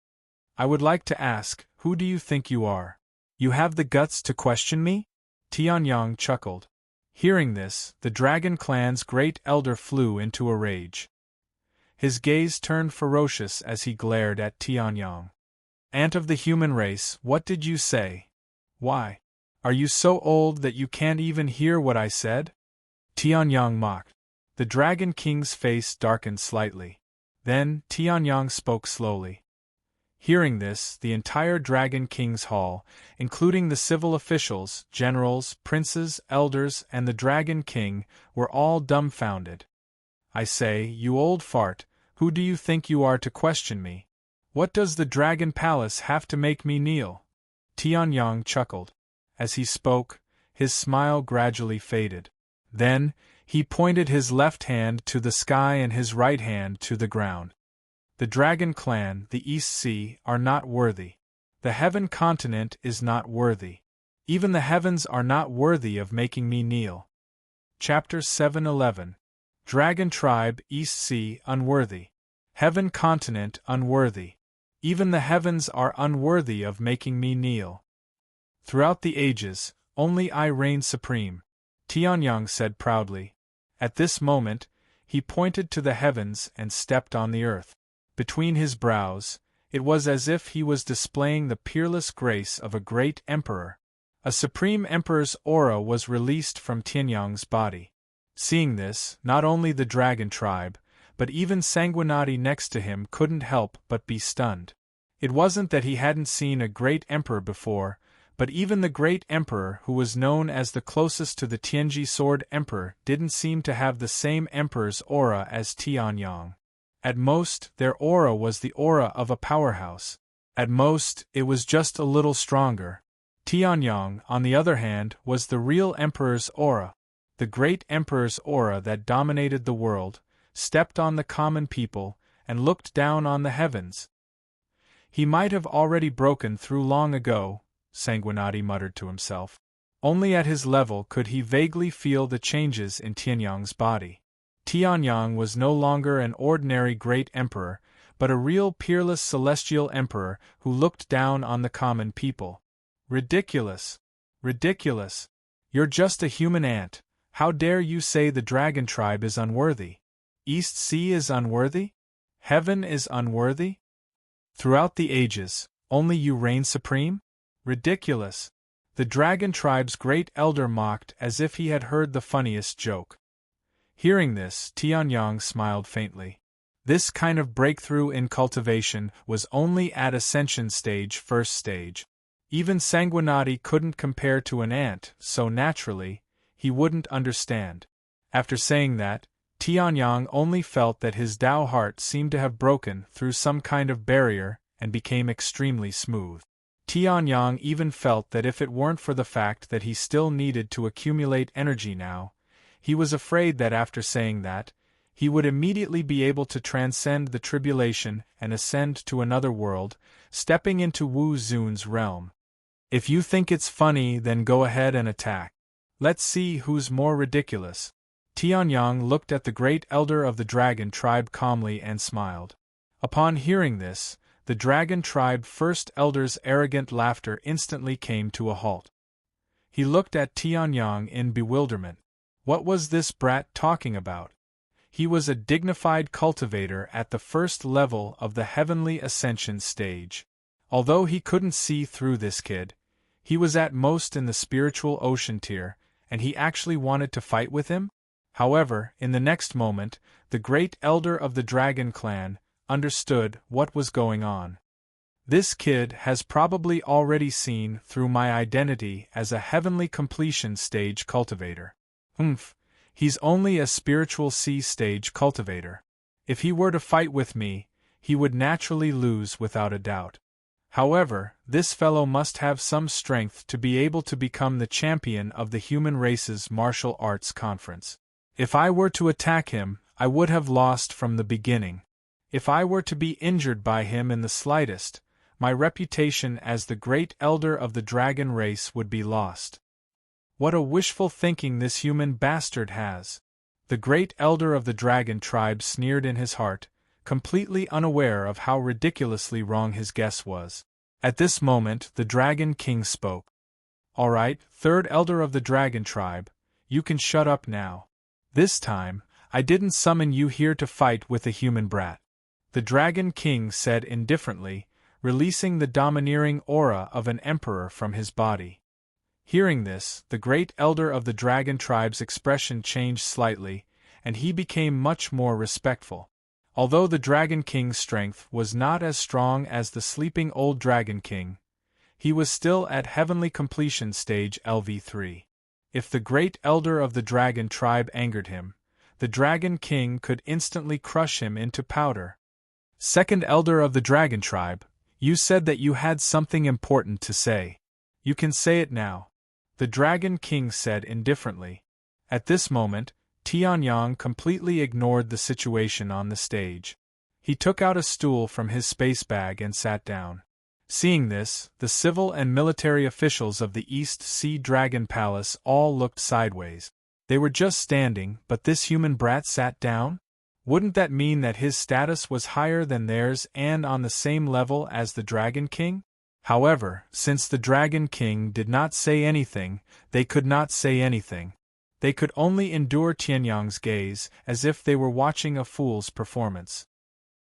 "I would like to ask, who do you think you are? You have the guts to question me?" Tianyang chuckled. Hearing this, the Dragon Clan's great elder flew into a rage. His gaze turned ferocious as he glared at Tianyang. "Ant of the human race, what did you say? Why? Are you so old that you can't even hear what I said?" Tianyang mocked. The Dragon King's face darkened slightly. Then, Tianyang spoke slowly. Hearing this, the entire Dragon King's hall, including the civil officials, generals, princes, elders, and the Dragon King, were all dumbfounded. "I say, you old fart, who do you think you are to question me? What does the Dragon Palace have to make me kneel?" Tianyang chuckled. As he spoke, his smile gradually faded. Then, he pointed his left hand to the sky and his right hand to the ground. "The Dragon Clan, the East Sea, are not worthy. The Heaven Continent is not worthy. Even the heavens are not worthy of making me kneel." Chapter 7:11. Dragon Tribe, East Sea, unworthy. Heaven Continent, unworthy. Even the heavens are unworthy of making me kneel. Throughout the ages, only I reign supreme, Tianyang said proudly. At this moment, he pointed to the heavens and stepped on the earth. Between his brows, it was as if he was displaying the peerless grace of a great emperor. A supreme emperor's aura was released from Tianyang's body. Seeing this, not only the Dragon Tribe, but even Sanguinati next to him couldn't help but be stunned. It wasn't that he hadn't seen a great emperor before, But even the great emperor, who was known as the closest to the Tianji Sword Emperor, didn't seem to have the same emperor's aura as Tianyang. At most, their aura was the aura of a powerhouse. At most, it was just a little stronger. Tianyang, on the other hand, was the real emperor's aura. The great emperor's aura that dominated the world, stepped on the common people, and looked down on the heavens. He might have already broken through long ago, Sanguinati muttered to himself. Only at his level could he vaguely feel the changes in Tianyang's body. Tianyang was no longer an ordinary great emperor, but a real peerless celestial emperor who looked down on the common people. Ridiculous! Ridiculous! You're just a human ant. How dare you say the dragon tribe is unworthy? East Sea is unworthy? Heaven is unworthy? Throughout the ages, only you reign supreme? Ridiculous! The dragon tribe's great elder mocked as if he had heard the funniest joke. Hearing this, Tianyang smiled faintly. This kind of breakthrough in cultivation was only at ascension stage, first stage. Even Sanguinati couldn't compare to an ant, so naturally, he wouldn't understand. After saying that, Tianyang only felt that his Tao heart seemed to have broken through some kind of barrier and became extremely smooth. Tianyang even felt that if it weren't for the fact that he still needed to accumulate energy now, he was afraid that after saying that, he would immediately be able to transcend the tribulation and ascend to another world, stepping into Wu Zun's realm. If you think it's funny, then go ahead and attack. Let's see who's more ridiculous. Tianyang looked at the great elder of the dragon tribe calmly and smiled. Upon hearing this, the dragon tribe first elder's arrogant laughter instantly came to a halt. He looked at Tianyang in bewilderment. What was this brat talking about? He was a dignified cultivator at the first level of the heavenly ascension stage. Although he couldn't see through this kid, he was at most in the spiritual ocean tier, and he actually wanted to fight with him? However, in the next moment, the great elder of the dragon clan understood what was going on. This kid has probably already seen through my identity as a heavenly completion stage cultivator. He's only a spiritual C stage cultivator. If he were to fight with me, he would naturally lose without a doubt. However, this fellow must have some strength to be able to become the champion of the human race's martial arts conference. If I were to attack him, I would have lost from the beginning. If I were to be injured by him in the slightest, my reputation as the great elder of the dragon race would be lost. What a wishful thinking this human bastard has! The great elder of the dragon tribe sneered in his heart, completely unaware of how ridiculously wrong his guess was. At this moment, the dragon king spoke. All right, third elder of the dragon tribe, you can shut up now. This time, I didn't summon you here to fight with a human brat. The dragon king said indifferently, releasing the domineering aura of an emperor from his body. Hearing this, the great elder of the dragon tribe's expression changed slightly, and he became much more respectful. Although the Dragon King's strength was not as strong as the sleeping old Dragon King, he was still at heavenly completion stage LV3. If the great elder of the dragon tribe angered him, the Dragon King could instantly crush him into powder. Second elder of the dragon tribe, you said that you had something important to say. You can say it now. The Dragon King said indifferently. At this moment, Tianyang completely ignored the situation on the stage. He took out a stool from his space bag and sat down. Seeing this, the civil and military officials of the East Sea Dragon Palace all looked sideways. They were just standing, but this human brat sat down? Wouldn't that mean that his status was higher than theirs and on the same level as the Dragon King? However, since the Dragon King did not say anything, they could not say anything. They could only endure Tianyang's gaze, as if they were watching a fool's performance.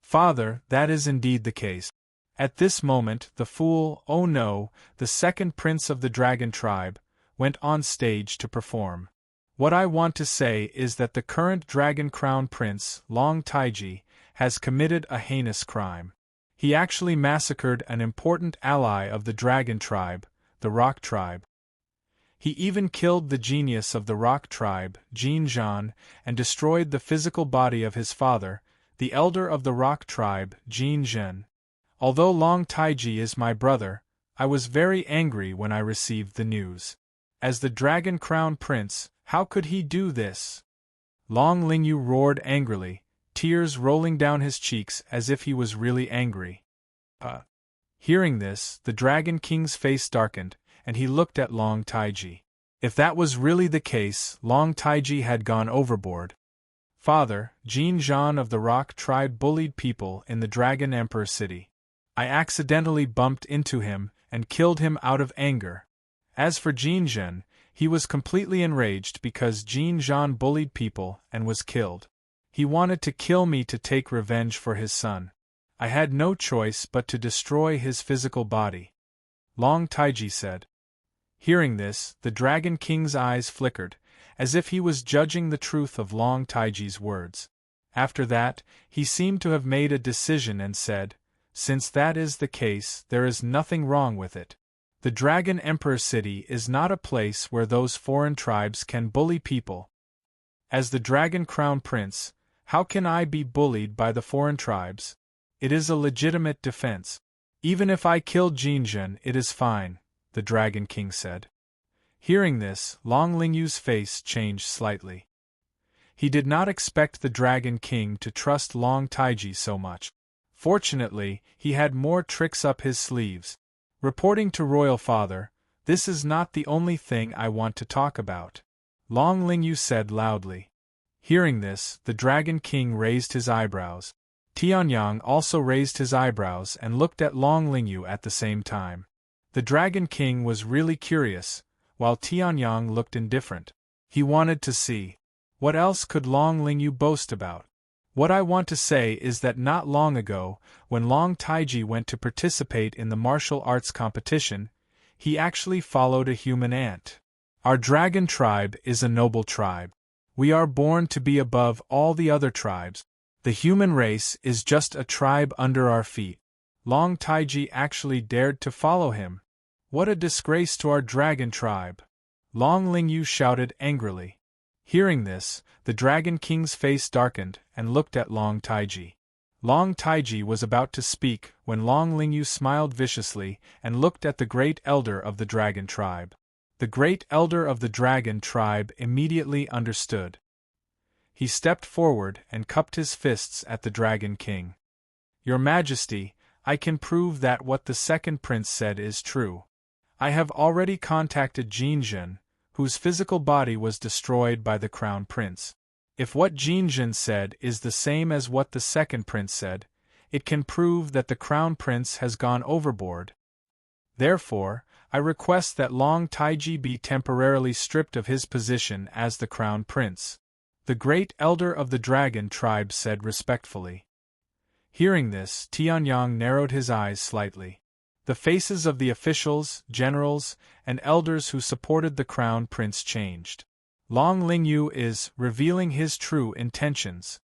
Father, that is indeed the case. At this moment, the fool, oh no, the second prince of the dragon tribe, went on stage to perform. What I want to say is that the current Dragon Crown Prince, Long Taiji, has committed a heinous crime. He actually massacred an important ally of the dragon tribe, the rock tribe. He even killed the genius of the rock tribe, Jin Zhan, and destroyed the physical body of his father, the elder of the rock tribe, Jin Zhen. Although Long Taiji is my brother, I was very angry when I received the news. As the Dragon Crown Prince, how could he do this? Long Lingyu roared angrily, tears rolling down his cheeks as if he was really angry. Hearing this, the Dragon King's face darkened, and he looked at Long Taiji. If that was really the case, Long Taiji had gone overboard. Father, Jin Zhan of the Rock tribe bullied people in the Dragon Emperor city. I accidentally bumped into him and killed him out of anger. As for Jin Zhen, he was completely enraged because Jin Zhan bullied people and was killed. He wanted to kill me to take revenge for his son. I had no choice but to destroy his physical body. Long Taiji said. Hearing this, the Dragon King's eyes flickered, as if he was judging the truth of Long Taiji's words. After that, he seemed to have made a decision and said, "Since that is the case, there is nothing wrong with it. The Dragon Emperor City is not a place where those foreign tribes can bully people. As the Dragon Crown Prince, how can I be bullied by the foreign tribes? It is a legitimate defense. Even if I kill Jinjin, it is fine," the Dragon King said. Hearing this, Long Lingyu's face changed slightly. He did not expect the Dragon King to trust Long Taiji so much. Fortunately, he had more tricks up his sleeves. Reporting to Royal Father, "This is not the only thing I want to talk about," Long Lingyu said loudly. Hearing this, the Dragon King raised his eyebrows. Tianyang also raised his eyebrows and looked at Long Lingyu at the same time. The Dragon King was really curious, while Tianyang looked indifferent. He wanted to see. What else could Long Lingyu boast about? What I want to say is that not long ago, when Long Taiji went to participate in the martial arts competition, he actually followed a human ant. Our dragon tribe is a noble tribe. We are born to be above all the other tribes. The human race is just a tribe under our feet. Long Taiji actually dared to follow him. What a disgrace to our dragon tribe! Long Lingyu shouted angrily. Hearing this, the Dragon King's face darkened and looked at Long Taiji. Long Taiji was about to speak when Long Lingyu smiled viciously and looked at the great elder of the dragon tribe. The great elder of the dragon tribe immediately understood. He stepped forward and cupped his fists at the Dragon King. "Your Majesty, I can prove that what the second prince said is true. I have already contacted Jinjin, whose physical body was destroyed by the Crown Prince. If what Jinjin said is the same as what the second prince said, it can prove that the Crown Prince has gone overboard. Therefore, I request that Long Taiji be temporarily stripped of his position as the Crown Prince," the great elder of the dragon tribe said respectfully. Hearing this, Tianyang narrowed his eyes slightly. The faces of the officials, generals, and elders who supported the Crown Prince changed. Long Lingyu is revealing his true intentions.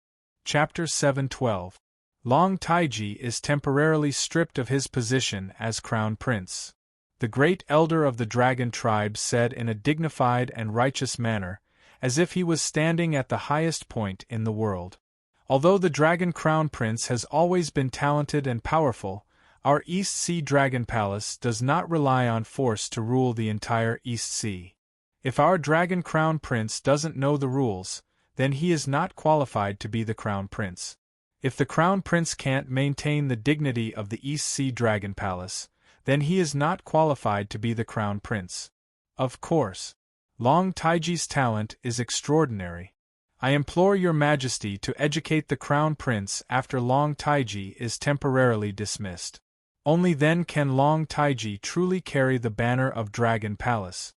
Chapter 7:12. Long Taiji is temporarily stripped of his position as Crown Prince. The great elder of the dragon tribe said in a dignified and righteous manner, as if he was standing at the highest point in the world. Although the Dragon Crown Prince has always been talented and powerful, our East Sea Dragon Palace does not rely on force to rule the entire East Sea. If our Dragon Crown Prince doesn't know the rules, then he is not qualified to be the Crown Prince. If the Crown Prince can't maintain the dignity of the East Sea Dragon Palace, then he is not qualified to be the Crown Prince. Of course, Long Taiji's talent is extraordinary. I implore your Majesty to educate the Crown Prince after Long Taiji is temporarily dismissed. Only then can Long Taiji truly carry the banner of Dragon Palace.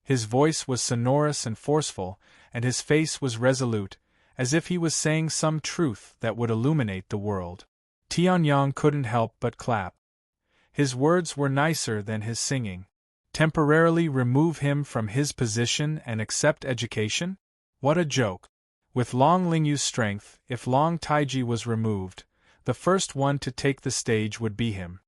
His voice was sonorous and forceful, and his face was resolute, as if he was saying some truth that would illuminate the world. Tianyang couldn't help but clap. His words were nicer than his singing. Temporarily remove him from his position and accept education? What a joke! With Long Lingyu's strength, if Long Taiji was removed, the first one to take the stage would be him.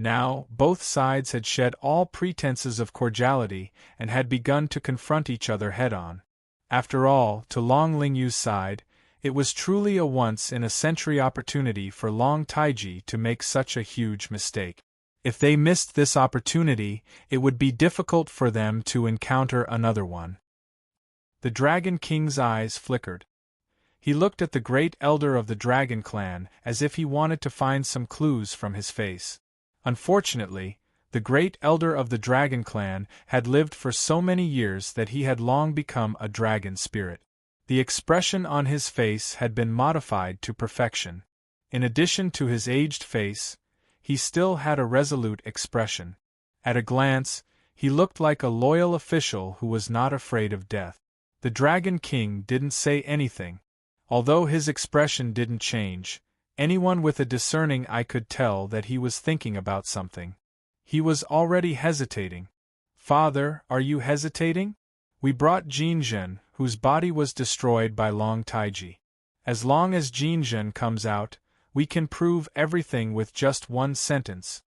Now, both sides had shed all pretenses of cordiality and had begun to confront each other head-on. After all, to Long Lingyu's side, it was truly a once-in-a-century opportunity for Long Taiji to make such a huge mistake. If they missed this opportunity, it would be difficult for them to encounter another one. The Dragon King's eyes flickered. He looked at the great elder of the Dragon Clan as if he wanted to find some clues from his face. Unfortunately, the great elder of the Dragon Clan had lived for so many years that he had long become a dragon spirit. The expression on his face had been modified to perfection. In addition to his aged face, he still had a resolute expression. At a glance, he looked like a loyal official who was not afraid of death. The Dragon King didn't say anything. Although his expression didn't change, anyone with a discerning eye could tell that he was thinking about something. He was already hesitating. "Father, are you hesitating? We brought Jinzhen, whose body was destroyed by Long Taiji. As long as Jinzhen comes out, we can prove everything with just one sentence.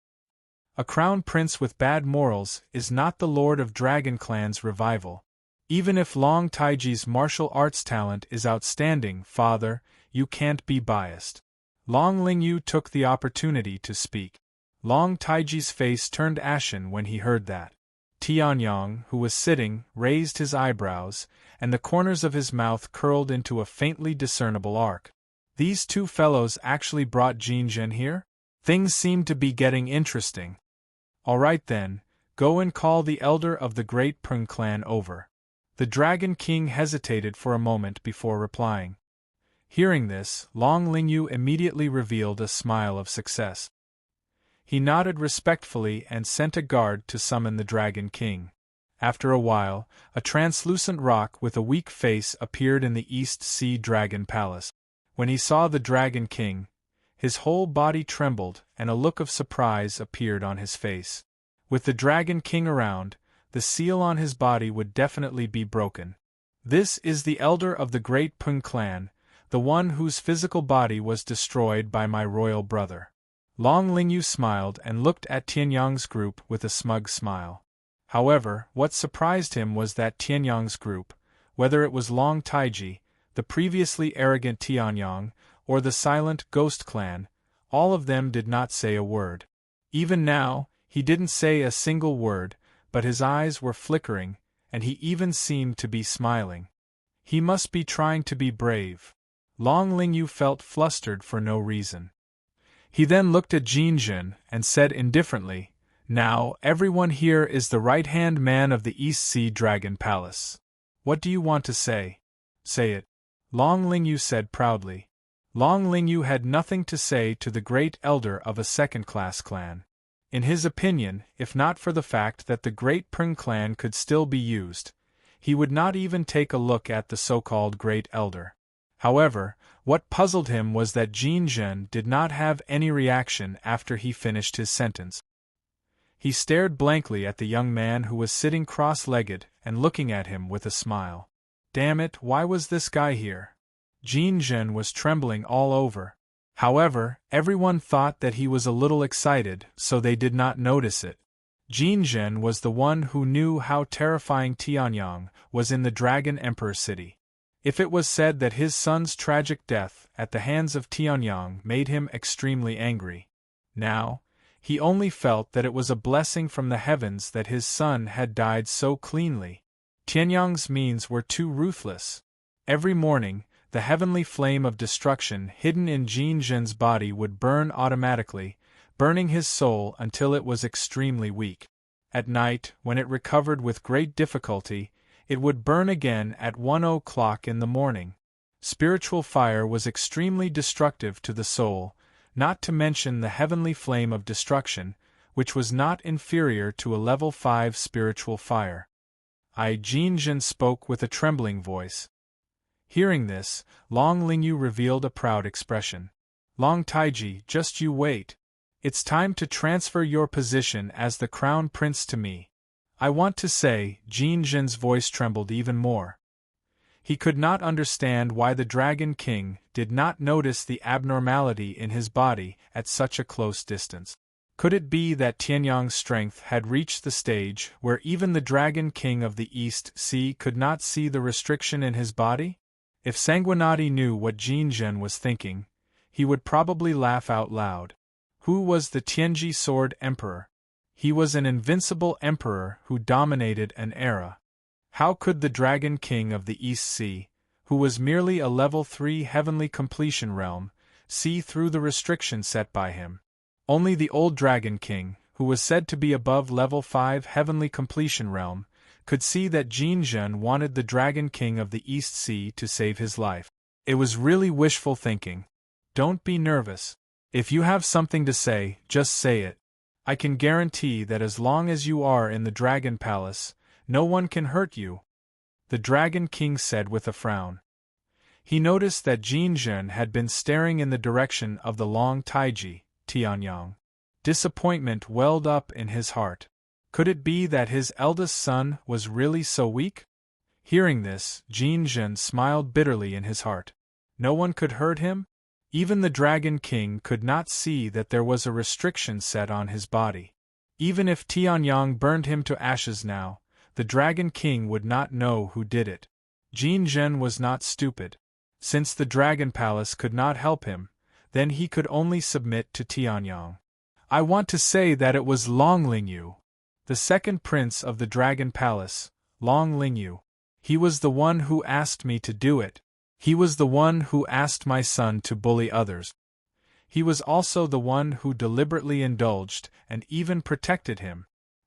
A crown prince with bad morals is not the lord of Dragon Clan's revival. Even if Long Taiji's martial arts talent is outstanding, father, you can't be biased." Long Lingyu took the opportunity to speak. Long Taiji's face turned ashen when he heard that. Tianyong, who was sitting, raised his eyebrows, and the corners of his mouth curled into a faintly discernible arc. These two fellows actually brought Jinzhen here? Things seemed to be getting interesting. All right then, go and call the elder of the great Peng clan over. The Dragon King hesitated for a moment before replying. Hearing this, Long Lingyu immediately revealed a smile of success. He nodded respectfully and sent a guard to summon the Dragon King. After a while, a translucent rock with a weak face appeared in the East Sea Dragon Palace. When he saw the Dragon King, his whole body trembled and a look of surprise appeared on his face. With the Dragon King around, the seal on his body would definitely be broken. "This is the elder of the great Peng clan, the one whose physical body was destroyed by my royal brother." Long Lingyu smiled and looked at Tianyong's group with a smug smile. However, what surprised him was that Tianyong's group, whether it was Long Taiji, the previously arrogant Tianyong, or the silent Ghost Clan, all of them did not say a word. Even now, he didn't say a single word, but his eyes were flickering, and he even seemed to be smiling. He must be trying to be brave. Long Lingyu felt flustered for no reason. He then looked at Jinzhen and said indifferently, "Now, everyone here is the right-hand man of the East Sea Dragon Palace. What do you want to say? Say it." Long Lingyu said proudly. Long Lingyu had nothing to say to the great elder of a second-class clan. In his opinion, if not for the fact that the great Peng clan could still be used, he would not even take a look at the so-called great elder. However, what puzzled him was that Jinzhen did not have any reaction after he finished his sentence. He stared blankly at the young man who was sitting cross-legged and looking at him with a smile. Damn it, why was this guy here? Jinzhen was trembling all over. However, everyone thought that he was a little excited, so they did not notice it. Jinzhen was the one who knew how terrifying Tianyong was in the Dragon Emperor city. If it was said that his son's tragic death at the hands of Tianyong made him extremely angry. Now, he only felt that it was a blessing from the heavens that his son had died so cleanly. Tianyong's means were too ruthless. Every morning, the heavenly flame of destruction hidden in Jinzhen's body would burn automatically, burning his soul until it was extremely weak. At night, when it recovered with great difficulty, it would burn again at 1 o'clock in the morning. Spiritual fire was extremely destructive to the soul, not to mention the heavenly flame of destruction, which was not inferior to a level 5 spiritual fire. Jinzhen spoke with a trembling voice. Hearing this, Long Lingyu revealed a proud expression. Long Taiji, just you wait. It's time to transfer your position as the crown prince to me. I want to say, Jinzhen's voice trembled even more. He could not understand why the Dragon King did not notice the abnormality in his body at such a close distance. Could it be that Tianyang's strength had reached the stage where even the Dragon King of the East Sea could not see the restriction in his body? If Sanguinati knew what Jin Zhen was thinking, he would probably laugh out loud. Who was the Tianji Sword Emperor? He was an invincible emperor who dominated an era. How could the Dragon King of the East Sea, who was merely a level 3 heavenly completion realm, see through the restriction set by him? Only the old Dragon King, who was said to be above level 5 heavenly completion realm, could see that Jin Zhen wanted the Dragon King of the East Sea to save his life. It was really wishful thinking. Don't be nervous. If you have something to say, just say it. I can guarantee that as long as you are in the Dragon Palace, no one can hurt you, the Dragon King said with a frown. He noticed that Jin Zhen had been staring in the direction of the Long Taiji, Tianyang. Disappointment welled up in his heart. Could it be that his eldest son was really so weak? Hearing this, Jin Zhen smiled bitterly in his heart. No one could hurt him? Even the Dragon King could not see that there was a restriction set on his body. Even if Tianyang burned him to ashes now, the Dragon King would not know who did it. Jin Zhen was not stupid. Since the Dragon Palace could not help him, then he could only submit to Tianyang. I want to say that it was Long Lingyu, the second prince of the Dragon Palace, Long Lingyu. He was the one who asked me to do it. He was the one who asked my son to bully others. He was also the one who deliberately indulged and even protected him.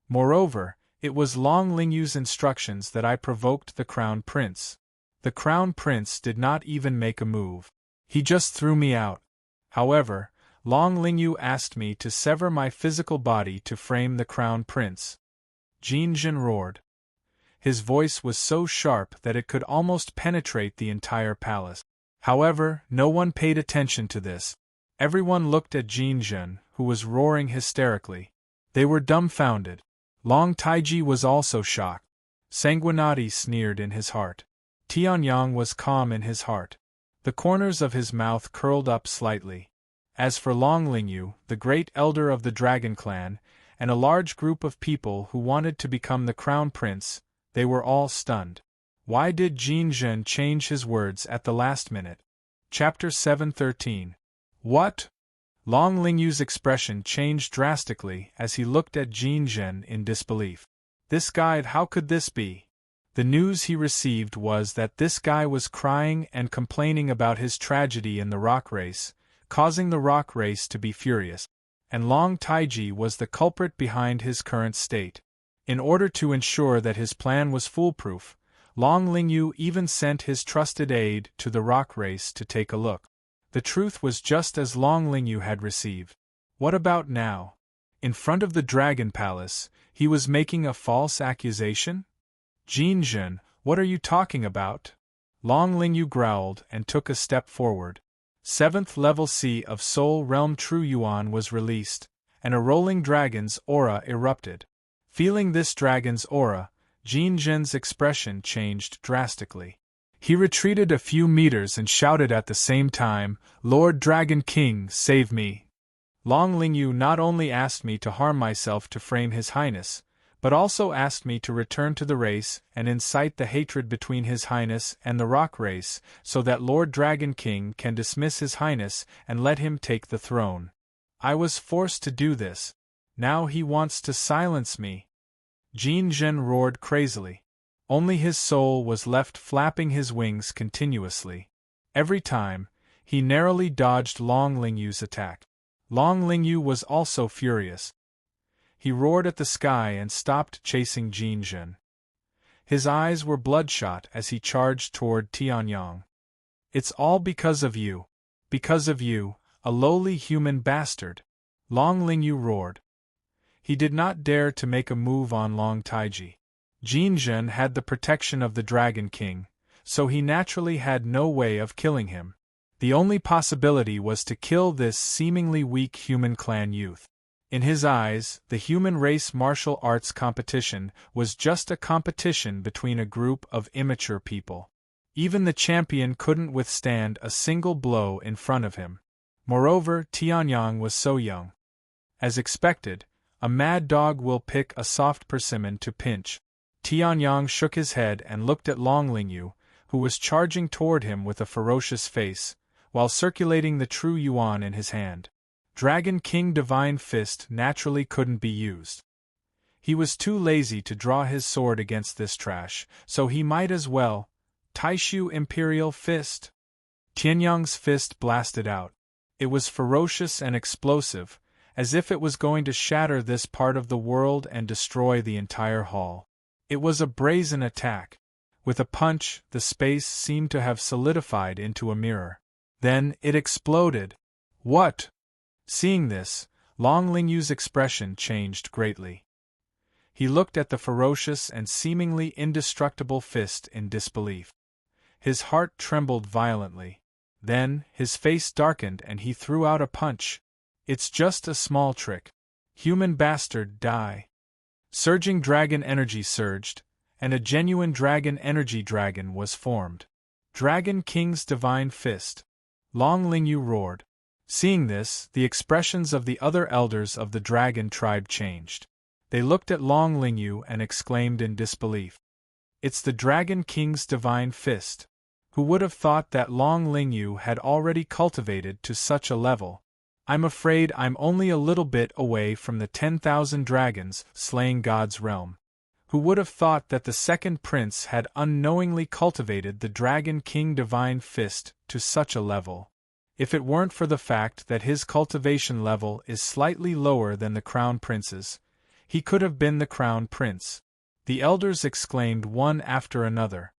Moreover, it was Long Lingyu's instructions that I provoked the Crown Prince. The Crown Prince did not even make a move. He just threw me out. However, Long Lingyu asked me to sever my physical body to frame the Crown Prince. Jin Zhen roared. His voice was so sharp that it could almost penetrate the entire palace. However, no one paid attention to this. Everyone looked at Jin Zhen, who was roaring hysterically. They were dumbfounded. Long Taiji was also shocked. Sanguinati sneered in his heart. Tianyang was calm in his heart. The corners of his mouth curled up slightly. As for Long Lingyu, the great elder of the Dragon Clan, and a large group of people who wanted to become the Crown Prince, they were all stunned. Why did Jin Zhen change his words at the last minute? Chapter 7:13. What? Long Lingyu's expression changed drastically as he looked at Jin Zhen in disbelief. This guy, how could this be? The news he received was that this guy was crying and complaining about his tragedy in the rock race, causing the rock race to be furious. And Long Taiji was the culprit behind his current state. In order to ensure that his plan was foolproof, Long Lingyu even sent his trusted aide to the rock race to take a look. The truth was just as Long Lingyu had received. What about now? In front of the Dragon Palace, he was making a false accusation? Jin Zhen, what are you talking about? Long Lingyu growled and took a step forward. 7th level C of Soul Realm True Yuan was released, and a rolling dragon's aura erupted. Feeling this dragon's aura, Jin Zhen's expression changed drastically. He retreated a few meters and shouted at the same time, "Lord Dragon King, save me!" Long Lingyu not only asked me to harm myself to frame His Highness, but also asked me to return to the race and incite the hatred between His Highness and the rock race so that Lord Dragon King can dismiss His Highness and let him take the throne. I was forced to do this. Now he wants to silence me. Jin Zhen roared crazily. Only his soul was left flapping his wings continuously. Every time, he narrowly dodged Long Lingyu's attack. Long Lingyu was also furious. He roared at the sky and stopped chasing Jin Zhen. His eyes were bloodshot as he charged toward Tianyang. It's all because of you. Because of you, a lowly human bastard. Long Lingyu roared. He did not dare to make a move on Long Taiji. Jin Zhen had the protection of the Dragon King, so he naturally had no way of killing him. The only possibility was to kill this seemingly weak human clan youth. In his eyes, the human race martial arts competition was just a competition between a group of immature people. Even the champion couldn't withstand a single blow in front of him. Moreover, Tianyang was so young. As expected, a mad dog will pick a soft persimmon to pinch. Tianyang shook his head and looked at Long Lingyu, who was charging toward him with a ferocious face, while circulating the true yuan in his hand. Dragon King Divine Fist naturally couldn't be used. He was too lazy to draw his sword against this trash, so he might as well. Taishu Imperial Fist. Tianyang's fist blasted out. It was ferocious and explosive, as if it was going to shatter this part of the world and destroy the entire hall. It was a brazen attack. With a punch, the space seemed to have solidified into a mirror. Then it exploded. What? Seeing this, Long Lingyu's expression changed greatly. He looked at the ferocious and seemingly indestructible fist in disbelief. His heart trembled violently. Then, his face darkened and he threw out a punch. It's just a small trick. Human bastard, die. Surging dragon energy surged, and a genuine dragon energy dragon was formed. Dragon King's Divine Fist. Long Lingyu roared. Seeing this, the expressions of the other elders of the dragon tribe changed. They looked at Long Lingyu and exclaimed in disbelief. It's the Dragon King's Divine Fist. Who would have thought that Long Lingyu had already cultivated to such a level? I'm afraid I'm only a little bit away from the 10,000 dragons slaying God's realm. Who would have thought that the second prince had unknowingly cultivated the Dragon King Divine Fist to such a level? If it weren't for the fact that his cultivation level is slightly lower than the Crown Prince's, he could have been the Crown Prince. The elders exclaimed one after another.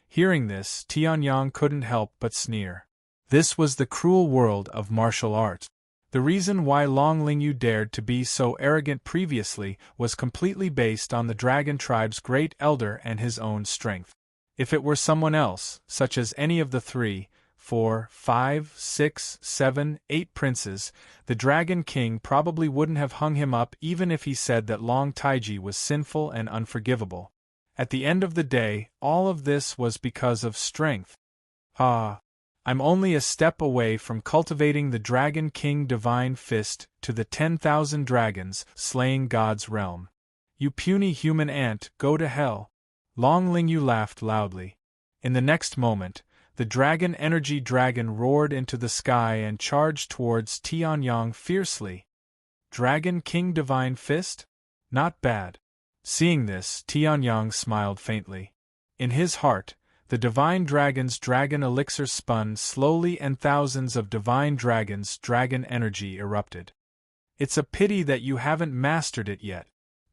Hearing this, Tianyang couldn't help but sneer. This was the cruel world of martial art. The reason why Long Lingyu dared to be so arrogant previously was completely based on the Dragon Tribe's great elder and his own strength. If it were someone else, such as any of the 3, 4, 5, 6, 7, 8 princes, the Dragon King probably wouldn't have hung him up even if he said that Long Taiji was sinful and unforgivable. At the end of the day, all of this was because of strength. I'm only a step away from cultivating the Dragon King Divine Fist to the 10,000 dragons slaying God's realm. You puny human ant, go to hell. Long Lingyu laughed loudly. In the next moment, the Dragon Energy Dragon roared into the sky and charged towards Tianyang fiercely. Dragon King Divine Fist? Not bad. Seeing this, Tianyang smiled faintly. In his heart, the Divine Dragon's dragon elixir spun slowly and thousands of Divine Dragon's dragon energy erupted. It's a pity that you haven't mastered it yet.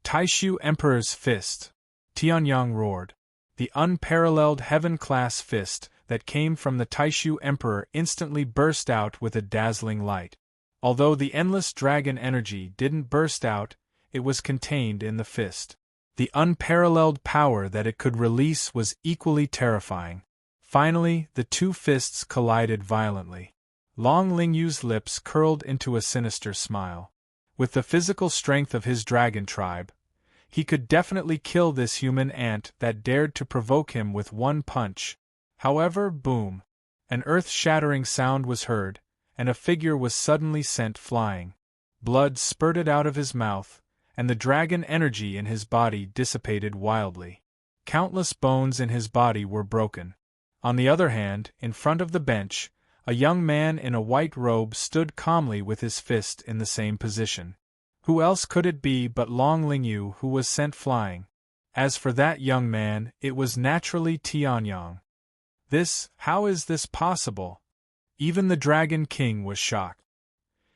Taishu Emperor's Fist. Tianyang roared. The unparalleled heaven-class fist that came from the Taishu Emperor instantly burst out with a dazzling light. Although the endless dragon energy didn't burst out, it was contained in the fist. The unparalleled power that it could release was equally terrifying. Finally, the two fists collided violently. Long Lingyu's lips curled into a sinister smile. With the physical strength of his dragon tribe, he could definitely kill this human ant that dared to provoke him with one punch. However, boom! An earth-shattering sound was heard, and a figure was suddenly sent flying. Blood spurted out of his mouth, and the dragon energy in his body dissipated wildly. Countless bones in his body were broken. On the other hand, in front of the bench, a young man in a white robe stood calmly with his fist in the same position. Who else could it be but Long Lingyu who was sent flying? As for that young man, it was naturally Tianyang. How is this possible? Even the Dragon King was shocked.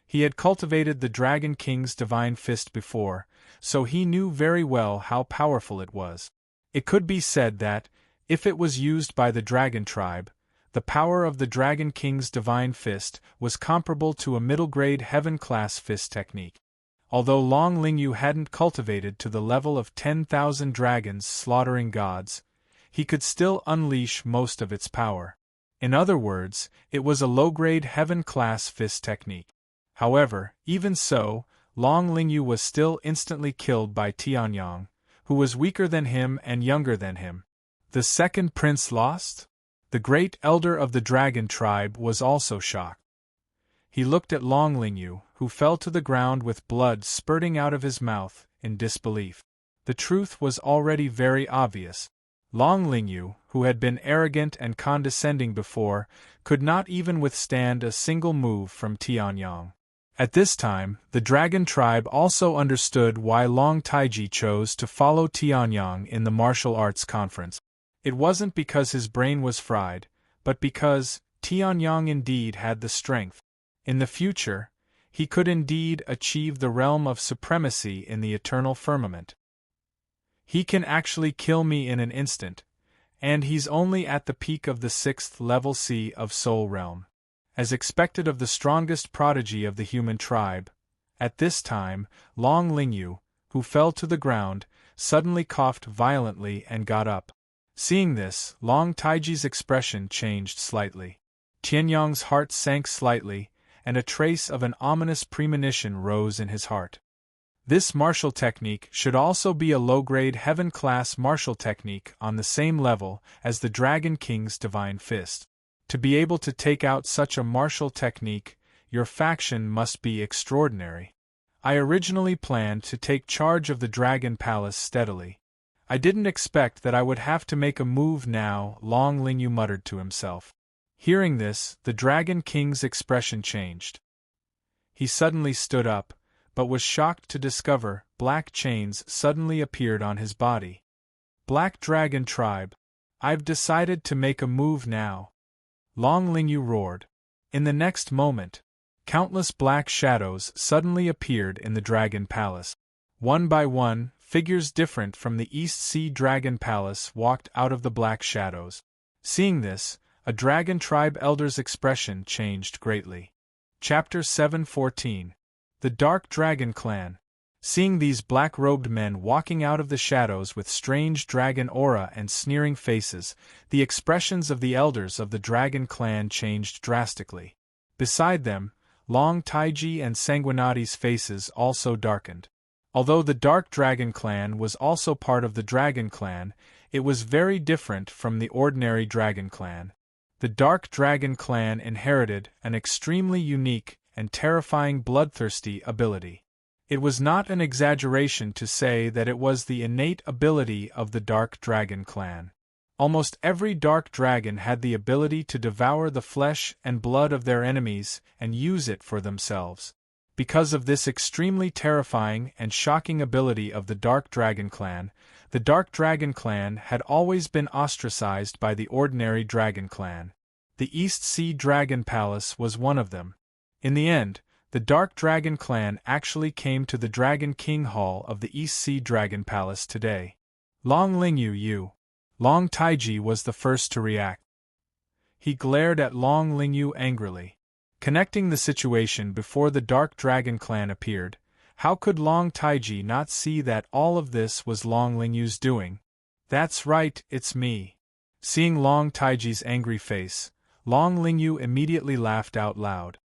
He had cultivated the Dragon King's Divine Fist before, so he knew very well how powerful it was. It could be said that, if it was used by the Dragon Tribe, the power of the Dragon King's Divine Fist was comparable to a middle-grade heaven-class fist technique. Although Long Lingyu hadn't cultivated to the level of 10,000 dragons slaughtering gods, he could still unleash most of its power. In other words, it was a low-grade heaven-class fist technique. However, even so, Long Lingyu was still instantly killed by Tianyang, who was weaker than him and younger than him. The second prince lost? The great elder of the dragon tribe was also shocked. He looked at Long Lingyu, who fell to the ground with blood spurting out of his mouth, in disbelief. The truth was already very obvious. Long Lingyu, who had been arrogant and condescending before, could not even withstand a single move from Tianyang. At this time, the dragon tribe also understood why Long Taiji chose to follow Tianyang in the martial arts conference. It wasn't because his brain was fried, but because Tianyang indeed had the strength. In the future, he could indeed achieve the realm of supremacy in the eternal firmament. He can actually kill me in an instant, and he's only at the peak of the 6th level C of Soul Realm. As expected of the strongest prodigy of the human tribe, at this time, Long Lingyu, who fell to the ground, suddenly coughed violently and got up. Seeing this, Long Taiji's expression changed slightly. Tianyang's heart sank slightly, and a trace of an ominous premonition rose in his heart. This martial technique should also be a low-grade heaven-class martial technique on the same level as the Dragon King's Divine Fist. To be able to take out such a martial technique, your faction must be extraordinary. I originally planned to take charge of the Dragon Palace steadily. I didn't expect that I would have to make a move now, Long Lingyu muttered to himself. Hearing this, the Dragon King's expression changed. He suddenly stood up, but was shocked to discover black chains suddenly appeared on his body. Black Dragon Tribe, I've decided to make a move now. Long Lingyu roared. In the next moment, countless black shadows suddenly appeared in the Dragon Palace. One by one, figures different from the East Sea Dragon Palace walked out of the black shadows. Seeing this, a Dragon Tribe elder's expression changed greatly. Chapter 7:14. The Dark Dragon Clan. Seeing these black-robed men walking out of the shadows with strange dragon aura and sneering faces, the expressions of the elders of the Dragon Clan changed drastically. Beside them, Long Taiji and Sanguinati's faces also darkened. Although the Dark Dragon Clan was also part of the Dragon Clan, it was very different from the ordinary Dragon Clan. The Dark Dragon Clan inherited an extremely unique and terrifying bloodthirsty ability. It was not an exaggeration to say that it was the innate ability of the Dark Dragon Clan. Almost every dark dragon had the ability to devour the flesh and blood of their enemies and use it for themselves. Because of this extremely terrifying and shocking ability of the Dark Dragon Clan, the Dark Dragon Clan had always been ostracized by the ordinary Dragon Clan. The East Sea Dragon Palace was one of them. In the end, the Dark Dragon Clan actually came to the Dragon King Hall of the East Sea Dragon Palace today. Long Lingyu, Long Taiji was the first to react. He glared at Long Lingyu angrily. Connecting the situation before the Dark Dragon Clan appeared, how could Long Taiji not see that all of this was Long Lingyu's doing? That's right, it's me. Seeing Long Taiji's angry face, Long Lingyu immediately laughed out loud.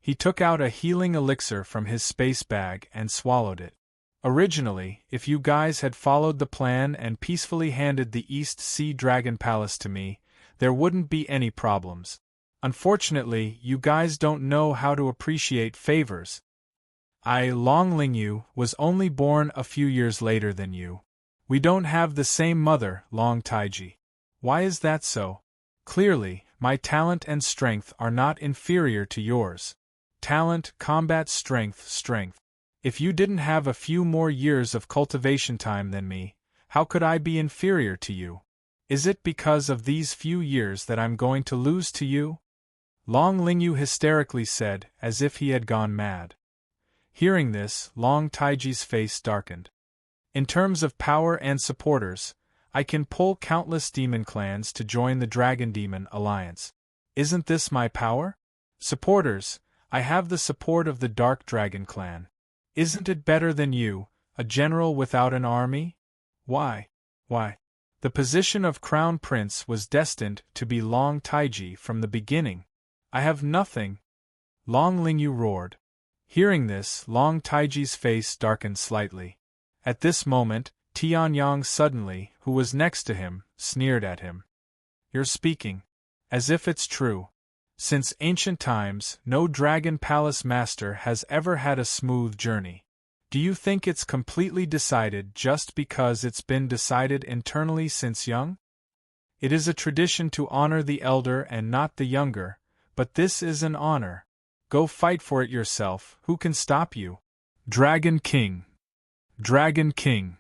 He took out a healing elixir from his space bag and swallowed it. Originally, if you guys had followed the plan and peacefully handed the East Sea Dragon Palace to me, there wouldn't be any problems. Unfortunately, you guys don't know how to appreciate favors. I, Long Lingyu, was only born a few years later than you. We don't have the same mother, Long Taiji. Why is that so? Clearly, my talent and strength are not inferior to yours. Talent, combat, strength. If you didn't have a few more years of cultivation time than me, how could I be inferior to you? Is it because of these few years that I'm going to lose to you? Long Lingyu hysterically said, as if he had gone mad. Hearing this, Long Taiji's face darkened. In terms of power and supporters, I can pull countless demon clans to join the Dragon Demon Alliance. Isn't this my power? Supporters, I have the support of the Dark Dragon Clan. Isn't it better than you, a general without an army? Why? The position of Crown Prince was destined to be Long Taiji from the beginning. I have nothing. Long Lingyu roared. Hearing this, Long Taiji's face darkened slightly. At this moment, Tianyang suddenly, who was next to him, sneered at him. You're speaking. As if it's true. Since ancient times, no Dragon Palace master has ever had a smooth journey. Do you think it's completely decided just because it's been decided internally since young? It is a tradition to honor the elder and not the younger, but this is an honor. Go fight for it yourself, who can stop you? Dragon King. Dragon King.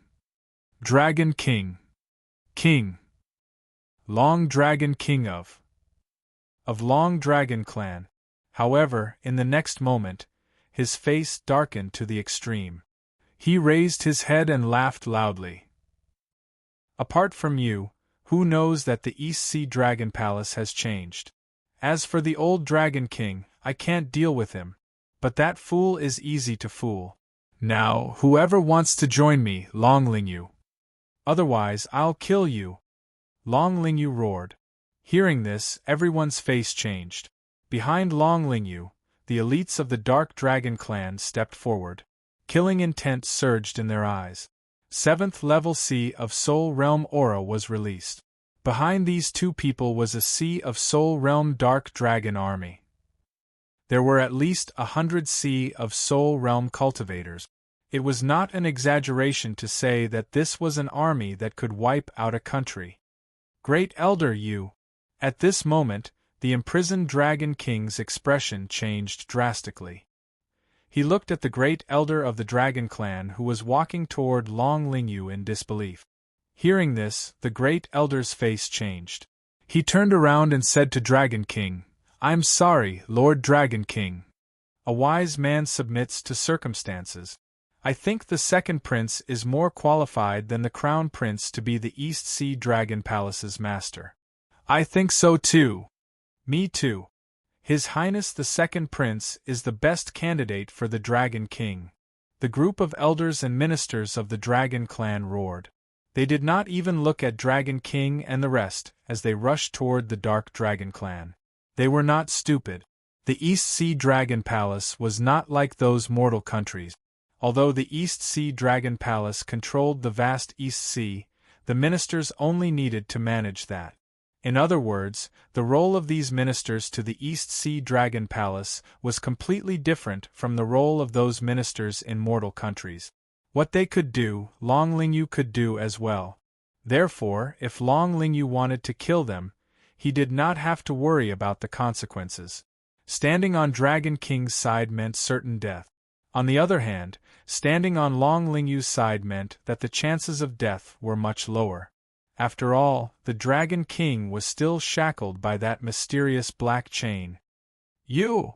Dragon King. King. Long Dragon King of Long Dragon Clan. However, in the next moment, his face darkened to the extreme. He raised his head and laughed loudly. Apart from you, who knows that the East Sea Dragon Palace has changed? As for the old Dragon King, I can't deal with him. But that fool is easy to fool. Now, whoever wants to join me, Long Lingyu. Otherwise, I'll kill you. Long Lingyu roared. Hearing this, everyone's face changed. Behind Long Lingyu, the elites of the Dark Dragon Clan stepped forward. Killing intent surged in their eyes. 7th level Sea of Soul Realm aura was released. Behind these two people was a Sea of Soul Realm Dark Dragon army. There were at least 100 Sea of Soul Realm cultivators. It was not an exaggeration to say that this was an army that could wipe out a country. Great Elder Yu. At this moment, the imprisoned Dragon King's expression changed drastically. He looked at the great elder of the Dragon Clan who was walking toward Long Lingyu in disbelief. Hearing this, the great elder's face changed. He turned around and said to Dragon King, "I'm sorry, Lord Dragon King. A wise man submits to circumstances. I think the second prince is more qualified than the crown prince to be the East Sea Dragon Palace's master." "I think so too." "Me too. His Highness the Second Prince is the best candidate for the Dragon King." The group of elders and ministers of the Dragon Clan roared. They did not even look at Dragon King and the rest as they rushed toward the Dark Dragon Clan. They were not stupid. The East Sea Dragon Palace was not like those mortal countries. Although the East Sea Dragon Palace controlled the vast East Sea, the ministers only needed to manage that. In other words, the role of these ministers to the East Sea Dragon Palace was completely different from the role of those ministers in mortal countries. What they could do, Long Lingyu could do as well. Therefore, if Long Lingyu wanted to kill them, he did not have to worry about the consequences. Standing on Dragon King's side meant certain death. On the other hand, standing on Long Lingyu's side meant that the chances of death were much lower. After all, the Dragon King was still shackled by that mysterious black chain. "You!"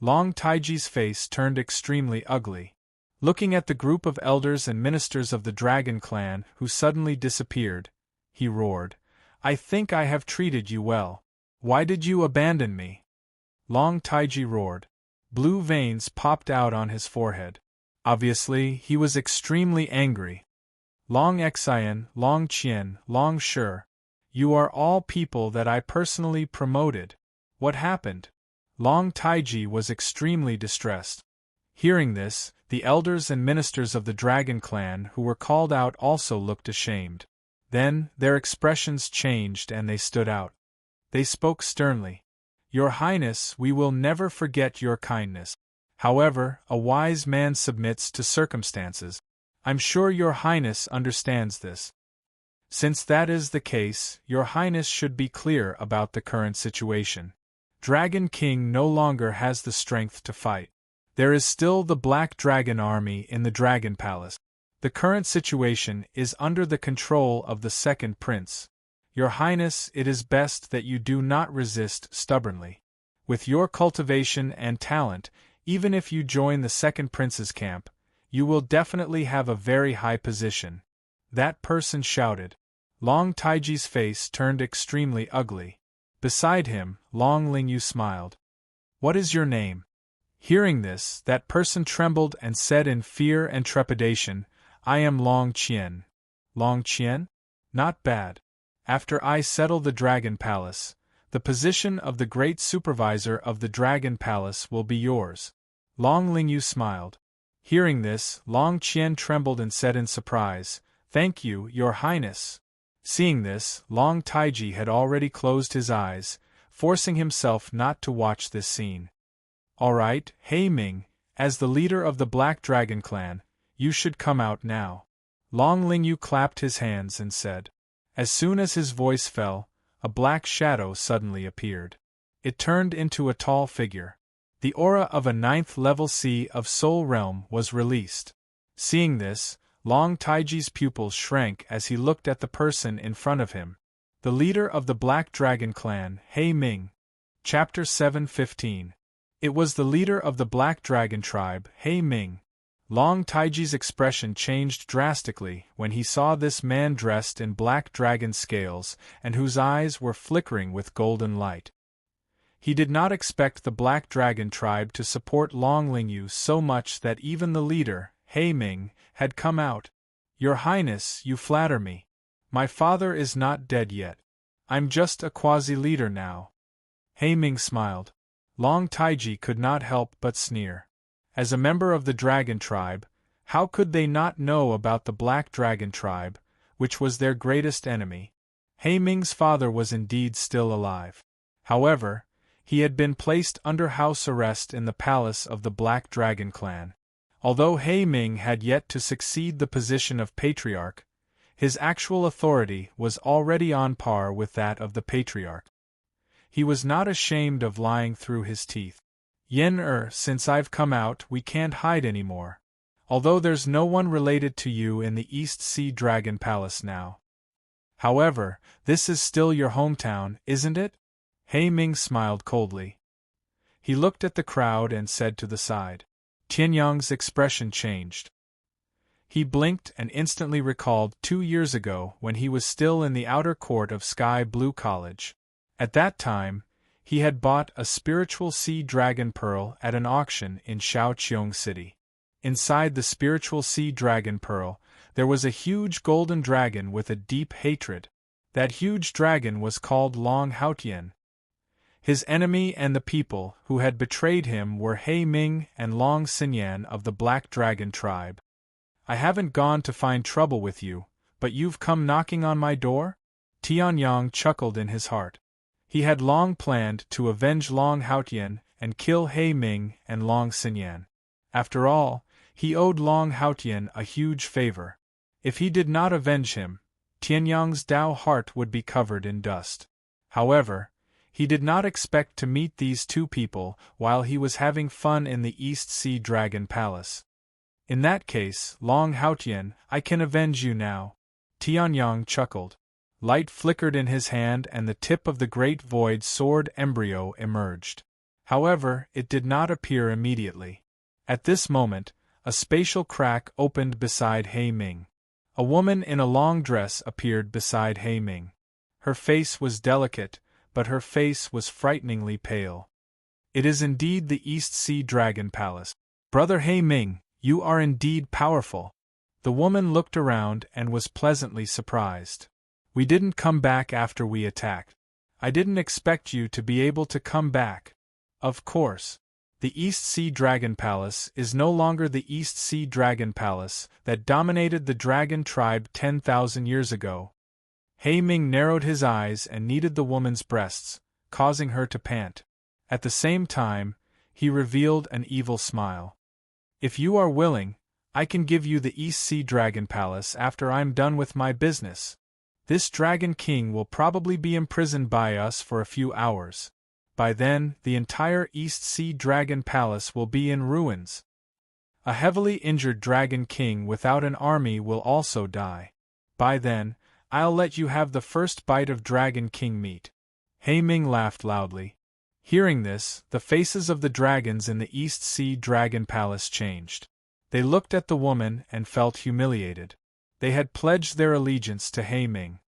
Long Taiji's face turned extremely ugly. Looking at the group of elders and ministers of the Dragon Clan who suddenly disappeared, he roared, "I think I have treated you well. Why did you abandon me?" Long Taiji roared. Blue veins popped out on his forehead. Obviously, he was extremely angry. "Long Xian, Long Qian, Long Shi, you are all people that I personally promoted. What happened?" Long Taiji was extremely distressed. Hearing this, the elders and ministers of the Dragon Clan who were called out also looked ashamed. Then, their expressions changed and they stood out. They spoke sternly. "Your Highness, we will never forget your kindness. However, a wise man submits to circumstances. I'm sure your Highness understands this. Since that is the case, your Highness should be clear about the current situation. Dragon King no longer has the strength to fight. There is still the Black Dragon army in the Dragon Palace. The current situation is under the control of the Second Prince. Your Highness, it is best that you do not resist stubbornly. With your cultivation and talent, even if you join the Second Prince's camp, you will definitely have a very high position." That person shouted. Long Taiji's face turned extremely ugly. Beside him, Long Lingyu smiled. "What is your name?" Hearing this, that person trembled and said in fear and trepidation, "I am Long Qian." "Long Qian? Not bad. After I settle the Dragon Palace, the position of the Great Supervisor of the Dragon Palace will be yours." Long Lingyu smiled. Hearing this, Long Qian trembled and said in surprise, "Thank you, your Highness." Seeing this, Long Taiji had already closed his eyes, forcing himself not to watch this scene. "All right, He Ming, as the leader of the Black Dragon clan, you should come out now." Long Lingyu clapped his hands and said. As soon as his voice fell, a black shadow suddenly appeared. It turned into a tall figure. The aura of a 9th level Sea of Soul Realm was released. Seeing this, Long Taiji's pupils shrank as he looked at the person in front of him. The leader of the Black Dragon clan, He Ming. Chapter 7:15. It was the leader of the Black Dragon tribe, He Ming. Long Taiji's expression changed drastically when he saw this man dressed in black dragon scales and whose eyes were flickering with golden light. He did not expect the Black Dragon tribe to support Long Lingyu so much that even the leader, He Ming, had come out. "Your Highness, you flatter me. My father is not dead yet. I'm just a quasi-leader now." He Ming smiled. Long Taiji could not help but sneer. As a member of the Dragon tribe, how could they not know about the Black Dragon tribe, which was their greatest enemy? He Ming's father was indeed still alive. However, he had been placed under house arrest in the palace of the Black Dragon clan. Although He Ming had yet to succeed the position of patriarch, his actual authority was already on par with that of the patriarch. He was not ashamed of lying through his teeth. Since I've come out, we can't hide anymore. Although there's no one related to you in the East Sea Dragon Palace now. However, this is still your hometown, isn't it?" He Ming smiled coldly. He looked at the crowd and said to the side. Tianyang's expression changed. He blinked and instantly recalled 2 years ago when he was still in the outer court of Sky Blue College. At that time, he had bought a spiritual sea dragon pearl at an auction in Shaoqiong City. Inside the spiritual sea dragon pearl, there was a huge golden dragon with a deep hatred. That huge dragon was called Long Haotian. His enemy and the people who had betrayed him were He Ming and Long Xinyan of the Black Dragon tribe. "I haven't gone to find trouble with you, but you've come knocking on my door?" Tianyang chuckled in his heart. He had long planned to avenge Long Haotian and kill He Ming and Long Xinyan. After all, he owed Long Haotian a huge favor. If he did not avenge him, Tianyang's Dao heart would be covered in dust. However, he did not expect to meet these two people while he was having fun in the East Sea Dragon Palace. "In that case, Long Haotian, I can avenge you now." Tianyang chuckled. Light flickered in his hand and the tip of the Great Void Sword embryo emerged. However, it did not appear immediately. At this moment, a spatial crack opened beside He Ming. A woman in a long dress appeared beside He Ming. Her face was delicate, but her face was frighteningly pale. "It is indeed the East Sea Dragon Palace. Brother He Ming, you are indeed powerful." The woman looked around and was pleasantly surprised. "We didn't come back after we attacked. I didn't expect you to be able to come back." Of course. The East Sea Dragon Palace is no longer the East Sea Dragon Palace that dominated the Dragon tribe 10,000 years ago. He Ming narrowed his eyes and kneaded the woman's breasts, causing her to pant. At the same time, he revealed an evil smile. "If you are willing, I can give you the East Sea Dragon Palace after I'm done with my business. This Dragon King will probably be imprisoned by us for a few hours. By then, the entire East Sea Dragon Palace will be in ruins. A heavily injured Dragon King without an army will also die. By then, I'll let you have the first bite of Dragon King meat." He Ming laughed loudly. Hearing this, the faces of the dragons in the East Sea Dragon Palace changed. They looked at the woman and felt humiliated. They had pledged their allegiance to He Ming.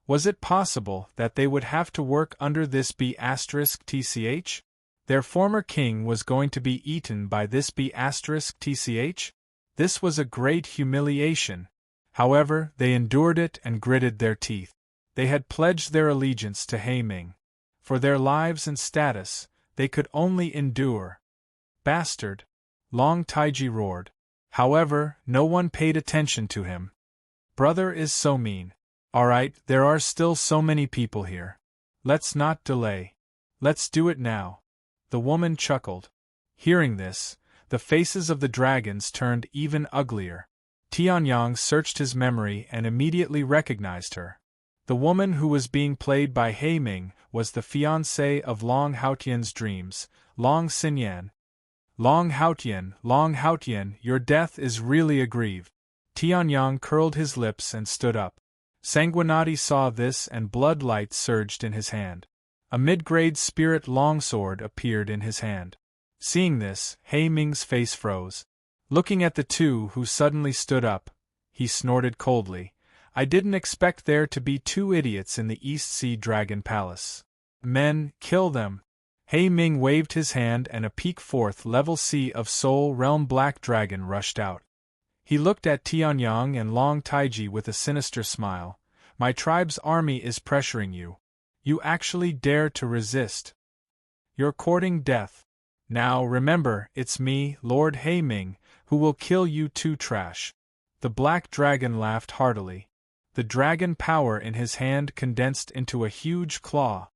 Was it possible that they would have to work under this B***tch? Their former king was going to be eaten by this B***tch? This was a great humiliation. However, they endured it and gritted their teeth. They had pledged their allegiance to He Ming. For their lives and status, they could only endure. "Bastard!" Long Taiji roared. However, no one paid attention to him. "Brother is so mean. Alright, there are still so many people here. Let's not delay." Let's do it now. The woman chuckled. Hearing this, the faces of the dragons turned even uglier. Tianyang searched his memory and immediately recognized her. The woman who was being played by He Ming was the fiancée of Long Haotian's dreams, Long Xinyan. Long Haotian, your death is really a grief. Tianyang curled his lips and stood up. Sanguinati saw this and blood light surged in his hand. A mid-grade spirit longsword appeared in his hand. Seeing this, He Ming's face froze. Looking at the two who suddenly stood up, he snorted coldly. I didn't expect there to be two idiots in the East Sea Dragon Palace. Men, kill them. He Ming waved his hand and a peak 4th level Sea of Soul Realm black dragon rushed out. He looked at Tianyang and Long Taiji with a sinister smile. My tribe's army is pressuring you. You actually dare to resist. You're courting death. Now remember, it's me, Lord He Ming, who will kill you too, trash. The black dragon laughed heartily. The dragon power in his hand condensed into a huge claw.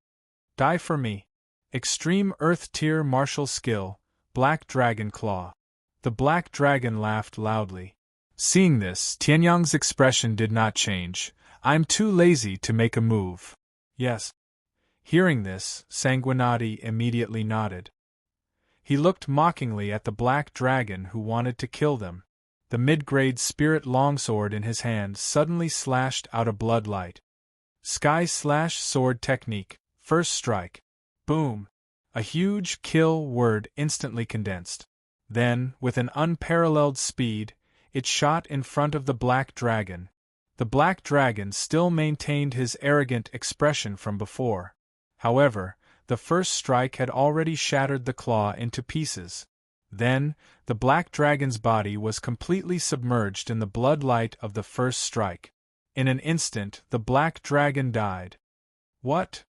Die for me. Extreme Earth Tier martial skill, Black Dragon Claw. The black dragon laughed loudly. Seeing this, Tianyang's expression did not change. I'm too lazy to make a move. Yes. Hearing this, Sanguinati immediately nodded. He looked mockingly at the black dragon who wanted to kill them. The mid-grade spirit longsword in his hand suddenly slashed out a blood light. Sky Slash Sword Technique, First Strike. Boom! A huge kill word instantly condensed. Then, with an unparalleled speed, it shot in front of the black dragon. The black dragon still maintained his arrogant expression from before. However, the first strike had already shattered the claw into pieces. Then, the black dragon's body was completely submerged in the blood light of the first strike. In an instant, the black dragon died. What?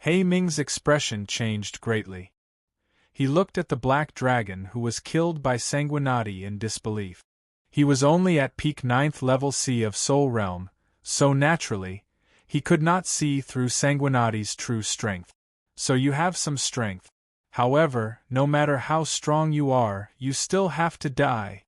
He Ming's expression changed greatly. He looked at the black dragon who was killed by Sanguinati in disbelief. He was only at peak 9th level Sea of Soul Realm, so naturally, he could not see through Sanguinati's true strength. So you have some strength. However, no matter how strong you are, you still have to die.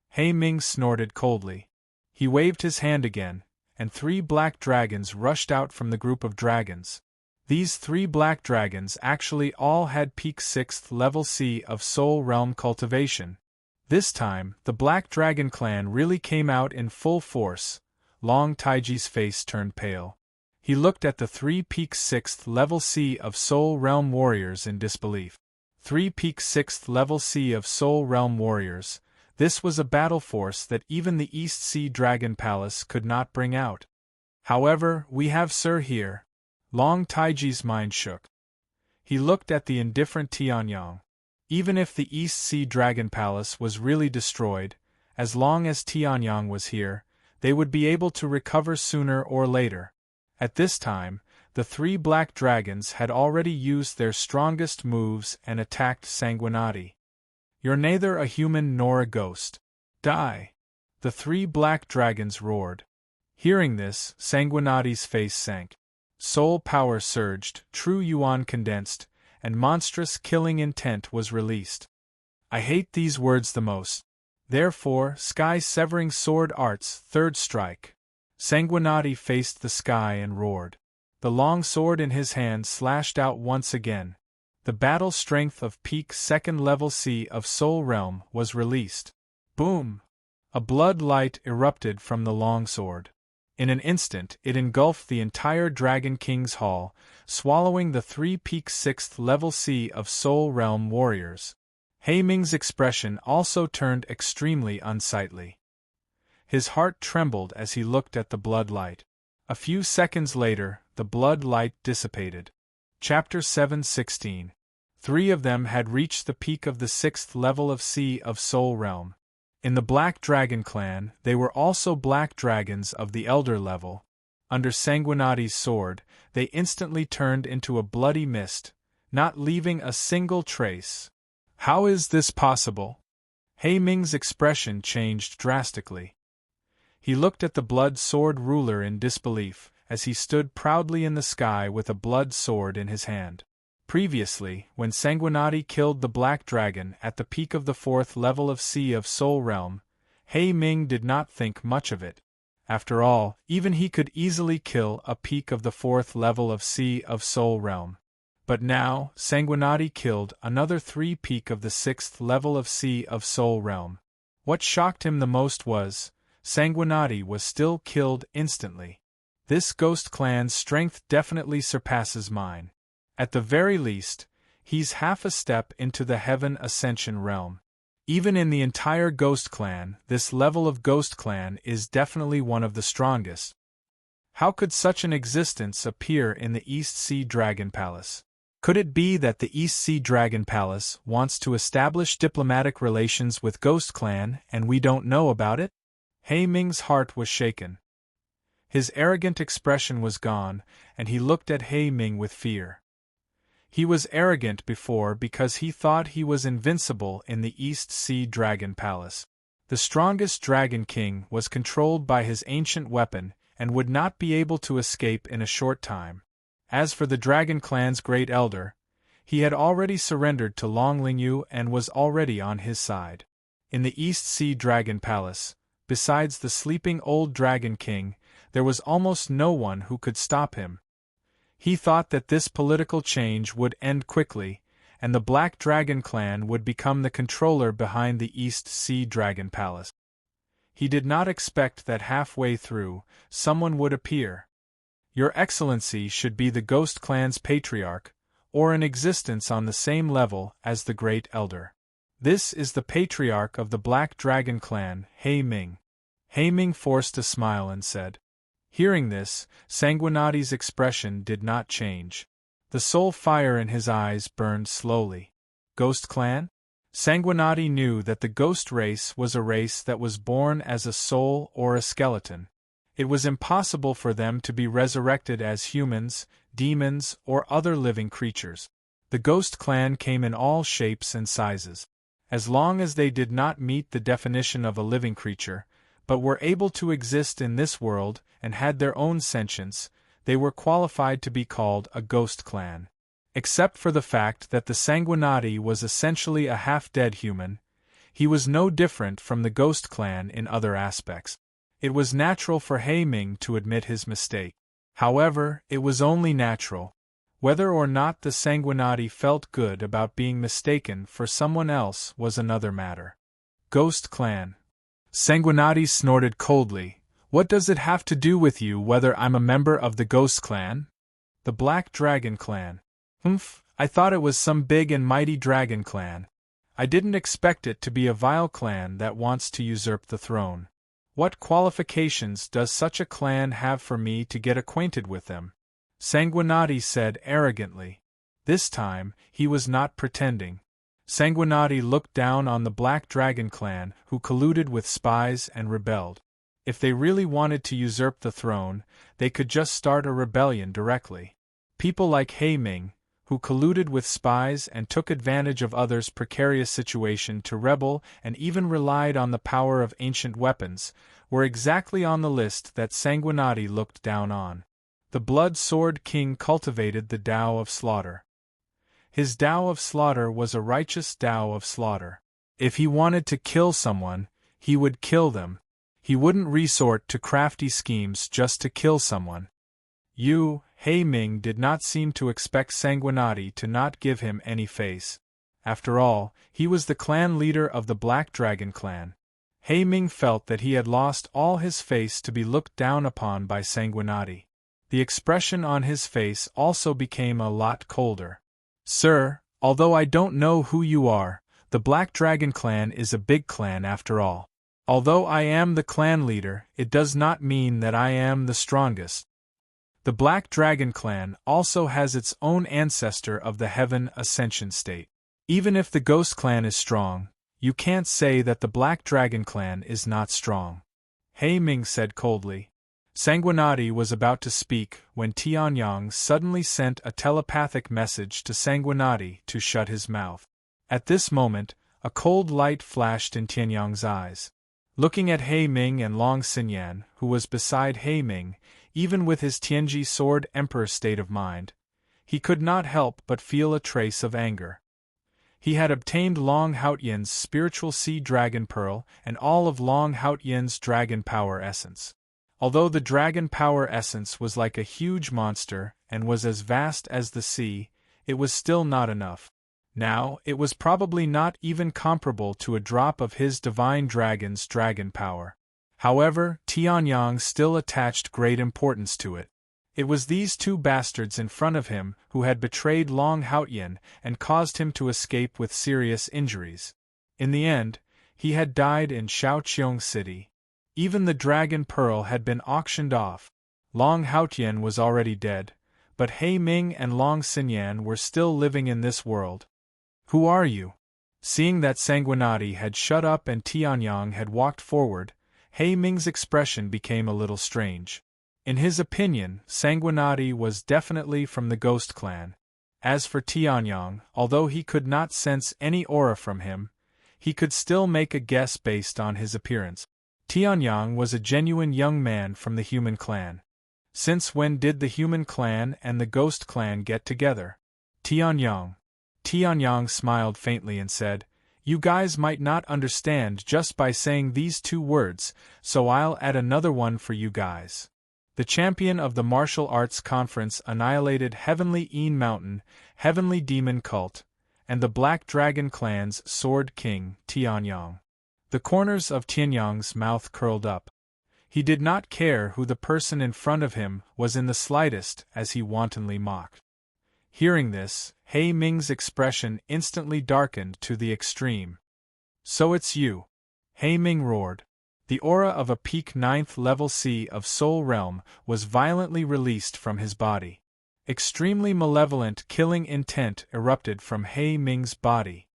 He Ming snorted coldly. He waved his hand again, and 3 black dragons rushed out from the group of dragons. These 3 black dragons actually all had peak 6th level Sea of Soul Realm cultivation. This time, the Black Dragon clan really came out in full force. Long Taiji's face turned pale. He looked at the 3 peak 6th level Sea of Soul Realm warriors in disbelief. 3 peak 6th level Sea of Soul Realm warriors. This was a battle force that even the East Sea Dragon Palace could not bring out. However, we have Sir here. Long Taiji's mind shook. He looked at the indifferent Tianyang. Even if the East Sea Dragon Palace was really destroyed, as long as Tianyang was here, they would be able to recover sooner or later. At this time, the 3 black dragons had already used their strongest moves and attacked Sanguinati. You're neither a human nor a ghost. Die! The 3 black dragons roared. Hearing this, Sanguinati's face sank. Soul power surged, true yuan condensed, and monstrous killing intent was released. I hate these words the most. Therefore, sky-severing sword arts, 3rd strike. Sanguinati faced the sky and roared. The long sword in his hand slashed out once again. The battle strength of peak 2nd level Sea of Soul Realm was released. Boom! A blood light erupted from the long sword. In an instant, it engulfed the entire Dragon King's hall, swallowing the 3 peak 6th level Sea of Soul Realm warriors. He Ming's expression also turned extremely unsightly. His heart trembled as he looked at the blood light. A few seconds later, the blood light dissipated. Chapter 7:16. 3 of them had reached the peak of the 6th level of Sea of Soul Realm. In the Black Dragon clan, they were also black dragons of the Elder level. Under Sanguinati's sword, they instantly turned into a bloody mist, not leaving a single trace. How is this possible? He Ming's expression changed drastically. He looked at the blood sword ruler in disbelief, as he stood proudly in the sky with a blood sword in his hand. Previously, when Sanguinati killed the Black Dragon at the peak of the 4th level of Sea of Soul Realm, He Ming did not think much of it. After all, even he could easily kill a peak of the 4th level of Sea of Soul Realm. But now, Sanguinati killed another 3 peak of the 6th level of Sea of Soul Realm. What shocked him the most was, Sanguinati was still killed instantly. This ghost clan's strength definitely surpasses mine. At the very least, he's half a step into the Heaven Ascension realm. Even in the entire Ghost Clan, this level of Ghost Clan is definitely one of the strongest. How could such an existence appear in the East Sea Dragon Palace? Could it be that the East Sea Dragon Palace wants to establish diplomatic relations with Ghost Clan and we don't know about it? He Ming's heart was shaken. His arrogant expression was gone, and he looked at He Ming with fear. He was arrogant before because he thought he was invincible in the East Sea Dragon Palace. The strongest Dragon King was controlled by his ancient weapon and would not be able to escape in a short time. As for the Dragon Clan's Great Elder, he had already surrendered to Long Lingyu and was already on his side. In the East Sea Dragon Palace, besides the sleeping old Dragon King, there was almost no one who could stop him. He thought that this political change would end quickly, and the Black Dragon Clan would become the controller behind the East Sea Dragon Palace. He did not expect that halfway through, someone would appear. Your Excellency should be the Ghost Clan's patriarch, or in existence on the same level as the Great Elder. This is the patriarch of the Black Dragon Clan, He Ming. He Ming forced a smile and said. Hearing this, Sanguinati's expression did not change. The soul fire in his eyes burned slowly. Ghost Clan? Sanguinati knew that the ghost race was a race that was born as a soul or a skeleton. It was impossible for them to be resurrected as humans, demons, or other living creatures. The Ghost Clan came in all shapes and sizes. As long as they did not meet the definition of a living creature, but were able to exist in this world and had their own sentience, they were qualified to be called a Ghost Clan. Except for the fact that the Sanguinati was essentially a half-dead human, he was no different from the Ghost Clan in other aspects. It was natural for He Ming to admit his mistake. However, it was only natural. Whether or not the Sanguinati felt good about being mistaken for someone else was another matter. Ghost Clan. Sanguinati snorted coldly. What does it have to do with you whether I'm a member of the Ghost Clan? The Black Dragon Clan. I thought it was some big and mighty dragon clan. I didn't expect it to be a vile clan that wants to usurp the throne. What qualifications does such a clan have for me to get acquainted with them? Sanguinati said arrogantly. This time, he was not pretending. Sanguinati looked down on the Black Dragon Clan, who colluded with spies and rebelled. If they really wanted to usurp the throne, they could just start a rebellion directly. People like He Ming, who colluded with spies and took advantage of others' precarious situation to rebel and even relied on the power of ancient weapons, were exactly on the list that Sanguinati looked down on. The Blood Sword King cultivated the Tao of Slaughter. His Tao of Slaughter was a righteous Tao of Slaughter. If he wanted to kill someone, he would kill them. He wouldn't resort to crafty schemes just to kill someone. He Ming did not seem to expect Sanguinati to not give him any face. After all, he was the clan leader of the Black Dragon Clan. He Ming felt that he had lost all his face to be looked down upon by Sanguinati. The expression on his face also became a lot colder. Sir, although I don't know who you are, the Black Dragon Clan is a big clan after all. Although I am the clan leader, it does not mean that I am the strongest. The Black Dragon Clan also has its own ancestor of the Heaven Ascension state. Even if the Ghost Clan is strong, you can't say that the Black Dragon Clan is not strong. He Ming said coldly. Sanguinati was about to speak when Tianyang suddenly sent a telepathic message to Sanguinati to shut his mouth. At this moment, a cold light flashed in Tianyang's eyes. Looking at He Ming and Long Xinyan, who was beside He Ming, even with his Tianji sword emperor state of mind, he could not help but feel a trace of anger. He had obtained Long Haotian's spiritual sea dragon pearl and all of Long Haotian's dragon power essence. Although the dragon power essence was like a huge monster and was as vast as the sea, it was still not enough. Now, it was probably not even comparable to a drop of his divine dragon's dragon power. However, Tianyang still attached great importance to it. It was these two bastards in front of him who had betrayed Long Haotian and caused him to escape with serious injuries. In the end, he had died in Shaoqiong City. Even the dragon pearl had been auctioned off. Long Haotian was already dead, but He Ming and Long Xinyan were still living in this world. "Who are you?" Seeing that Sanguinati had shut up and Tianyang had walked forward, He Ming's expression became a little strange. In his opinion, Sanguinati was definitely from the Ghost Clan. As for Tianyang, although he could not sense any aura from him, he could still make a guess based on his appearance. Tianyang was a genuine young man from the human clan. Since when did the human clan and the Ghost Clan get together? Tianyang. Tianyang smiled faintly and said, "You guys might not understand just by saying these two words, so I'll add another one for you guys. The champion of the martial arts conference annihilated Heavenly Een Mountain, Heavenly Demon Cult, and the Black Dragon Clan's Sword King, Tianyang." The corners of Tianyang's mouth curled up. He did not care who the person in front of him was in the slightest as he wantonly mocked. Hearing this, He Ming's expression instantly darkened to the extreme. "So it's you!" He Ming roared. The aura of a peak 9th level Sea of Soul Realm was violently released from his body. Extremely malevolent killing intent erupted from He Ming's body.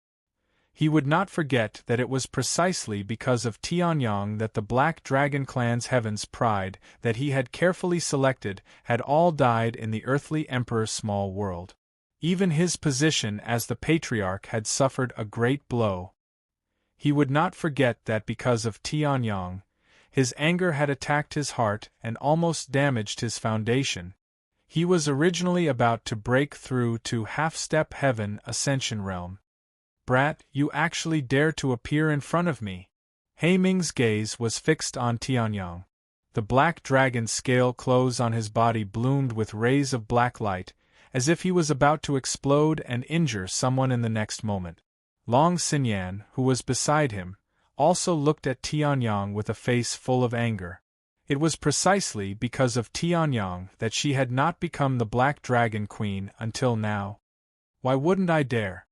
He would not forget that it was precisely because of Tianyang that the Black Dragon Clan's Heaven's Pride that he had carefully selected had all died in the earthly Emperor's small world. Even his position as the Patriarch had suffered a great blow. He would not forget that because of Tianyang, his anger had attacked his heart and almost damaged his foundation. He was originally about to break through to half-step heaven ascension realm. "Brat, you actually dare to appear in front of me?" He Ming's gaze was fixed on Tianyang. The black dragon's scale clothes on his body bloomed with rays of black light, as if he was about to explode and injure someone in the next moment. Long Xinyan, who was beside him, also looked at Tianyang with a face full of anger. It was precisely because of Tianyang that she had not become the Black Dragon Queen until now. "Why wouldn't I dare?"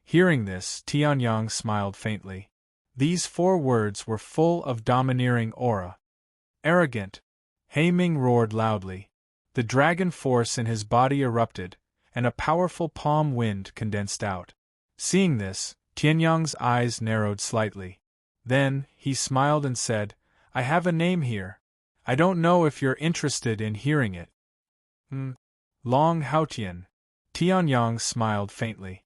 Hearing this, Tianyang smiled faintly. These 4 words were full of domineering aura. "Arrogant!" He Ming roared loudly. The dragon force in his body erupted, and a powerful palm wind condensed out. Seeing this, Tianyang's eyes narrowed slightly. Then, he smiled and said, "I have a name here. I don't know if you're interested in hearing it." Long Haotian." Tianyang smiled faintly.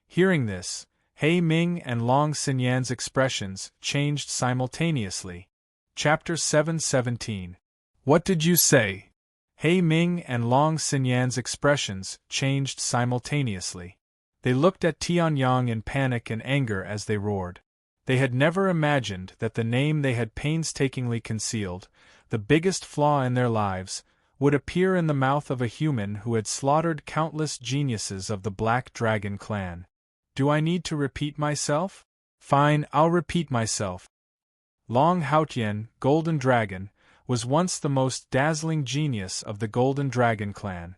Hearing this, He Ming and Long Xinyan's expressions changed simultaneously. Chapter 717. "What did you say?" He Ming and Long Xinyan's expressions changed simultaneously. They looked at Tianyang in panic and anger as they roared. They had never imagined that the name they had painstakingly concealed, the biggest flaw in their lives, would appear in the mouth of a human who had slaughtered countless geniuses of the Black Dragon Clan. "Do I need to repeat myself? Fine, I'll repeat myself. Long Haotian, Golden Dragon, was once the most dazzling genius of the Golden Dragon Clan.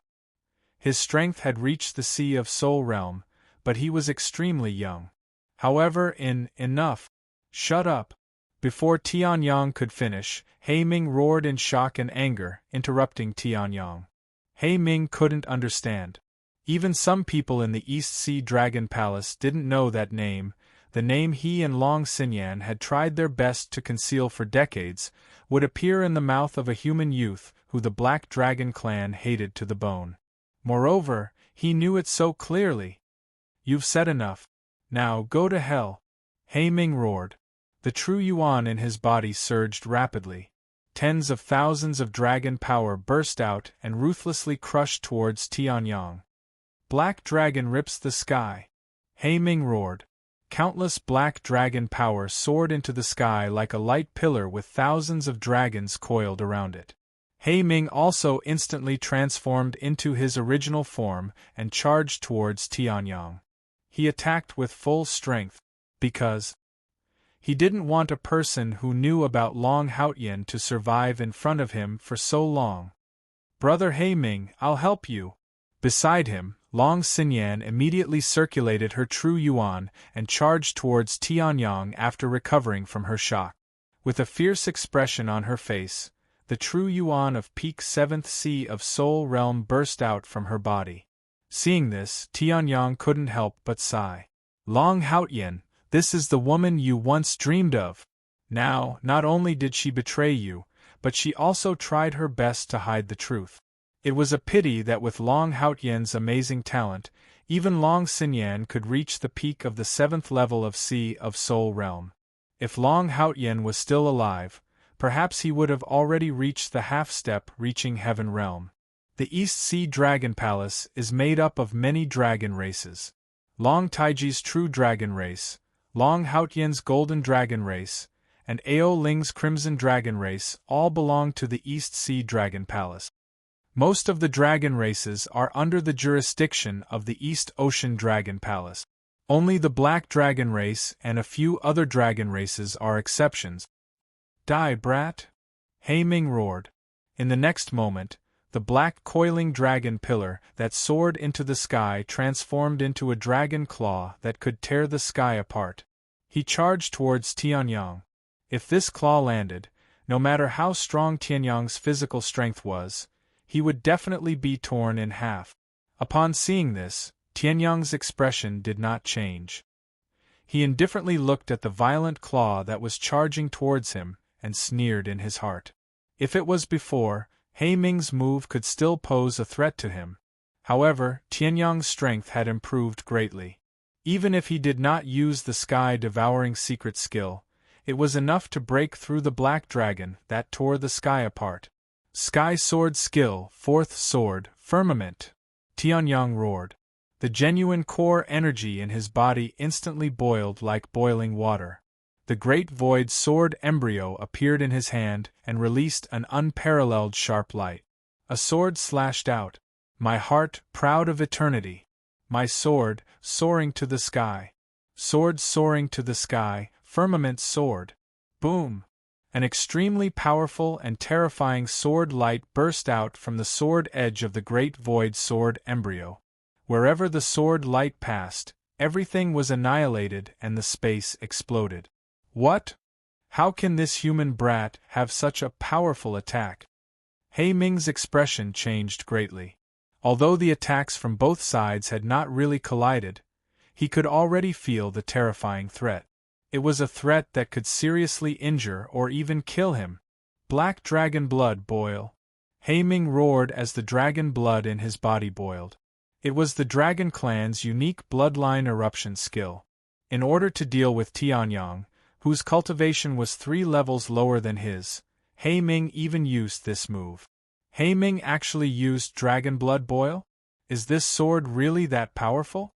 His strength had reached the Sea of Soul Realm, but he was extremely young. However, enough. Shut up." Before Tianyang could finish, He Ming roared in shock and anger, interrupting Tianyang. He Ming couldn't understand. Even some people in the East Sea Dragon Palace didn't know that name, the name he and Long Xinyan had tried their best to conceal for decades, would appear in the mouth of a human youth who the Black Dragon Clan hated to the bone. Moreover, he knew it so clearly. "You've said enough. Now go to hell," He Ming roared. The true yuan in his body surged rapidly. Tens of thousands of dragon power burst out and ruthlessly crushed towards Tianyang. Black dragon rips the sky. He Ming roared. Countless black dragon power soared into the sky like a light pillar with thousands of dragons coiled around it. He Ming also instantly transformed into his original form and charged towards Tianyang. He attacked with full strength, because he didn't want a person who knew about Long Haotian to survive in front of him for so long. Brother He Ming, I'll help you. Beside him, Long Xinyan immediately circulated her true yuan and charged towards Tianyang after recovering from her shock. With a fierce expression on her face, the true yuan of peak 7th sea of Soul Realm burst out from her body. Seeing this, Tianyang couldn't help but sigh. Long Haotian, this is the woman you once dreamed of. Now, not only did she betray you, but she also tried her best to hide the truth. It was a pity that with Long Haotian's amazing talent, even Long Xinyan could reach the peak of the 7th level of Sea of Soul Realm. If Long Haotian was still alive, perhaps he would have already reached the half-step reaching Heaven Realm. The East Sea Dragon Palace is made up of many dragon races. Long Taiji's True Dragon Race, Long Haotian's Golden Dragon Race, and Ao Ling's Crimson Dragon Race all belong to the East Sea Dragon Palace. Most of the dragon races are under the jurisdiction of the East Ocean Dragon Palace. Only the Black Dragon Race and a few other dragon races are exceptions. Die, brat! He Ming roared. In the next moment, the black coiling dragon pillar that soared into the sky transformed into a dragon claw that could tear the sky apart. He charged towards Tianyang. If this claw landed, no matter how strong Tianyang's physical strength was, he would definitely be torn in half. Upon seeing this, Tianyang's expression did not change. He indifferently looked at the violent claw that was charging towards him and sneered in his heart. If it was before, He Ming's move could still pose a threat to him. However, Tianyang's strength had improved greatly. Even if he did not use the sky-devouring secret skill, it was enough to break through the black dragon that tore the sky apart. Sky Sword Skill, 4th Sword, Firmament! Tianyang roared. The genuine core energy in his body instantly boiled like boiling water. The great void sword embryo appeared in his hand and released an unparalleled sharp light. A sword slashed out. My heart, proud of eternity. My sword, soaring to the sky. Sword soaring to the sky, firmament sword. Boom! An extremely powerful and terrifying sword light burst out from the sword edge of the great void sword embryo. Wherever the sword light passed, everything was annihilated and the space exploded. What? How can this human brat have such a powerful attack? He Ming's expression changed greatly. Although the attacks from both sides had not really collided, he could already feel the terrifying threat. It was a threat that could seriously injure or even kill him. Black dragon blood boil. He Ming roared as the dragon blood in his body boiled. It was the Dragon Clan's unique bloodline eruption skill. In order to deal with Tianyang, whose cultivation was 3 levels lower than his, He Ming even used this move. He Ming actually used dragon blood boil? Is this sword really that powerful?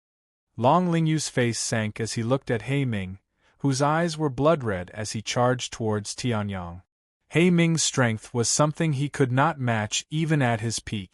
Long Lingyu's face sank as he looked at He Ming, whose eyes were blood-red as he charged towards Tianyang. He Ming's strength was something he could not match even at his peak.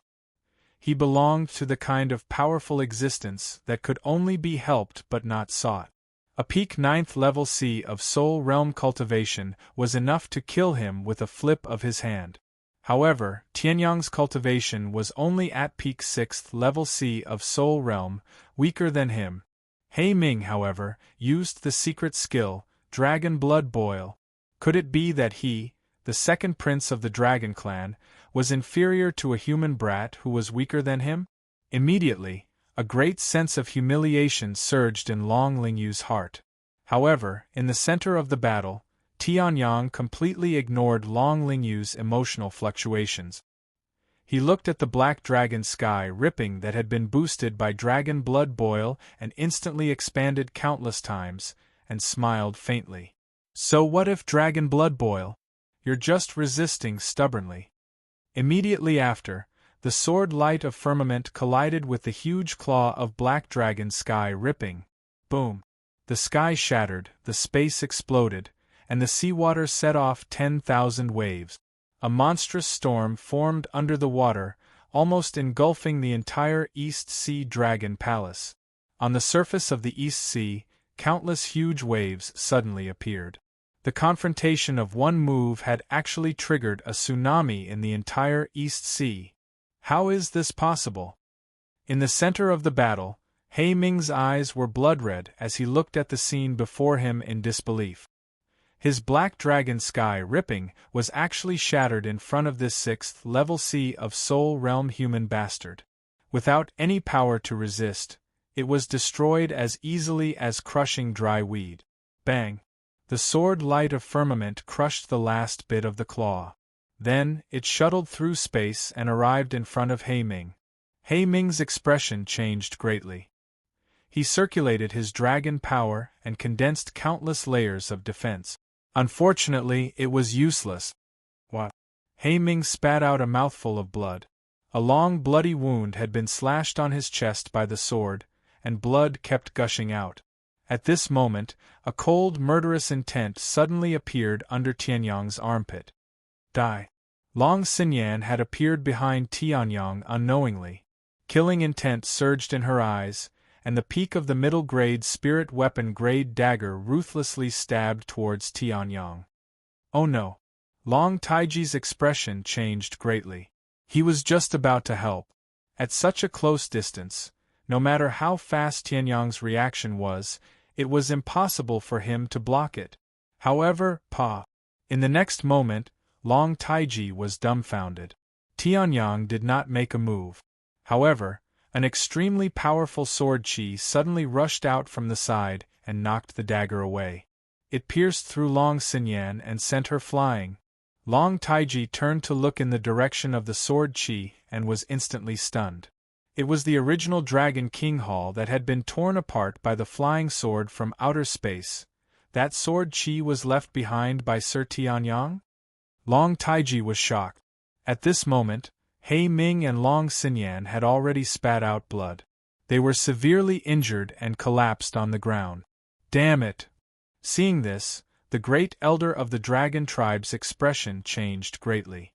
He belonged to the kind of powerful existence that could only be helped but not sought. A peak 9th level Sea of Soul Realm cultivation was enough to kill him with a flip of his hand. However, Tianyang's cultivation was only at peak 6th level Sea of Soul Realm, weaker than him. He Ming, however, used the secret skill, Dragon Blood Boil. Could it be that he, the second prince of the Dragon Clan, was inferior to a human brat who was weaker than him? Immediately, a great sense of humiliation surged in Long Lingyu's heart. However, in the center of the battle, Tianyang completely ignored Long Lingyu's emotional fluctuations. He looked at the black dragon sky ripping that had been boosted by Dragon Blood Boil and instantly expanded countless times, and smiled faintly. So what if Dragon Blood Boil? You're just resisting stubbornly. Immediately after, The sword light of firmament collided with the huge claw of black dragon sky ripping. Boom! The sky shattered, the space exploded, and the seawater set off 10,000 waves. A monstrous storm formed under the water, almost engulfing the entire East Sea Dragon Palace. On the surface of the East Sea, countless huge waves suddenly appeared. The confrontation of one move had actually triggered a tsunami in the entire East Sea. How is this possible? In the center of the battle, He Ming's eyes were blood-red as he looked at the scene before him in disbelief. His black dragon sky ripping was actually shattered in front of this 6th-level Sea of Soul Realm human bastard. Without any power to resist, it was destroyed as easily as crushing dry weed. Bang! The sword light of firmament crushed the last bit of the claw. Then, it shuttled through space and arrived in front of He Ming. He Ming's expression changed greatly. He circulated his dragon power and condensed countless layers of defense. Unfortunately, it was useless. What? He Ming spat out a mouthful of blood. A long bloody wound had been slashed on his chest by the sword, and blood kept gushing out. At this moment, a cold, murderous intent suddenly appeared under Tianyang's armpit. Die. Long Xinyan had appeared behind Tianyang unknowingly. Killing intent surged in her eyes, and the peak of the middle-grade spirit weapon-grade dagger ruthlessly stabbed towards Tianyang. Oh no! Long Taiji's expression changed greatly. He was just about to help. At such a close distance, no matter how fast Tianyang's reaction was, it was impossible for him to block it. However, in the next moment, Long Taiji was dumbfounded. Tianyang did not make a move. However, an extremely powerful sword chi suddenly rushed out from the side and knocked the dagger away. It pierced through Long Xinyan and sent her flying. Long Taiji turned to look in the direction of the sword chi and was instantly stunned. It was the original Dragon King Hall that had been torn apart by the flying sword from outer space. That sword chi was left behind by Sir Tianyang? Long Taiji was shocked. At this moment, He Ming and Long Xinyan had already spat out blood. They were severely injured and collapsed on the ground. Damn it! Seeing this, the great elder of the dragon tribe's expression changed greatly.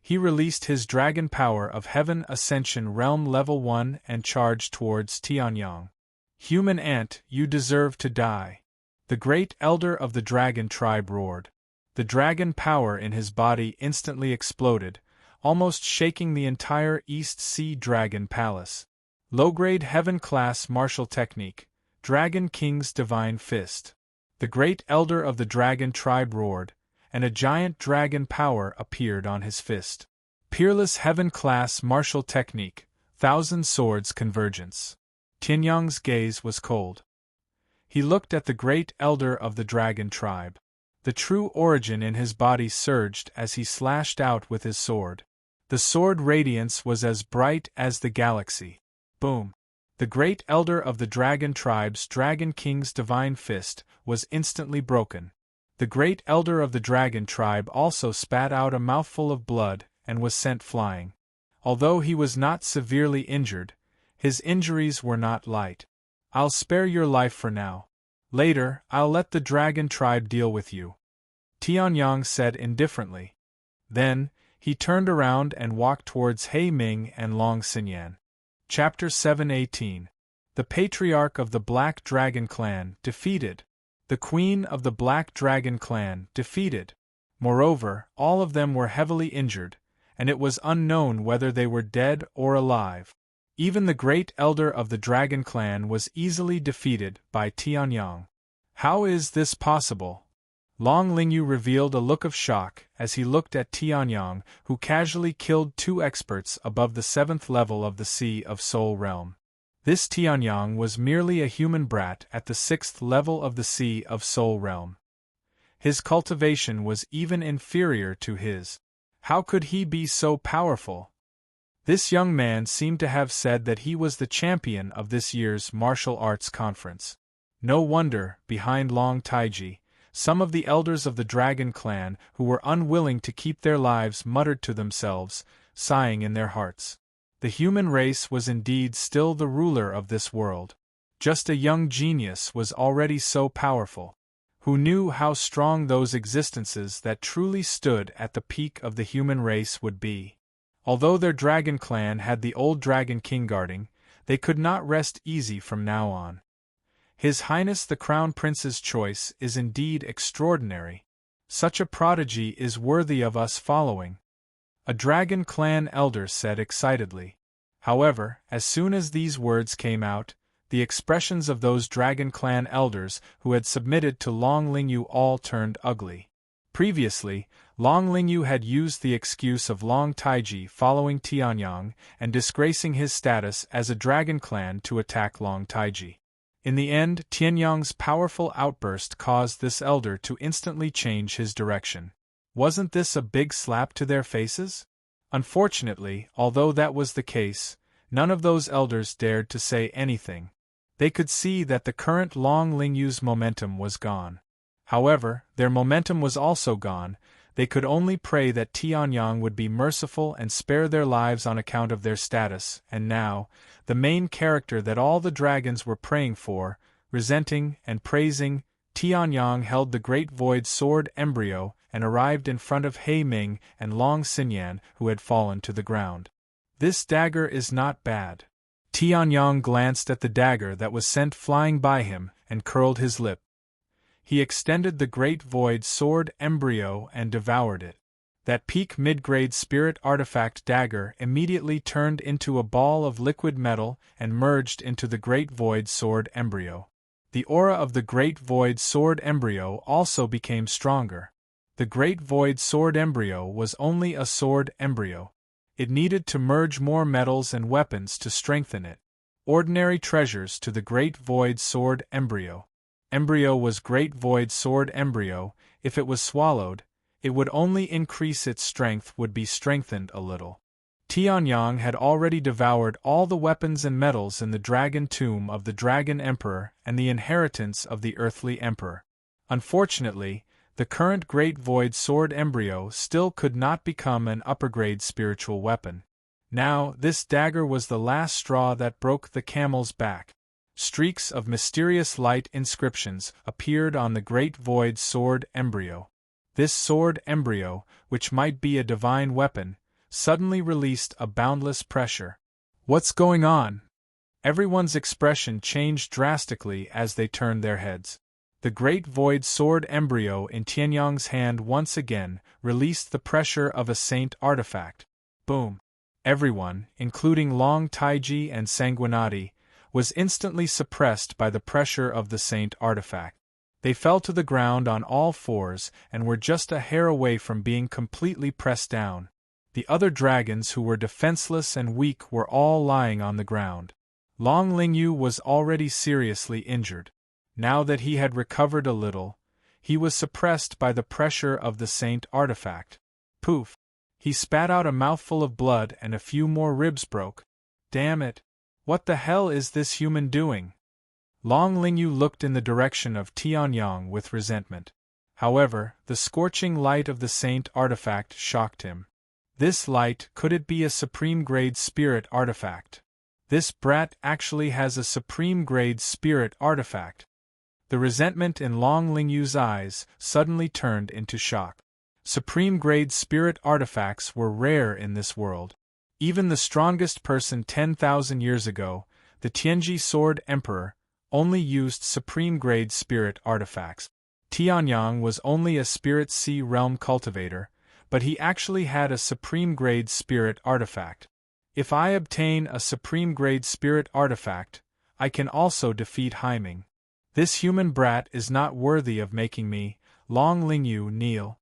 He released his dragon power of Heaven Ascension Realm Level 1 and charged towards Tianyang. Human ant, you deserve to die. The great elder of the dragon tribe roared. The dragon power in his body instantly exploded, almost shaking the entire East Sea Dragon Palace. Low-grade heaven-class martial technique, Dragon King's Divine Fist. The great elder of the dragon tribe roared, and a giant dragon power appeared on his fist. Peerless heaven-class martial technique, Thousand Swords Convergence. Tianyang's gaze was cold. He looked at the great elder of the dragon tribe. The true origin in his body surged as he slashed out with his sword. The sword radiance was as bright as the galaxy. Boom! The great elder of the dragon tribe's Dragon King's Divine Fist was instantly broken. The great elder of the dragon tribe also spat out a mouthful of blood and was sent flying. Although he was not severely injured, his injuries were not light. I'll spare your life for now. Later, I'll let the dragon tribe deal with you, Tianyang said indifferently. Then, he turned around and walked towards He Ming and Long Xinyan. Chapter 718. The Patriarch of the Black Dragon Clan defeated. The Queen of the Black Dragon Clan defeated. Moreover, all of them were heavily injured, and it was unknown whether they were dead or alive. Even the great elder of the Dragon Clan was easily defeated by Tianyang. How is this possible? Long Lingyu revealed a look of shock as he looked at Tianyang, who casually killed 2 experts above the 7th level of the Sea of Soul Realm. This Tianyang was merely a human brat at the 6th level of the Sea of Soul Realm. His cultivation was even inferior to his. How could he be so powerful? This young man seemed to have said that he was the champion of this year's martial arts conference. No wonder, behind Long Taiji, some of the elders of the Dragon Clan who were unwilling to keep their lives muttered to themselves, sighing in their hearts. The human race was indeed still the ruler of this world. Just a young genius was already so powerful. Who knew how strong those existences that truly stood at the peak of the human race would be? Although their dragon clan had the old Dragon King guarding, they could not rest easy from now on. His Highness the Crown Prince's choice is indeed extraordinary. Such a prodigy is worthy of us following, a Dragon Clan elder said excitedly. However, as soon as these words came out, the expressions of those Dragon Clan elders who had submitted to Long Lingyu all turned ugly. Previously, Long Lingyu had used the excuse of Long Taiji following Tianyang and disgracing his status as a Dragon Clan to attack Long Taiji. In the end, Tianyang's powerful outburst caused this elder to instantly change his direction. Wasn't this a big slap to their faces? Unfortunately, although that was the case, none of those elders dared to say anything. They could see that the current Long Lingyu's momentum was gone. However, their momentum was also gone. They could only pray that Tianyang would be merciful and spare their lives on account of their status, and now, the main character that all the dragons were praying for, resenting and praising, Tianyang held the great void sword embryo and arrived in front of He Ming and Long Xinyan, who had fallen to the ground. This dagger is not bad. Tianyang glanced at the dagger that was sent flying by him and curled his lip. He extended the great void sword embryo and devoured it. That peak mid-grade spirit artifact dagger immediately turned into a ball of liquid metal and merged into the great void sword embryo. The aura of the great void sword embryo also became stronger. The great void sword embryo was only a sword embryo. It needed to merge more metals and weapons to strengthen it. Ordinary treasures to the great void sword embryo. Embryo was great void sword embryo. If it was swallowed, it would only increase its strength, would be strengthened a little. Tianyang had already devoured all the weapons and metals in the dragon tomb of the Dragon Emperor and the inheritance of the earthly emperor. Unfortunately, the current great void sword embryo still could not become an upper-grade spiritual weapon. Now, this dagger was the last straw that broke the camel's back. Streaks of mysterious light inscriptions appeared on the great void sword embryo. This sword embryo, which might be a divine weapon, suddenly released a boundless pressure. What's going on? Everyone's expression changed drastically as they turned their heads. The great void sword embryo in Tianyang's hand once again released the pressure of a saint artifact. Boom! Everyone, including Long Taiji and Sanguinati, was instantly suppressed by the pressure of the saint artifact. They fell to the ground on all fours and were just a hair away from being completely pressed down. The other dragons who were defenseless and weak were all lying on the ground. Long Lingyu was already seriously injured. Now that he had recovered a little, he was suppressed by the pressure of the saint artifact. Poof! He spat out a mouthful of blood and a few more ribs broke. Damn it! What the hell is this human doing? Long Lingyu looked in the direction of Tianyang with resentment. However, the scorching light of the saint artifact shocked him. This light, could it be a supreme-grade spirit artifact? This brat actually has a supreme-grade spirit artifact. The resentment in Long Lingyu's eyes suddenly turned into shock. Supreme-grade spirit artifacts were rare in this world. Even the strongest person 10,000 years ago, the Tianji Sword Emperor, only used supreme-grade spirit artifacts. Tianyang was only a Spirit Sea Realm cultivator, but he actually had a supreme-grade spirit artifact. If I obtain a supreme-grade spirit artifact, I can also defeat Haiming. This human brat is not worthy of making me, Long Lingyu, kneel.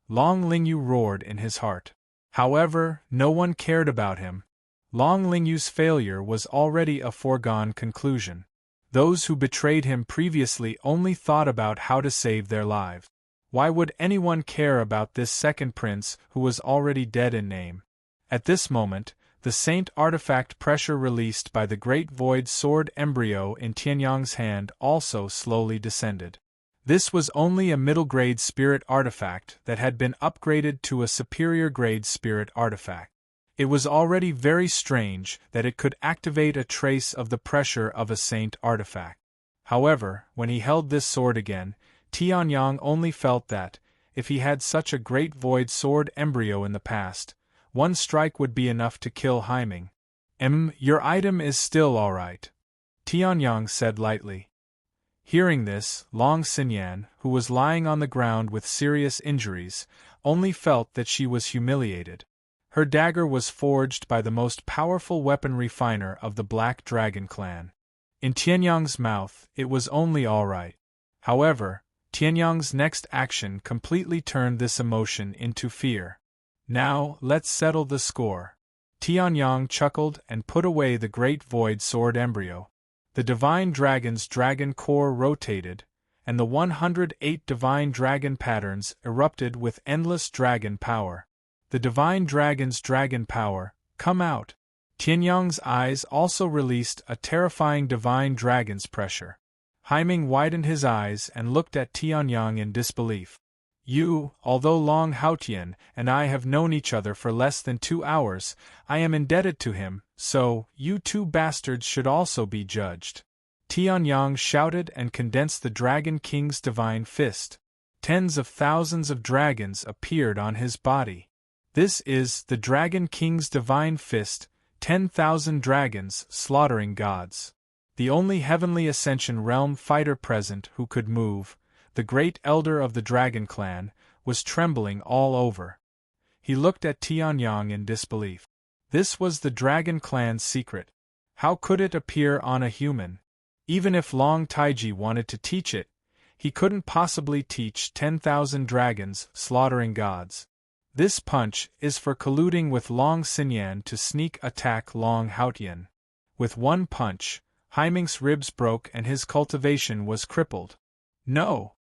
Long Lingyu roared in his heart. However, no one cared about him. Long Lingyu's failure was already a foregone conclusion. Those who betrayed him previously only thought about how to save their lives. Why would anyone care about this second prince who was already dead in name? At this moment, the saint artifact pressure released by the great void sword embryo in Tianyang's hand also slowly descended. This was only a middle-grade spirit artifact that had been upgraded to a superior-grade spirit artifact. It was already very strange that it could activate a trace of the pressure of a saint artifact. However, when he held this sword again, Tianyang only felt that, if he had such a great void sword embryo in the past, one strike would be enough to kill Haiming. Your item is still all right, Tianyang said lightly. Hearing this, Long Xinyan, who was lying on the ground with serious injuries, only felt that she was humiliated. Her dagger was forged by the most powerful weapon refiner of the Black Dragon clan. In Tianyang's mouth, it was only all right. However, Tianyang's next action completely turned this emotion into fear. Now, let's settle the score. Tianyang chuckled and put away the great void sword embryo. The Divine Dragon's dragon core rotated, and the 108 Divine Dragon patterns erupted with endless dragon power. The Divine Dragon's dragon power, come out! Tianyang's eyes also released a terrifying Divine Dragon's pressure. Haiming widened his eyes and looked at Tianyang in disbelief. Although Long Haotian and I have known each other for less than 2 hours, I am indebted to him, so, you two bastards should also be judged. Tianyang shouted and condensed the Dragon King's divine fist. Tens of thousands of dragons appeared on his body. This is the Dragon King's divine fist, 10,000 dragons slaughtering gods. The only heavenly Ascension Realm fighter present who could move, the great elder of the Dragon Clan, was trembling all over. He looked at Tianyang in disbelief. This was the Dragon Clan's secret. How could it appear on a human? Even if Long Taiji wanted to teach it, he couldn't possibly teach 10,000 dragons slaughtering gods. This punch is for colluding with Long Xinyan to sneak attack Long Haotian. With one punch, Haiming's ribs broke and his cultivation was crippled. No!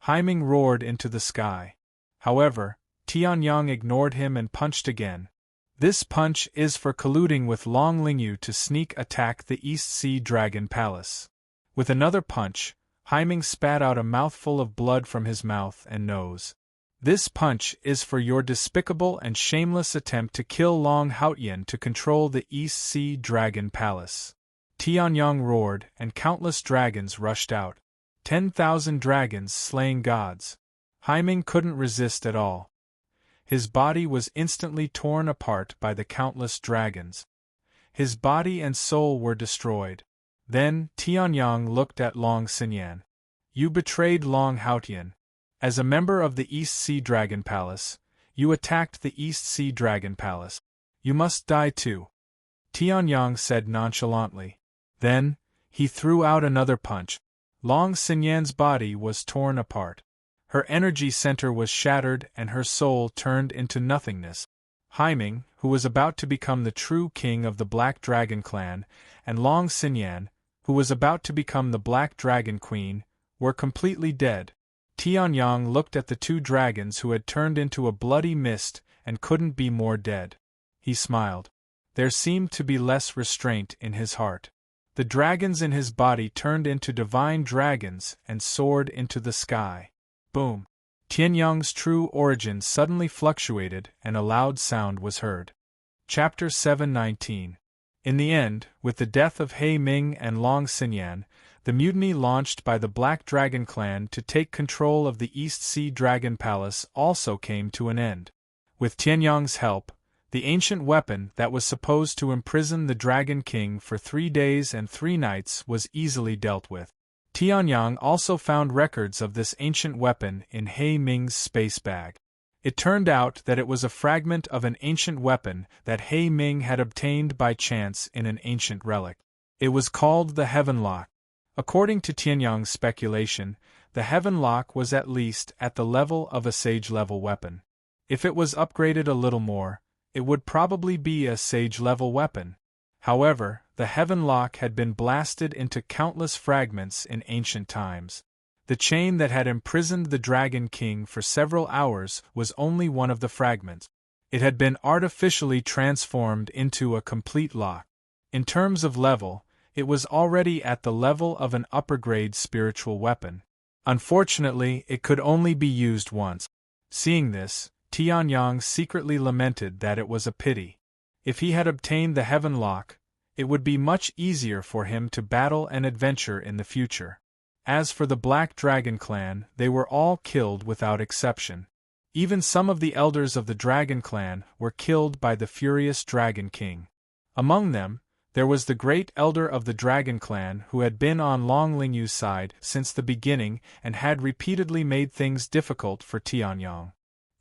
Haiming roared into the sky. However, Tianyang ignored him and punched again. This punch is for colluding with Long Lingyu to sneak attack the East Sea Dragon Palace. With another punch, Haiming spat out a mouthful of blood from his mouth and nose. This punch is for your despicable and shameless attempt to kill Long Haotian to control the East Sea Dragon Palace. Tianyang roared and countless dragons rushed out. 10,000 dragons slaying gods. Haiming couldn't resist at all. His body was instantly torn apart by the countless dragons. His body and soul were destroyed. Then, Tianyang looked at Long Xinyan. You betrayed Long Haotian. As a member of the East Sea Dragon Palace, you attacked the East Sea Dragon Palace. You must die too. Tianyang said nonchalantly. Then, he threw out another punch. Long Xinyan's body was torn apart. Her energy center was shattered and her soul turned into nothingness. Haiming, who was about to become the true king of the Black Dragon clan, and Long Xinyan, who was about to become the Black Dragon Queen, were completely dead. Tianyang looked at the two dragons who had turned into a bloody mist and couldn't be more dead. He smiled. There seemed to be less restraint in his heart. The dragons in his body turned into divine dragons and soared into the sky. Boom! Tianyang's true origin suddenly fluctuated and a loud sound was heard. Chapter 719. In the end, with the death of Haiming and Long Xinyan, the mutiny launched by the Black Dragon clan to take control of the East Sea Dragon Palace also came to an end. With Tianyang's help, the ancient weapon that was supposed to imprison the Dragon King for 3 days and 3 nights was easily dealt with. Tianyang also found records of this ancient weapon in Haiming's space bag. It turned out that it was a fragment of an ancient weapon that Haiming had obtained by chance in an ancient relic. It was called the Heaven Lock. According to Tianyang's speculation, the Heaven Lock was at least at the level of a sage-level weapon. If it was upgraded a little more, it would probably be a sage-level weapon. However, the Heaven Lock had been blasted into countless fragments in ancient times. The chain that had imprisoned the Dragon King for several hours was only one of the fragments. It had been artificially transformed into a complete lock. In terms of level, it was already at the level of an upper-grade spiritual weapon. Unfortunately, it could only be used once. Seeing this, Tianyang secretly lamented that it was a pity. If he had obtained the Heaven Lock, it would be much easier for him to battle and adventure in the future. As for the Black Dragon clan, they were all killed without exception. Even some of the elders of the Dragon clan were killed by the furious Dragon King. Among them, there was the great elder of the Dragon clan who had been on Long Lingyu's side since the beginning and had repeatedly made things difficult for Tianyang.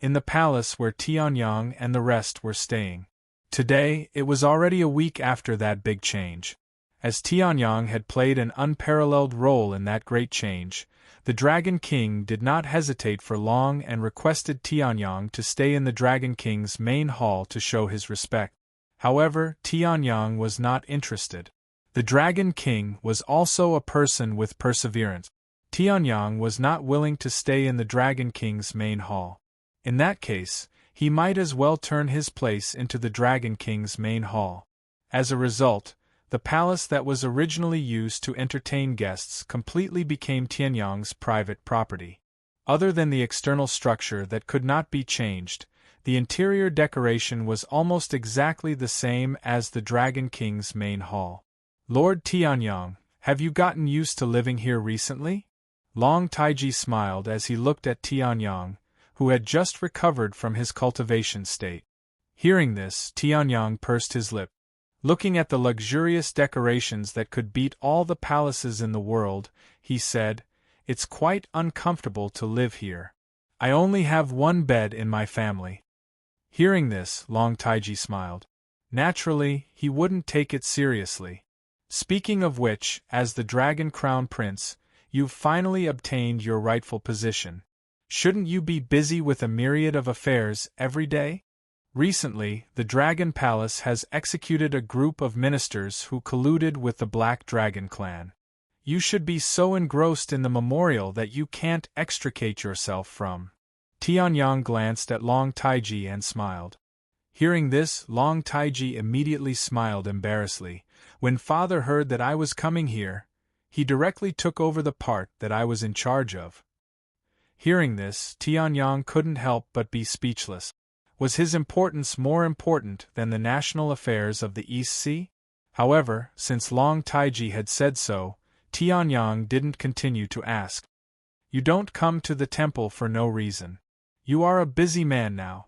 In the palace where Tianyang and the rest were staying. Today, it was already a week after that big change. As Tianyang had played an unparalleled role in that great change, the Dragon King did not hesitate for long and requested Tianyang to stay in the Dragon King's main hall to show his respect. However, Tianyang was not interested. The Dragon King was also a person with perseverance. Tianyang was not willing to stay in the Dragon King's main hall. In that case, he might as well turn his place into the Dragon King's main hall. As a result, the palace that was originally used to entertain guests completely became Tianyang's private property. Other than the external structure that could not be changed, the interior decoration was almost exactly the same as the Dragon King's main hall. Lord Tianyang, have you gotten used to living here recently? Long Taiji smiled as he looked at Tianyang, who had just recovered from his cultivation state. Hearing this, Tianyang pursed his lip. Looking at the luxurious decorations that could beat all the palaces in the world, he said, "It's quite uncomfortable to live here. I only have one bed in my family." Hearing this, Long Taiji smiled. Naturally, he wouldn't take it seriously. Speaking of which, as the Dragon Crown Prince, you've finally obtained your rightful position. Shouldn't you be busy with a myriad of affairs every day? Recently, the Dragon Palace has executed a group of ministers who colluded with the Black Dragon clan. You should be so engrossed in the memorial that you can't extricate yourself from. Tianyang glanced at Long Taiji and smiled. Hearing this, Long Taiji immediately smiled embarrassedly. When father heard that I was coming here, he directly took over the part that I was in charge of. Hearing this, Tianyang couldn't help but be speechless. Was his importance more important than the national affairs of the East Sea? However, since Long Taiji had said so, Tianyang didn't continue to ask. You don't come to the temple for no reason. You are a busy man now.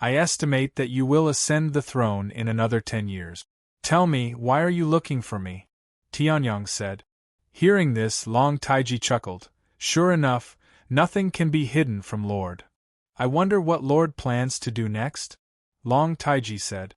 I estimate that you will ascend the throne in another 10 years. Tell me, why are you looking for me? Tianyang said. Hearing this, Long Taiji chuckled. Sure enough, nothing can be hidden from Lord. I wonder what Lord plans to do next? Long Taiji said.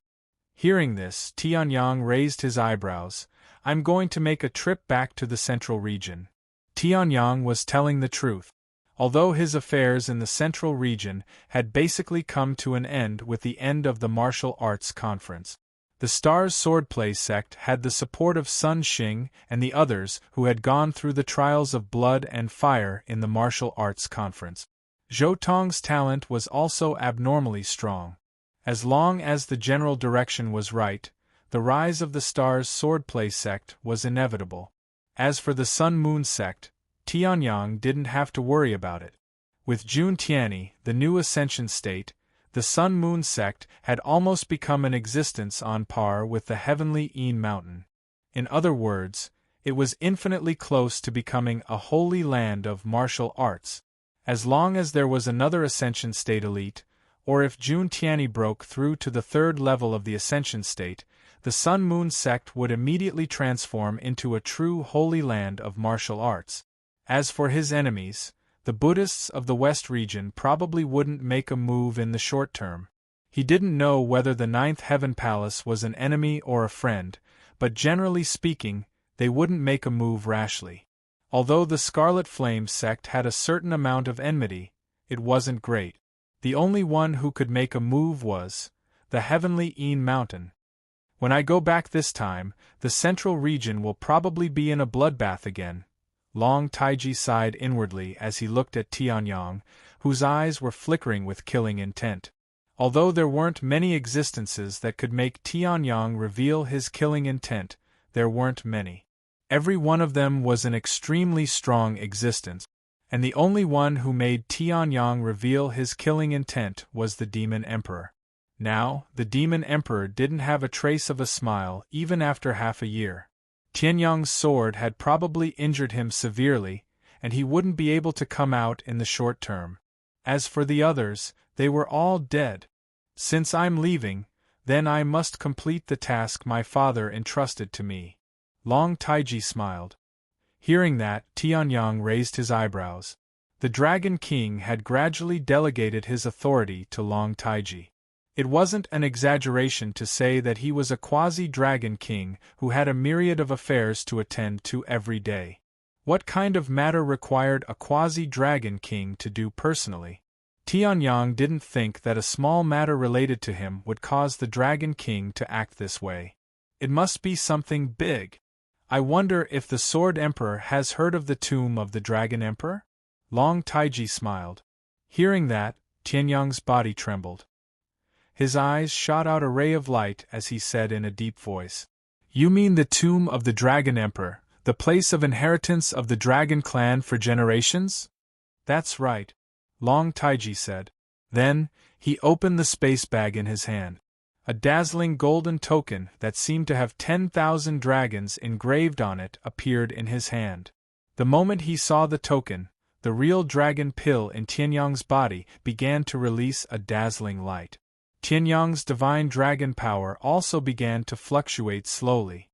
Hearing this, Tianyang raised his eyebrows. I'm going to make a trip back to the central region. Tianyang was telling the truth. Although his affairs in the central region had basically come to an end with the end of the martial arts conference. The Stars Swordplay sect had the support of Sun Xing and the others who had gone through the trials of blood and fire in the martial arts conference. Zhou Tong's talent was also abnormally strong. As long as the general direction was right, the rise of the Stars Swordplay sect was inevitable. As for the Sun Moon sect, Tianyang didn't have to worry about it. With Jun Tianyi, the new ascension state, the Sun Moon sect had almost become an existence on par with the heavenly Yin Mountain. In other words, it was infinitely close to becoming a holy land of martial arts. As long as there was another Ascension State elite, or if Jun Tianyi broke through to the third level of the Ascension State, the Sun Moon sect would immediately transform into a true holy land of martial arts. As for his enemies, the Buddhists of the West region probably wouldn't make a move in the short term. He didn't know whether the Ninth Heaven Palace was an enemy or a friend, but generally speaking, they wouldn't make a move rashly. Although the Scarlet Flame sect had a certain amount of enmity, it wasn't great. The only one who could make a move was the heavenly Yin Mountain. When I go back this time, the central region will probably be in a bloodbath again. Long Taiji sighed inwardly as he looked at Tianyang, whose eyes were flickering with killing intent. Although there weren't many existences that could make Tianyang reveal his killing intent, there weren't many. Every one of them was an extremely strong existence, and the only one who made Tianyang reveal his killing intent was the Demon Emperor. Now, the demon emperor didn't have a trace of a smile even after half a year. Tianyang's sword had probably injured him severely, and he wouldn't be able to come out in the short term. As for the others, they were all dead. Since I'm leaving, then I must complete the task my father entrusted to me. Long Taiji smiled. Hearing that, Tianyang raised his eyebrows. The Dragon King had gradually delegated his authority to Long Taiji. It wasn't an exaggeration to say that he was a quasi-dragon king who had a myriad of affairs to attend to every day. What kind of matter required a quasi-dragon king to do personally? Tianyang didn't think that a small matter related to him would cause the Dragon King to act this way. It must be something big. I wonder if the Sword Emperor has heard of the tomb of the Dragon Emperor? Long Taiji smiled. Hearing that, Tianyang's body trembled. His eyes shot out a ray of light as he said in a deep voice, "You mean the tomb of the Dragon Emperor, the place of inheritance of the Dragon clan for generations?" "That's right," Long Taiji said. Then, he opened the space bag in his hand. A dazzling golden token that seemed to have 10,000 dragons engraved on it appeared in his hand. The moment he saw the token, the real dragon pill in Tianyang's body began to release a dazzling light. Tianyang's divine dragon power also began to fluctuate slowly.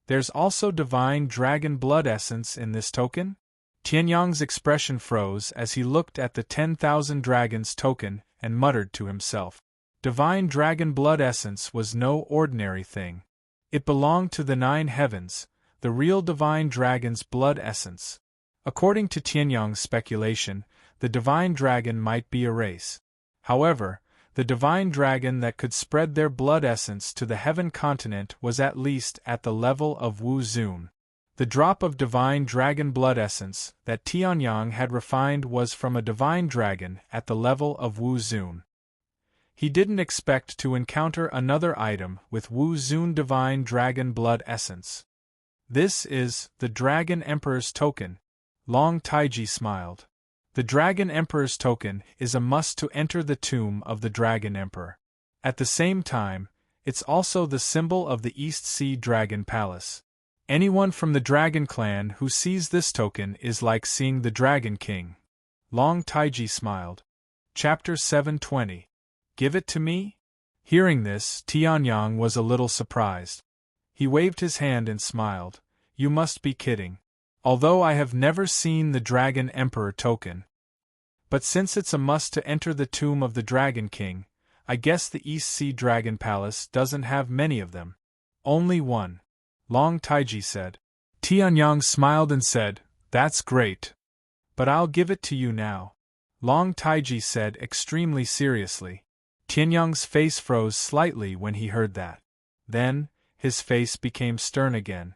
"There's also divine dragon blood essence in this token?" Tianyang's expression froze as he looked at the 10,000 dragons token and muttered to himself. Divine dragon blood essence was no ordinary thing. It belonged to the 9 heavens, the real divine dragon's blood essence. According to Tianyang's speculation, the divine dragon might be a race. However, the divine dragon that could spread their blood essence to the heaven continent was at least at the level of Wu Zun. The drop of divine dragon blood essence that Tianyang had refined was from a divine dragon at the level of Wu Zun. He didn't expect to encounter another item with Wu Zun divine dragon blood essence. "This is the Dragon Emperor's token," Long Taiji smiled. The Dragon Emperor's token is a must to enter the tomb of the Dragon Emperor. At the same time, it's also the symbol of the East Sea Dragon Palace. Anyone from the Dragon Clan who sees this token is like seeing the Dragon King. Long Taiji smiled. Chapter 720. Give it to me? Hearing this, Tianyang was a little surprised. He waved his hand and smiled. You must be kidding. Although I have never seen the Dragon Emperor token. But since it's a must to enter the tomb of the Dragon King, I guess the East Sea Dragon Palace doesn't have many of them. Only one. Long Taiji said. Tianyang smiled and said, "That's great. But I'll give it to you now," Long Taiji said extremely seriously. Tianyang's face froze slightly when he heard that. Then, his face became stern again.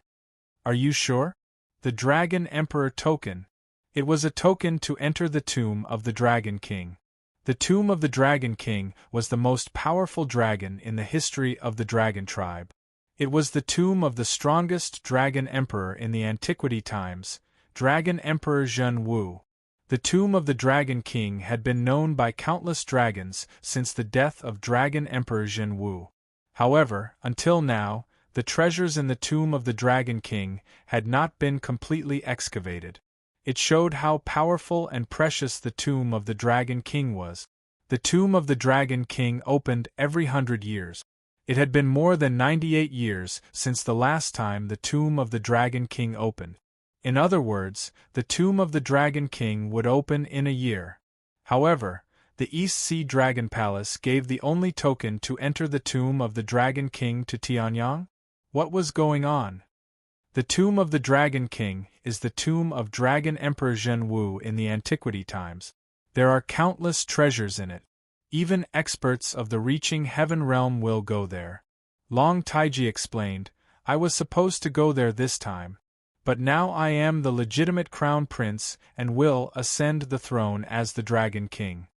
"Are you sure? The Dragon Emperor token. It was a token to enter the tomb of the Dragon King. The tomb of the Dragon King was the most powerful dragon in the history of the Dragon tribe. It was the tomb of the strongest Dragon Emperor in the antiquity times, Dragon Emperor Zhen Wu. The tomb of the Dragon King had been known by countless dragons since the death of Dragon Emperor Zhen Wu. However, until now, the treasures in the tomb of the Dragon King had not been completely excavated. It showed how powerful and precious the tomb of the Dragon King was. The tomb of the Dragon King opened every 100 years. It had been more than 98 years since the last time the tomb of the Dragon King opened. In other words, the tomb of the Dragon King would open in a year. However, the East Sea Dragon Palace gave the only token to enter the tomb of the Dragon King to Tianyang? What was going on? The tomb of the Dragon King is the tomb of Dragon Emperor Zhen Wu in the antiquity times. There are countless treasures in it. Even experts of the reaching heaven realm will go there. Long Taiji explained, I was supposed to go there this time. But now I am the legitimate crown prince and will ascend the throne as the Dragon King.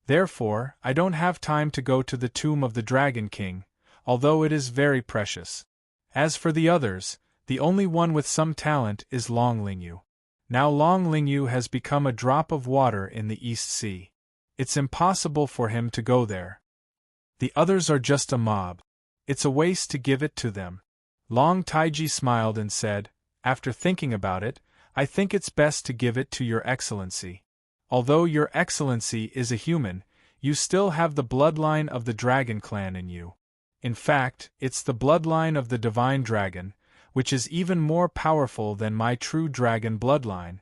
Therefore, I don't have time to go to the tomb of the Dragon King, although it is very precious. As for the others, the only one with some talent is Long Lingyu. Now Long Lingyu has become a drop of water in the East Sea. It's impossible for him to go there. The others are just a mob. It's a waste to give it to them. Long Taiji smiled and said, after thinking about it, I think it's best to give it to Your Excellency. Although Your Excellency is a human, you still have the bloodline of the dragon clan in you. In fact, it's the bloodline of the divine dragon, which is even more powerful than my true dragon bloodline.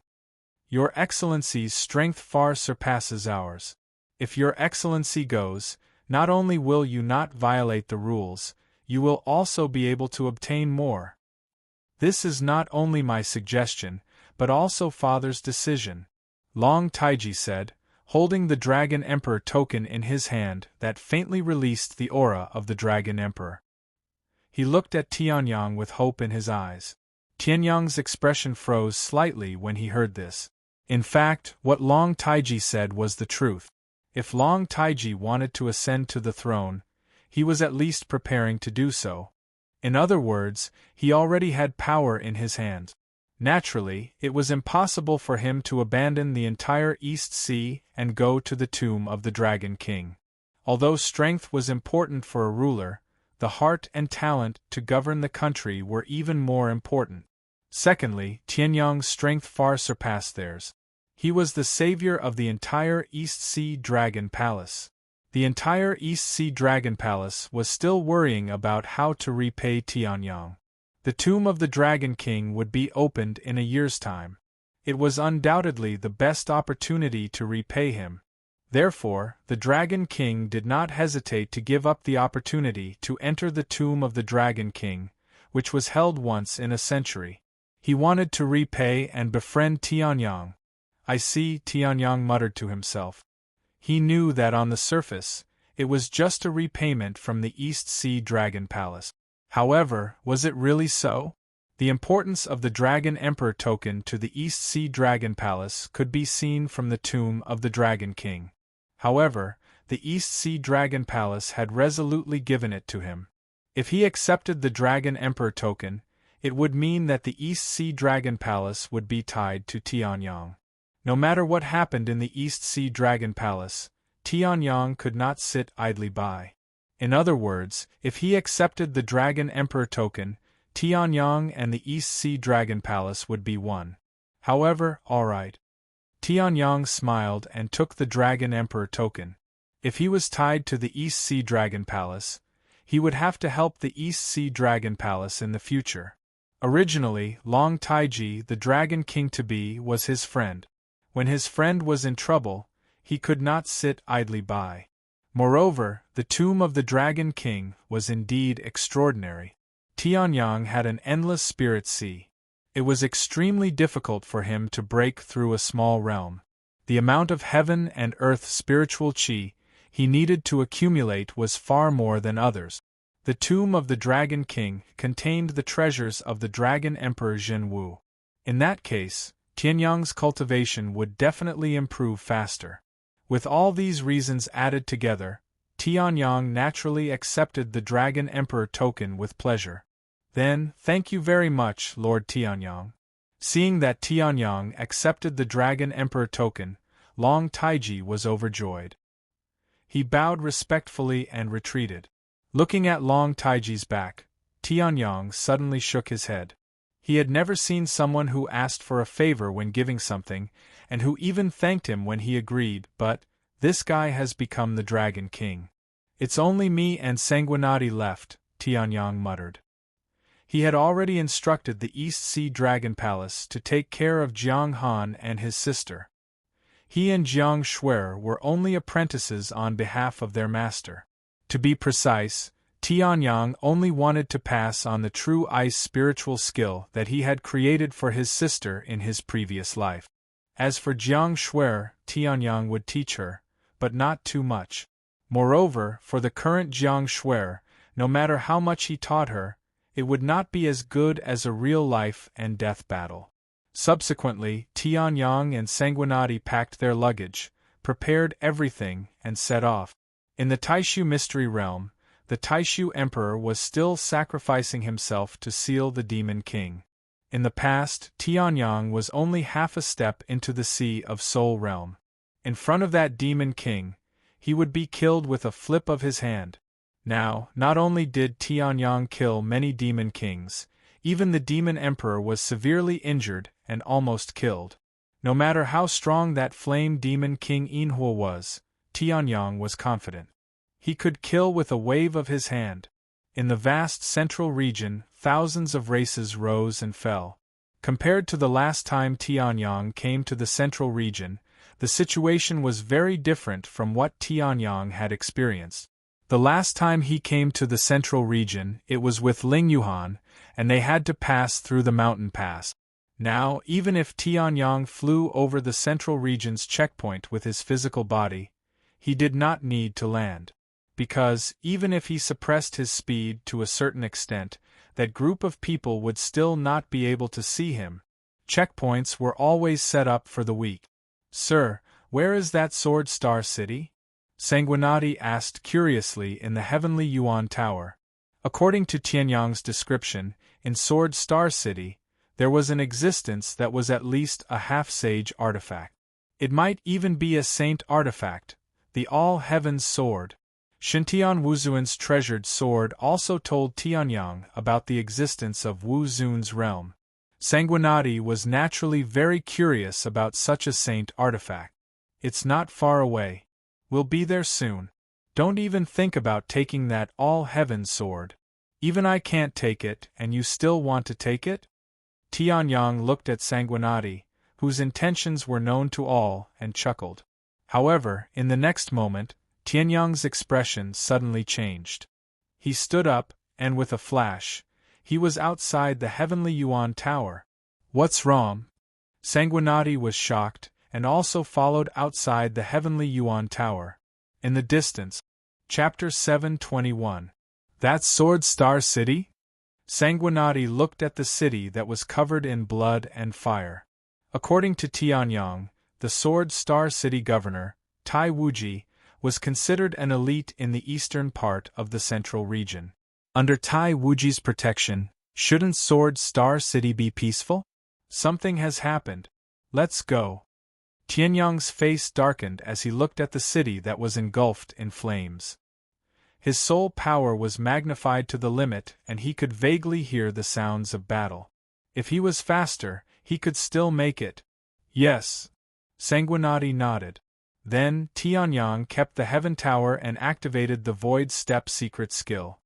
Your Excellency's strength far surpasses ours. If Your Excellency goes, not only will you not violate the rules, you will also be able to obtain more. This is not only my suggestion, but also Father's decision, Long Taiji said, holding the Dragon Emperor token in his hand that faintly released the aura of the Dragon Emperor. He looked at Tianyang with hope in his eyes. Tianyang's expression froze slightly when he heard this. In fact, what Long Taiji said was the truth. If Long Taiji wanted to ascend to the throne, he was at least preparing to do so. In other words, he already had power in his hands. Naturally, it was impossible for him to abandon the entire East Sea and go to the tomb of the Dragon King. Although strength was important for a ruler, the heart and talent to govern the country were even more important. Secondly, Tianyang's strength far surpassed theirs. He was the savior of the entire East Sea Dragon Palace. The entire East Sea Dragon Palace was still worrying about how to repay Tianyang. The tomb of the Dragon King would be opened in a year's time. It was undoubtedly the best opportunity to repay him. Therefore, the Dragon King did not hesitate to give up the opportunity to enter the tomb of the Dragon King, which was held once in a century. He wanted to repay and befriend Tianyang. I see, Tianyang muttered to himself. He knew that on the surface, it was just a repayment from the East Sea Dragon Palace. However, was it really so? The importance of the Dragon Emperor token to the East Sea Dragon Palace could be seen from the tomb of the Dragon King. However, the East Sea Dragon Palace had resolutely given it to him. If he accepted the Dragon Emperor token, it would mean that the East Sea Dragon Palace would be tied to Tianyang. No matter what happened in the East Sea Dragon Palace, Tianyang could not sit idly by. In other words, if he accepted the Dragon Emperor token, Tianyang and the East Sea Dragon Palace would be one. However, all right. Tianyang smiled and took the Dragon Emperor token. If he was tied to the East Sea Dragon Palace, he would have to help the East Sea Dragon Palace in the future. Originally, Long Taiji, the Dragon King-to-be, was his friend. When his friend was in trouble, he could not sit idly by. Moreover, the tomb of the Dragon King was indeed extraordinary. Tianyang had an endless spirit sea. It was extremely difficult for him to break through a small realm. The amount of heaven and earth spiritual qi he needed to accumulate was far more than others. The tomb of the Dragon King contained the treasures of the Dragon Emperor Zhenwu. In that case, Tianyang's cultivation would definitely improve faster. With all these reasons added together, Tianyang naturally accepted the Dragon Emperor token with pleasure. Then, thank you very much, Lord Tianyang. Seeing that Tianyang accepted the Dragon Emperor token, Long Taiji was overjoyed. He bowed respectfully and retreated. Looking at Long Taiji's back, Tianyang suddenly shook his head. He had never seen someone who asked for a favor when giving something, and who even thanked him when he agreed, but this guy has become the Dragon King. It's only me and Sanguinati left, Tianyang muttered. He had already instructed the East Sea Dragon Palace to take care of Jiang Han and his sister. He and Jiang Shuer were only apprentices on behalf of their master. To be precise, Tianyang only wanted to pass on the true ice spiritual skill that he had created for his sister in his previous life. As for Jiang Shuer, Tianyang would teach her, but not too much. Moreover, for the current Jiang Shuer, no matter how much he taught her, it would not be as good as a real life and death battle. Subsequently, Tianyang and Sanguinati packed their luggage, prepared everything, and set off. In the Taishu Mystery Realm, the Taishu Emperor was still sacrificing himself to seal the Demon King. In the past, Tianyang was only half a step into the Sea of Soul Realm. In front of that Demon King, he would be killed with a flip of his hand. Now, not only did Tianyang kill many demon kings, even the demon emperor was severely injured and almost killed. No matter how strong that flame demon king Inhua was, Tianyang was confident. He could kill with a wave of his hand. In the vast central region, thousands of races rose and fell. Compared to the last time Tianyang came to the central region, the situation was very different from what Tianyang had experienced. The last time he came to the central region, it was with Ling Yuhan, and they had to pass through the mountain pass. Now, even if Tianyang flew over the central region's checkpoint with his physical body, he did not need to land. Because, even if he suppressed his speed to a certain extent, that group of people would still not be able to see him. Checkpoints were always set up for the weak. "Sir, where is that Sword Star City?" Sanguinati asked curiously in the heavenly Yuan Tower. According to Tianyang's description, in Sword Star City, there was an existence that was at least a half-sage artifact. It might even be a saint artifact, the All-Heavens Sword. Xintian Wuzuan's treasured sword also told Tianyang about the existence of Wu Zun's realm. Sanguinati was naturally very curious about such a saint artifact. "It's not far away. We'll be there soon. Don't even think about taking that all-heaven sword. Even I can't take it, and you still want to take it?" Tianyang looked at Sanguinati, whose intentions were known to all, and chuckled. However, in the next moment, Tianyang's expression suddenly changed. He stood up, and with a flash, he was outside the heavenly Yuan Tower. "What's wrong?" Sanguinati was shocked, and also followed outside the heavenly Yuan Tower. In the distance. Chapter 721. That Sword Star City? Sanguinati looked at the city that was covered in blood and fire. According to Tianyang, the Sword Star City governor, Tai Wuji, was considered an elite in the eastern part of the central region. Under Tai Wuji's protection, shouldn't Sword Star City be peaceful? Something has happened. Let's go. Tianyang's face darkened as he looked at the city that was engulfed in flames. His soul power was magnified to the limit, and he could vaguely hear the sounds of battle. If he was faster, he could still make it. Yes. Sanguinati nodded. Then, Tianyang kept the Heaven Tower and activated the Void Step secret skill.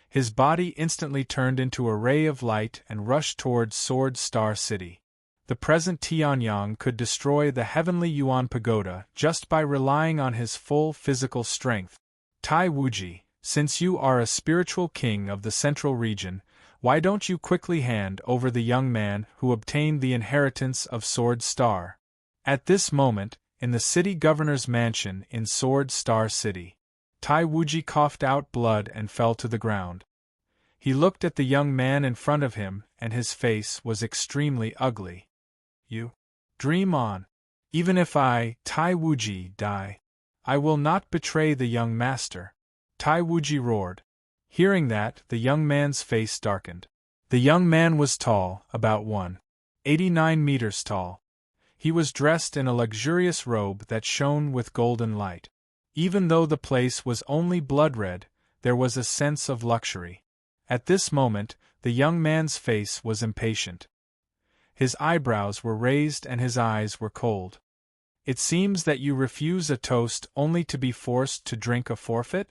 His body instantly turned into a ray of light and rushed towards Sword Star City. The present Tianyang could destroy the heavenly Yuan Pagoda just by relying on his full physical strength. Tai Wuji, since you are a spiritual king of the central region, why don't you quickly hand over the young man who obtained the inheritance of Sword Star? At this moment, in the city governor's mansion in Sword Star City, Tai Wuji coughed out blood and fell to the ground. He looked at the young man in front of him, and his face was extremely ugly. "You dream on. Even if I, Tai Wuji, die, I will not betray the young master," Tai Wuji roared. Hearing that, the young man's face darkened. The young man was tall, about 189 meters tall. He was dressed in a luxurious robe that shone with golden light. Even though the place was only blood-red, there was a sense of luxury. At this moment, the young man's face was impatient. His eyebrows were raised and his eyes were cold. "It seems that you refuse a toast only to be forced to drink a forfeit?"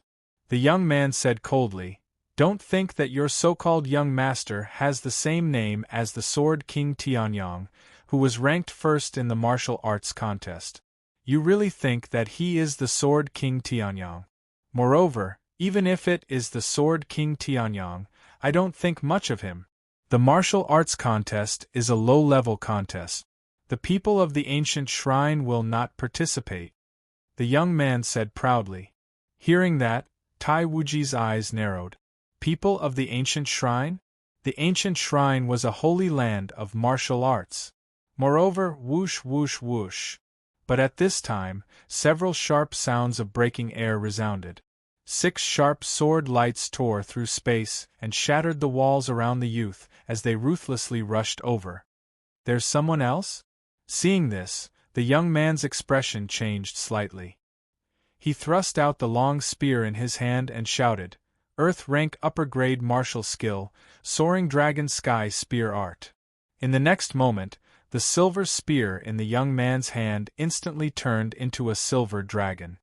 The young man said coldly, "Don't think that your so-called young master has the same name as the Sword King Tianyang, who was ranked first in the martial arts contest. You really think that he is the Sword King Tianyang? Moreover, even if it is the Sword King Tianyang, I don't think much of him. The martial arts contest is a low-level contest. The people of the ancient shrine will not participate," the young man said proudly. Hearing that, Tai Wuji's eyes narrowed. People of the ancient shrine? The ancient shrine was a holy land of martial arts. Moreover, whoosh whoosh whoosh. But at this time, several sharp sounds of breaking air resounded. 6 sharp sword lights tore through space and shattered the walls around the youth as they ruthlessly rushed over. "There's someone else?" Seeing this, the young man's expression changed slightly. He thrust out the long spear in his hand and shouted, Earth rank upper grade martial skill, soaring dragon sky spear art. In the next moment, the silver spear in the young man's hand instantly turned into a silver dragon.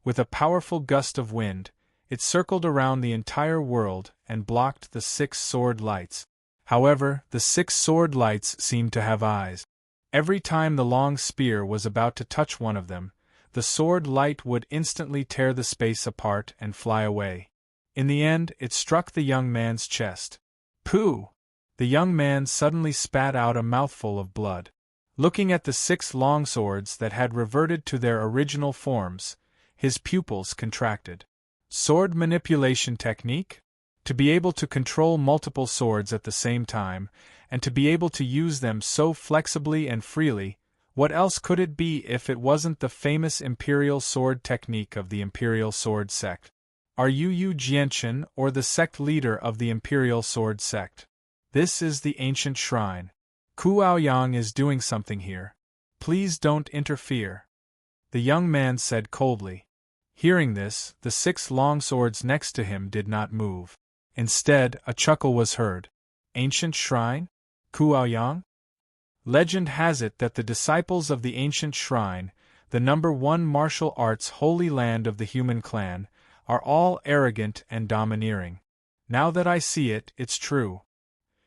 With a powerful gust of wind, it circled around the entire world and blocked the 6 sword lights. However, the 6 sword lights seemed to have eyes. Every time the long spear was about to touch one of them, the sword light would instantly tear the space apart and fly away. In the end, it struck the young man's chest. Pooh! The young man suddenly spat out a mouthful of blood. Looking at the 6 long swords that had reverted to their original forms, his pupils contracted. Sword manipulation technique? To be able to control multiple swords at the same time, and to be able to use them so flexibly and freely, what else could it be if it wasn't the famous imperial sword technique of the imperial sword sect? Are you Jianchen or the sect leader of the imperial sword sect? This is the ancient shrine. Ku Aoyang is doing something here. Please don't interfere. The young man said coldly. Hearing this, the 6 long swords next to him did not move. Instead, a chuckle was heard. Ancient shrine? Ku Aoyang? Legend has it that the disciples of the ancient shrine, the #1 martial arts holy land of the human clan, are all arrogant and domineering. Now that I see it, it's true.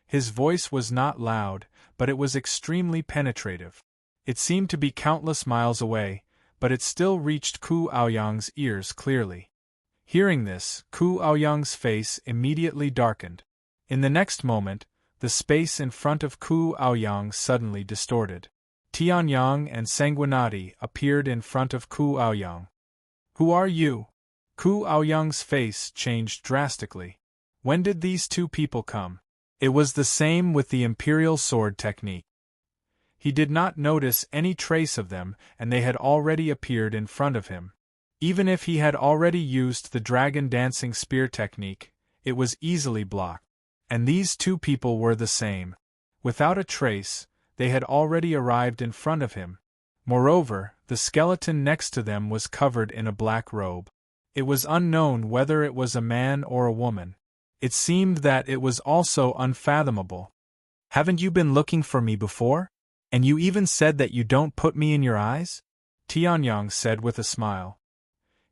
His voice was not loud, but it was extremely penetrative. It seemed to be countless miles away, but it still reached Ku Aoyang's ears clearly. Hearing this, Ku Aoyang's face immediately darkened. In the next moment, the space in front of Ku Aoyang suddenly distorted. Tianyang and Sanguinati appeared in front of Ku Aoyang. Who are you? Ku Aoyang's face changed drastically. When did these 2 people come? It was the same with the imperial sword technique. He did not notice any trace of them, and they had already appeared in front of him. Even if he had already used the dragon dancing spear technique, it was easily blocked. And these 2 people were the same. Without a trace, they had already arrived in front of him. Moreover, the skeleton next to them was covered in a black robe. It was unknown whether it was a man or a woman. It seemed that it was also unfathomable. Haven't you been looking for me before? And you even said that you don't put me in your eyes? Tianyang said with a smile.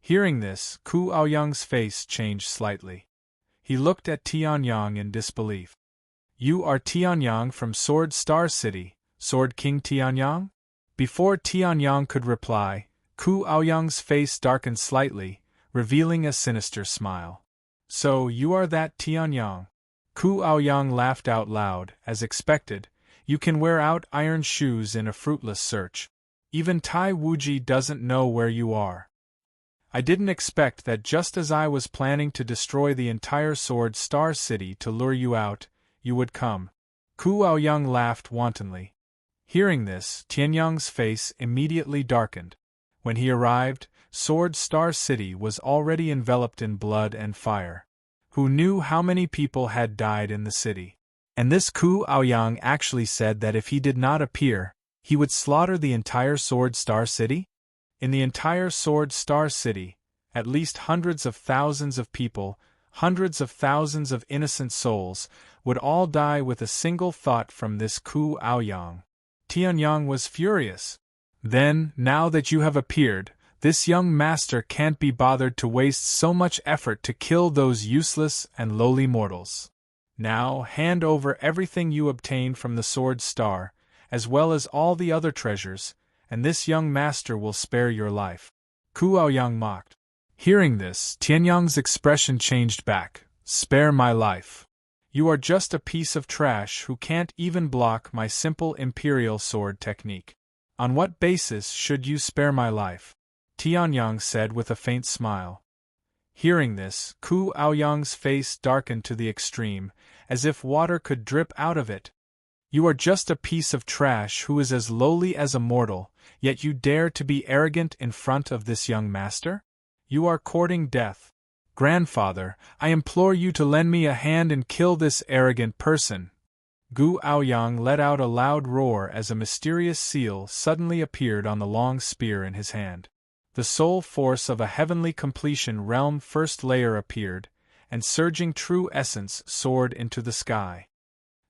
Hearing this, Ku Aoyang's face changed slightly. He looked at Tianyang in disbelief. You are Tianyang from Sword Star City, Sword King Tianyang? Before Tianyang could reply, Ku Aoyang's face darkened slightly, revealing a sinister smile. So you are that Tianyang? Ku Aoyang laughed out loud, as expected. You can wear out iron shoes in a fruitless search. Even Tai Wuji doesn't know where you are. I didn't expect that just as I was planning to destroy the entire Sword Star City to lure you out, you would come. Ku Aoyang laughed wantonly. Hearing this, Tianyang's face immediately darkened. When he arrived, Sword Star City was already enveloped in blood and fire. Who knew how many people had died in the city? And this Ku Aoyang actually said that if he did not appear, he would slaughter the entire Sword Star City? In the entire Sword Star City, at least hundreds of thousands of people, hundreds of thousands of innocent souls, would all die with a single thought from this Ku Aoyang. Tianyang was furious. Then, now that you have appeared, this young master can't be bothered to waste so much effort to kill those useless and lowly mortals. Now, hand over everything you obtained from the Sword Star, as well as all the other treasures, and this young master will spare your life. Ku Aoyang mocked. Hearing this, Tianyang's expression changed back. Spare my life. You are just a piece of trash who can't even block my simple imperial sword technique. On what basis should you spare my life? Tianyang said with a faint smile. Hearing this, Ku Aoyang's face darkened to the extreme, as if water could drip out of it. You are just a piece of trash who is as lowly as a mortal, yet you dare to be arrogant in front of this young master? You are courting death. Grandfather, I implore you to lend me a hand and kill this arrogant person. Ku Aoyang let out a loud roar as a mysterious seal suddenly appeared on the long spear in his hand. The soul force of a heavenly completion realm first layer appeared, and surging true essence soared into the sky.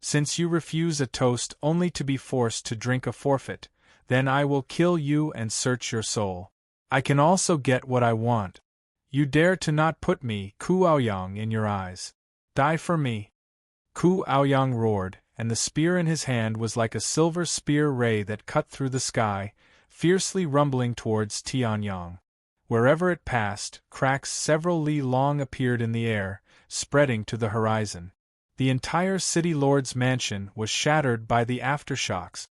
Since you refuse a toast only to be forced to drink a forfeit, then I will kill you and search your soul. I can also get what I want. You dare to not put me, Ku Aoyang, in your eyes. Die for me. Ku Aoyang roared, and the spear in his hand was like a silver spear ray that cut through the sky, fiercely rumbling towards Tianyang. Wherever it passed, cracks several li long appeared in the air, spreading to the horizon. The entire city lord's mansion was shattered by the aftershocks.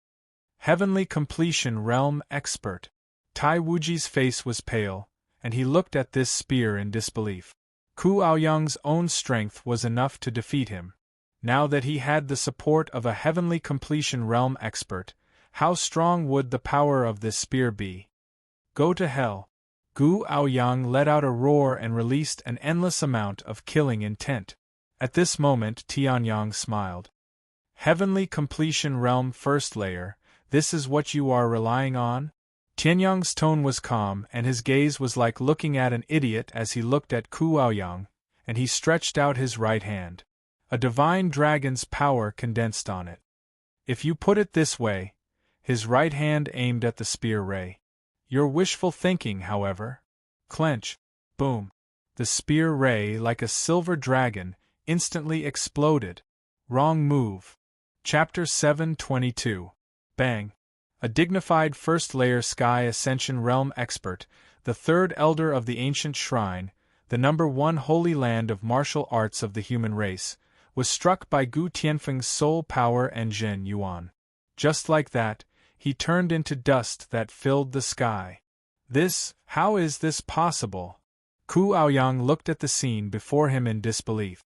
Heavenly completion realm expert. Tai Wuji's face was pale, and he looked at this spear in disbelief. Ku Aoyang's own strength was enough to defeat him. Now that he had the support of a heavenly completion realm expert, how strong would the power of this spear be? Go to hell. Ku Aoyang let out a roar and released an endless amount of killing intent. At this moment Tianyang smiled. Heavenly completion realm first layer, this is what you are relying on? Tianyang's tone was calm and his gaze was like looking at an idiot as he looked at Ku Aoyang, and he stretched out his right hand. A divine dragon's power condensed on it. If you put it this way, his right hand aimed at the spear ray. Your wishful thinking, however. Clench. Boom. The spear ray, like a silver dragon, instantly exploded. Wrong move. Chapter 722. Bang. A dignified first-layer Sky Ascension Realm expert, the third elder of the ancient shrine, the #1 holy land of martial arts of the human race, was struck by Gu Tianfeng's soul power and Zhen Yuan. Just like that, he turned into dust that filled the sky. How is this possible? Ku Aoyang looked at the scene before him in disbelief.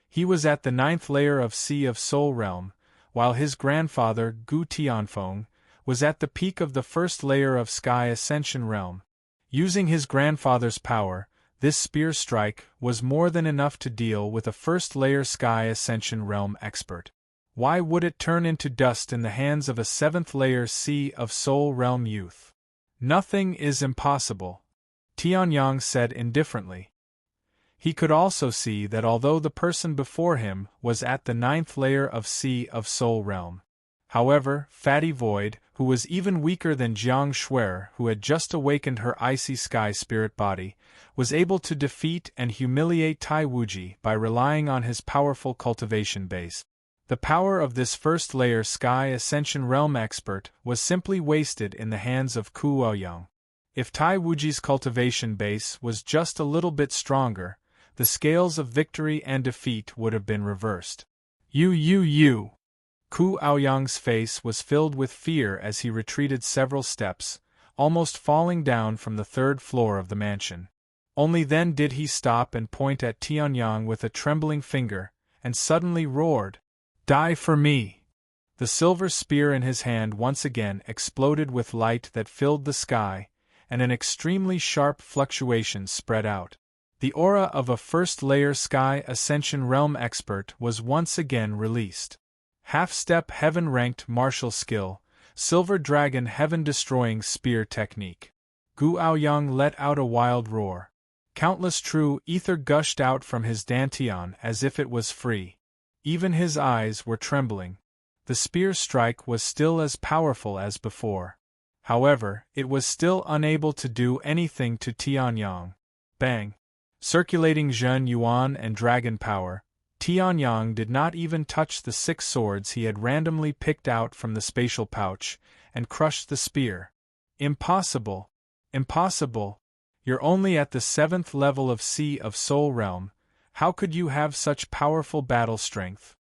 He was at the 9th layer of Sea of Soul Realm, while his grandfather, Gu Tianfeng, was at the peak of the first layer of Sky Ascension Realm. Using his grandfather's power, this spear strike was more than enough to deal with a first-layer Sky Ascension Realm expert. Why would it turn into dust in the hands of a 7th-layer Sea of Soul Realm youth? Nothing is impossible, Tianyang said indifferently. He could also see that although the person before him was at the 9th layer of Sea of Soul Realm, however, Fatty Void, who was even weaker than Jiang Shuer, who had just awakened her icy sky spirit body, was able to defeat and humiliate Tai Wuji by relying on his powerful cultivation base. The power of this first-layer Sky Ascension Realm expert was simply wasted in the hands of Ku Aoyang. If Tai Wuji's cultivation base was just a little bit stronger, the scales of victory and defeat would have been reversed. You! Ku Aoyang's face was filled with fear as he retreated several steps, almost falling down from the 3rd floor of the mansion. Only then did he stop and point at Tianyang with a trembling finger, and suddenly roared, "Die for me!" The silver spear in his hand once again exploded with light that filled the sky, and an extremely sharp fluctuation spread out. The aura of a first-layer Sky Ascension Realm expert was once again released. Half-step heaven-ranked martial skill, Silver Dragon heaven-destroying spear technique. Gu Aoyang let out a wild roar. Countless true ether gushed out from his dantian as if it was free. Even his eyes were trembling. The spear strike was still as powerful as before. However, it was still unable to do anything to Tianyang. Bang! Circulating Zhen Yuan and dragon power, Tianyang did not even touch the 6 swords he had randomly picked out from the spatial pouch, and crushed the spear. Impossible! Impossible! You're only at the 7th level of Sea of Soul Realm. How could you have such powerful battle strength?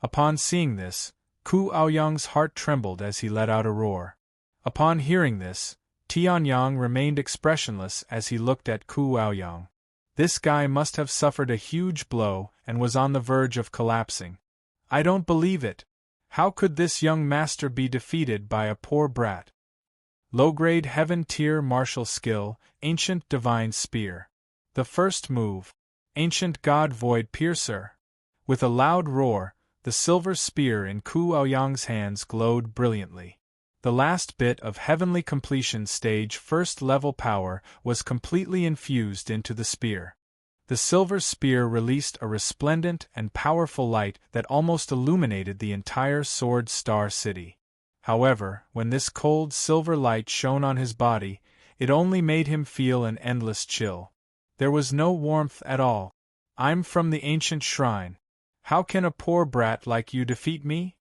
Upon seeing this, Ku Aoyang's heart trembled as he let out a roar. Upon hearing this, Tianyang remained expressionless as he looked at Ku Aoyang. This guy must have suffered a huge blow and was on the verge of collapsing. I don't believe it. How could this young master be defeated by a poor brat? Low-grade heaven-tier martial skill, Ancient Divine Spear. The first move, Ancient God Void Piercer. With a loud roar, the silver spear in Ku Aoyang's hands glowed brilliantly. The last bit of Heavenly Completion Stage 1st level power was completely infused into the spear. The silver spear released a resplendent and powerful light that almost illuminated the entire Sword Star City. However, when this cold silver light shone on his body, it only made him feel an endless chill. There was no warmth at all. "I'm from the ancient shrine. How can a poor brat like you defeat me?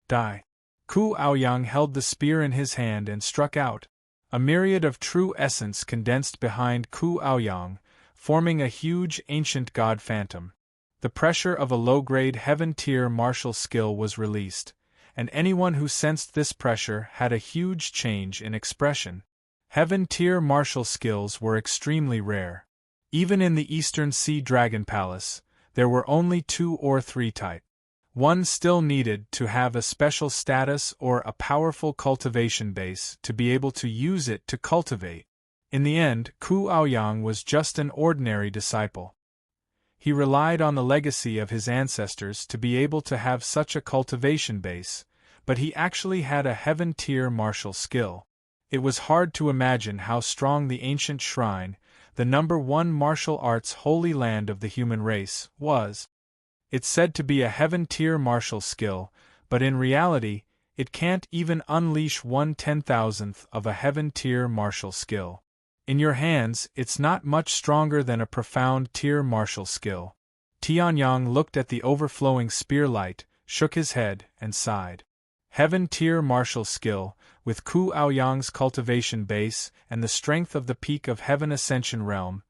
Die." Ku Aoyang held the spear in his hand and struck out. A myriad of true essence condensed behind Ku Aoyang, forming a huge ancient god phantom. The pressure of a low-grade heaven-tier martial skill was released, and anyone who sensed this pressure had a huge change in expression. Heaven-tier martial skills were extremely rare. Even in the Eastern Sea Dragon Palace, there were only 2 or 3 type. One still needed to have a special status or a powerful cultivation base to be able to use it to cultivate. In the end, Ku Aoyang was just an ordinary disciple. He relied on the legacy of his ancestors to be able to have such a cultivation base, but he actually had a heaven-tier martial skill. It was hard to imagine how strong the ancient shrine, the #1 martial arts holy land of the human race, was. It's said to be a heaven-tier martial skill, but in reality, it can't even unleash 1/10,000th of a heaven-tier martial skill. In your hands, it's not much stronger than a profound tier martial skill. Tianyang looked at the overflowing spear light, shook his head, and sighed. Heaven-tier martial skill, with Ku Aoyang's cultivation base and the strength of the peak of Heaven Ascension Realm,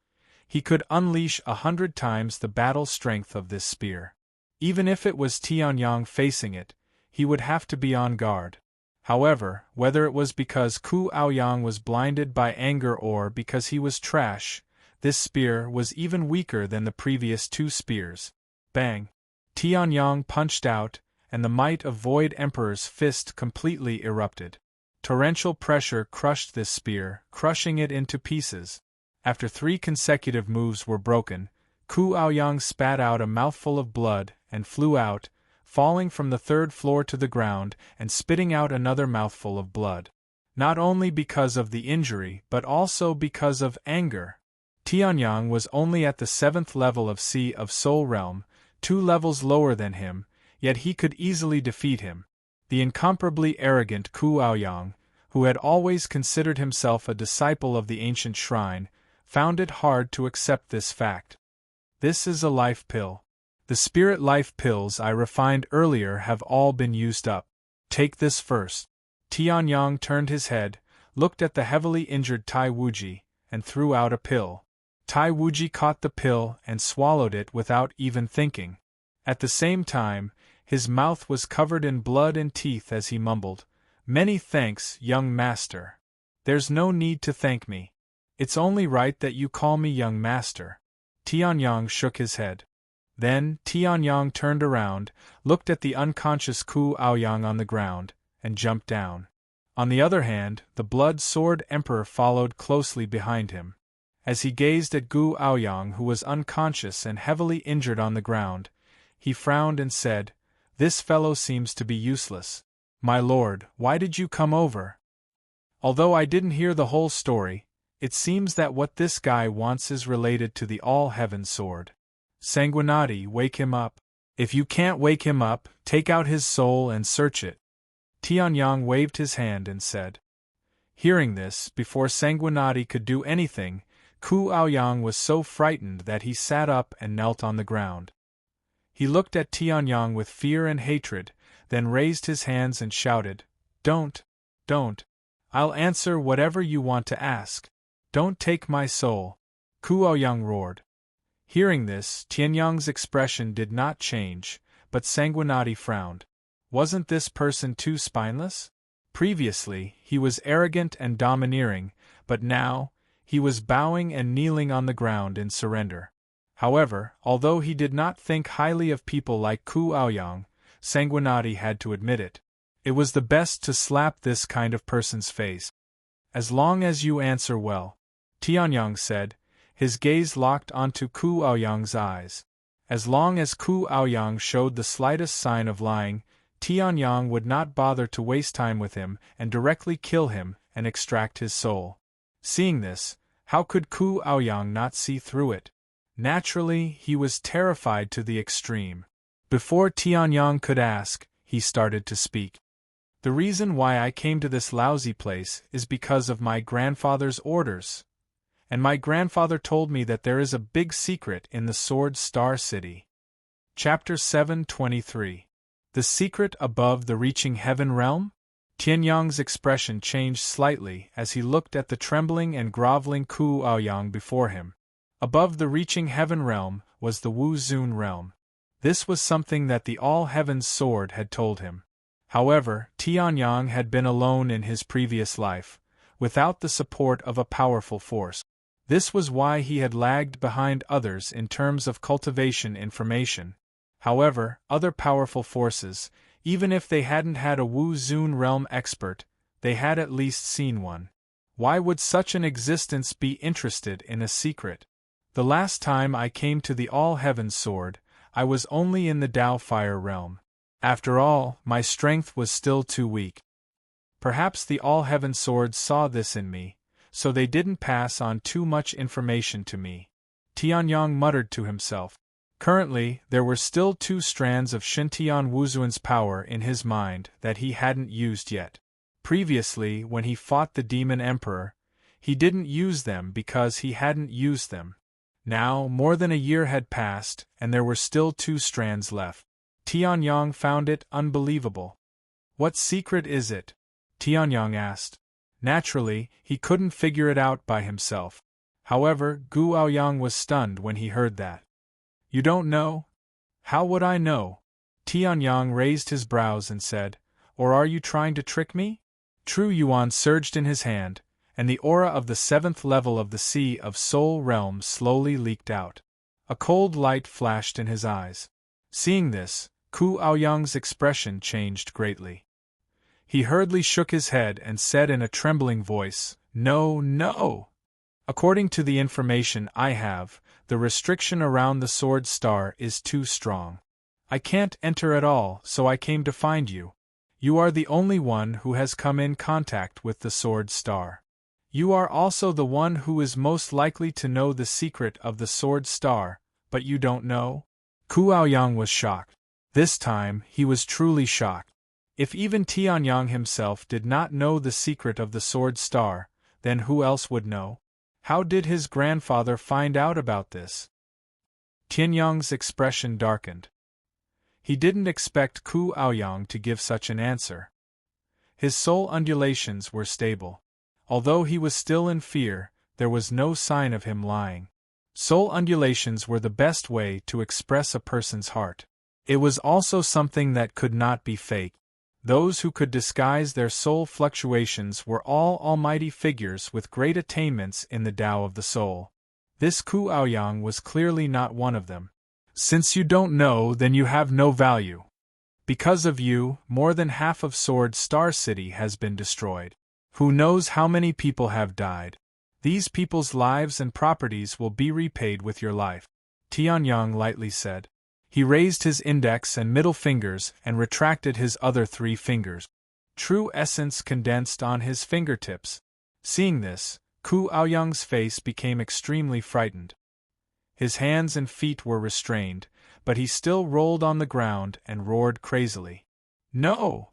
he could unleash 100 times the battle strength of this spear. Even if it was Tianyang facing it, he would have to be on guard. However, whether it was because Ku Aoyang was blinded by anger or because he was trash, this spear was even weaker than the previous 2 spears. Bang! Tianyang punched out, and the might of Void Emperor's fist completely erupted. Torrential pressure crushed this spear, crushing it into pieces. After 3 consecutive moves were broken, Ku Aoyang spat out a mouthful of blood and flew out, falling from the 3rd floor to the ground and spitting out another mouthful of blood. Not only because of the injury but also because of anger. Tianyang was only at the 7th level of Sea of Soul Realm, 2 levels lower than him, yet he could easily defeat him. The incomparably arrogant Ku Aoyang, who had always considered himself a disciple of the ancient shrine, found it hard to accept this fact. This is a life pill. The spirit life pills I refined earlier have all been used up. Take this first. Tianyang turned his head, looked at the heavily injured Tai Wuji, and threw out a pill. Tai Wuji caught the pill and swallowed it without even thinking. At the same time, his mouth was covered in blood and teeth as he mumbled, "Many thanks, young master. There's no need to thank me. It's only right that you call me young master." Tianyang shook his head. Then, Tianyang turned around, looked at the unconscious Ku Aoyang on the ground, and jumped down. On the other hand, the Blood Sword Emperor followed closely behind him. As he gazed at Ku Aoyang, who was unconscious and heavily injured on the ground, he frowned and said, "This fellow seems to be useless. My lord, why did you come over?" "Although I didn't hear the whole story, it seems that what this guy wants is related to the All-Heaven Sword. Sanguinati, wake him up. If you can't wake him up, take out his soul and search it." Tianyang waved his hand and said. Hearing this, before Sanguinati could do anything, Ku Aoyang was so frightened that he sat up and knelt on the ground. He looked at Tianyang with fear and hatred, then raised his hands and shouted, Don't. I'll answer whatever you want to ask. Don't take my soul." Ku Aoyang roared. Hearing this, Tianyang's expression did not change, but Sanguinati frowned. Wasn't this person too spineless? Previously, he was arrogant and domineering, but now, he was bowing and kneeling on the ground in surrender. However, although he did not think highly of people like Ku Aoyang, Sanguinati had to admit it. It was the best to slap this kind of person's face. "As long as you answer well," Tianyang said, his gaze locked onto Ku Aoyang's eyes. As long as Ku Aoyang showed the slightest sign of lying, Tianyang would not bother to waste time with him and directly kill him and extract his soul. Seeing this, how could Ku Aoyang not see through it? Naturally, he was terrified to the extreme. Before Tianyang could ask, he started to speak. The reason why I came to this lousy place is because of my grandfather's orders. And my grandfather told me that there is a big secret in the Sword Star City. Chapter 7:23. The Secret Above the Reaching Heaven Realm? Tianyang's expression changed slightly as he looked at the trembling and groveling Ku Aoyang before him. Above the Reaching Heaven Realm was the Wu Zun Realm. This was something that the All-Heavens Sword had told him. However, Tianyang had been alone in his previous life, without the support of a powerful force. This was why he had lagged behind others in terms of cultivation information. However, other powerful forces, even if they hadn't had a Wu Zun realm expert, they had at least seen one. Why would such an existence be interested in a secret? The last time I came to the All-Heavens Sword, I was only in the Dao Fire realm. After all, my strength was still too weak. Perhaps the All-Heavens Sword saw this in me, so they didn't pass on too much information to me. Tianyang muttered to himself. Currently, there were still 2 strands of Shintian Wuzuan's power in his mind that he hadn't used yet. Previously, when he fought the Demon Emperor, he didn't use them because he hadn't used them. Now, more than a year had passed, and there were still 2 strands left. Tianyang found it unbelievable. What secret is it? Tianyang asked. Naturally, he couldn't figure it out by himself. However, Gu Aoyang was stunned when he heard that. You don't know? How would I know? Tianyang raised his brows and said, Or are you trying to trick me? True Yuan surged in his hand, and the aura of the 7th level of the Sea of Soul realm slowly leaked out. A cold light flashed in his eyes. Seeing this, Ku Aoyang's expression changed greatly. He hurriedly shook his head and said in a trembling voice, No, no! According to the information I have, the restriction around the Sword Star is too strong. I can't enter at all, so I came to find you. You are the only one who has come in contact with the Sword Star. You are also the one who is most likely to know the secret of the Sword Star, but you don't know? Ku Aoyang was shocked. This time, he was truly shocked. If even Tianyang himself did not know the secret of the Sword Star, then who else would know? How did his grandfather find out about this? Tianyang's expression darkened. He didn't expect Ku Aoyang to give such an answer. His soul undulations were stable. Although he was still in fear, there was no sign of him lying. Soul undulations were the best way to express a person's heart. It was also something that could not be faked. Those who could disguise their soul fluctuations were all almighty figures with great attainments in the Tao of the soul. This Ku Aoyang was clearly not one of them. Since you don't know, then you have no value. Because of you, more than half of Sword Star City has been destroyed. Who knows how many people have died? These people's lives and properties will be repaid with your life, Tianyang lightly said. He raised his index and middle fingers and retracted his other 3 fingers. True essence condensed on his fingertips. Seeing this, Ku Aoyang's face became extremely frightened. His hands and feet were restrained, but he still rolled on the ground and roared crazily. No!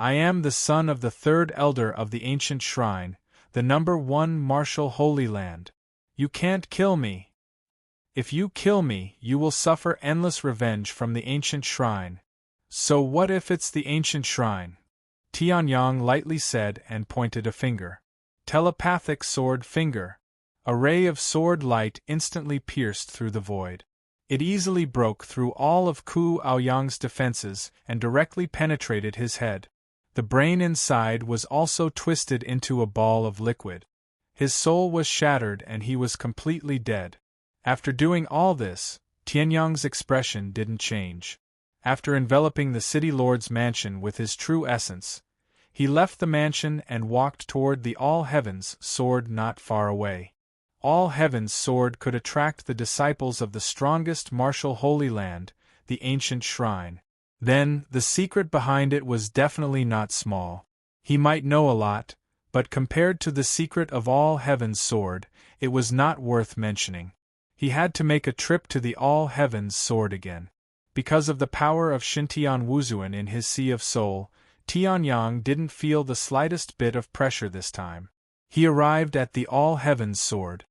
I am the son of the 3rd elder of the ancient shrine, the number 1 martial Holy Land. You can't kill me. If you kill me, you will suffer endless revenge from the ancient shrine. So what if it's the ancient shrine? Tianyang lightly said and pointed a finger. Telepathic sword finger. A ray of sword light instantly pierced through the void. It easily broke through all of Ku Aoyang's defenses and directly penetrated his head. The brain inside was also twisted into a ball of liquid. His soul was shattered and he was completely dead. After doing all this, Tianyang's expression didn't change. After enveloping the city lord's mansion with his true essence, he left the mansion and walked toward the All-Heavens Sword not far away. All-Heavens Sword could attract the disciples of the strongest martial Holy Land, the ancient shrine. Then, the secret behind it was definitely not small. He might know a lot, but compared to the secret of All-Heavens Sword, it was not worth mentioning. He had to make a trip to the All-Heavens Sword again. Because of the power of Shintian Wuzuan in his Sea of Soul, Tianyang didn't feel the slightest bit of pressure this time. He arrived at the All-Heavens Sword.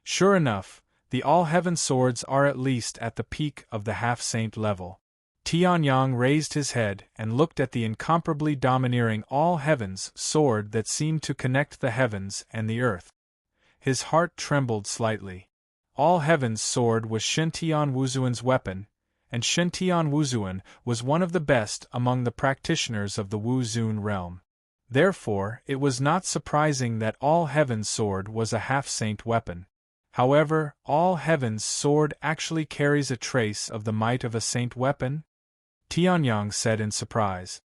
Sure enough, the All-Heaven Swords are at least at the peak of the half-saint level. Tianyang raised his head and looked at the incomparably domineering All-Heavens Sword that seemed to connect the heavens and the earth. His heart trembled slightly. All-Heavens Sword was Shintian Wuzuan's weapon, and Shintian Wuzuan was one of the best among the practitioners of the Wuzun realm. Therefore, it was not surprising that All-Heavens Sword was a half-saint weapon. However, All-Heavens Sword actually carries a trace of the might of a saint weapon? Tianyang said in surprise.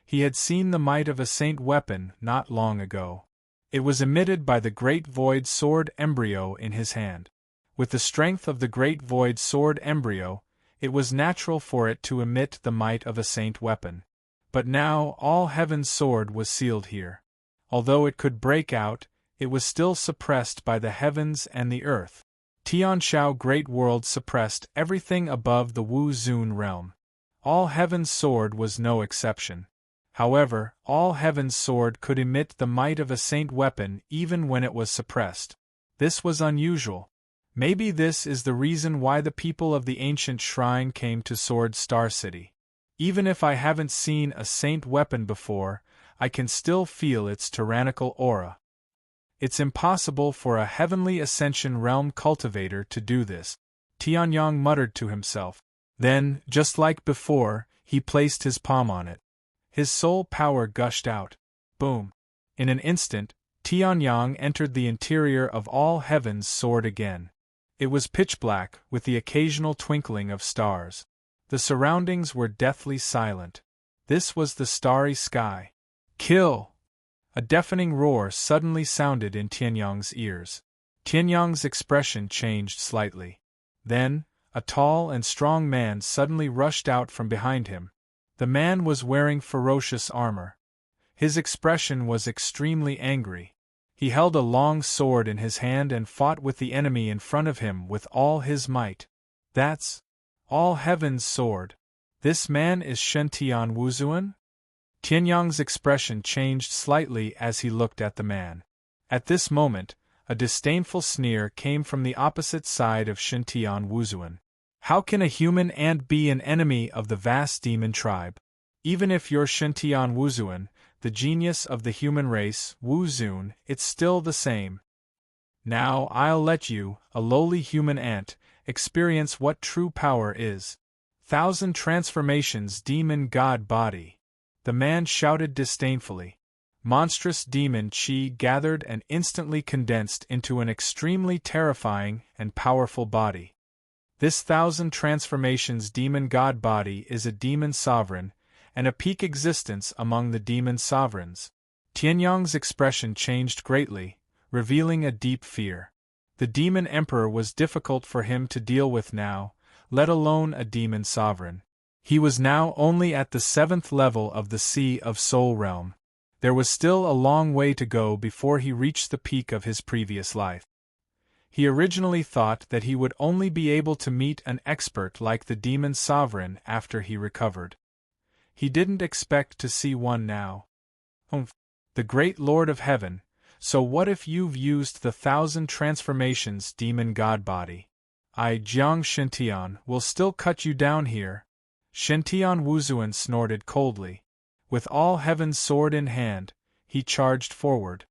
He had seen the might of a saint weapon not long ago. It was emitted by the Great Void Sword embryo in his hand. With the strength of the Great Void Sword embryo, it was natural for it to emit the might of a saint weapon. But now All-Heavens Sword was sealed here. Although it could break out, it was still suppressed by the heavens and the earth. Tianshao Great World suppressed everything above the Wuzun realm. All-Heavens Sword was no exception. However, All-Heavens Sword could emit the might of a saint weapon even when it was suppressed. This was unusual. Maybe this is the reason why the people of the ancient shrine came to Sword Star City. Even if I haven't seen a saint weapon before, I can still feel its tyrannical aura. It's impossible for a heavenly ascension realm cultivator to do this, Tianyang muttered to himself. Then, just like before, he placed his palm on it. His soul power gushed out. Boom! In an instant, Tianyang entered the interior of All-Heavens Sword again. It was pitch black, with the occasional twinkling of stars. The surroundings were deathly silent. This was the starry sky. Kill! A deafening roar suddenly sounded in Tianyang's ears. Tianyang's expression changed slightly. Then, a tall and strong man suddenly rushed out from behind him. The man was wearing ferocious armor. His expression was extremely angry. He held a long sword in his hand and fought with the enemy in front of him with all his might. That's All-Heavens Sword. This man is Shintian Wuzuan? Tianyang's expression changed slightly as he looked at the man. At this moment, a disdainful sneer came from the opposite side of Shintian Wuzuan. How can a human ant be an enemy of the vast demon tribe? Even if you're Shintian Wuzuan, the genius of the human race, Wuzun, it's still the same. Now I'll let you, a lowly human ant, experience what true power is. 1,000 transformations demon god body. The man shouted disdainfully. Monstrous demon chi gathered and instantly condensed into an extremely terrifying and powerful body. This 1,000 transformations demon god body is a demon sovereign, and a peak existence among the demon sovereigns. Tianyang's expression changed greatly, revealing a deep fear. The demon emperor was difficult for him to deal with now, let alone a demon sovereign. He was now only at the 7th level of the Sea of Soul realm. There was still a long way to go before he reached the peak of his previous life. He originally thought that he would only be able to meet an expert like the demon sovereign after he recovered. He didn't expect to see one now. The great Lord of Heaven, so what if you've used the 1,000 transformations demon god body? I, Jiang Shintian, will still cut you down here. Shintian Wuzuan snorted coldly. With All-Heavens Sword in hand, he charged forward.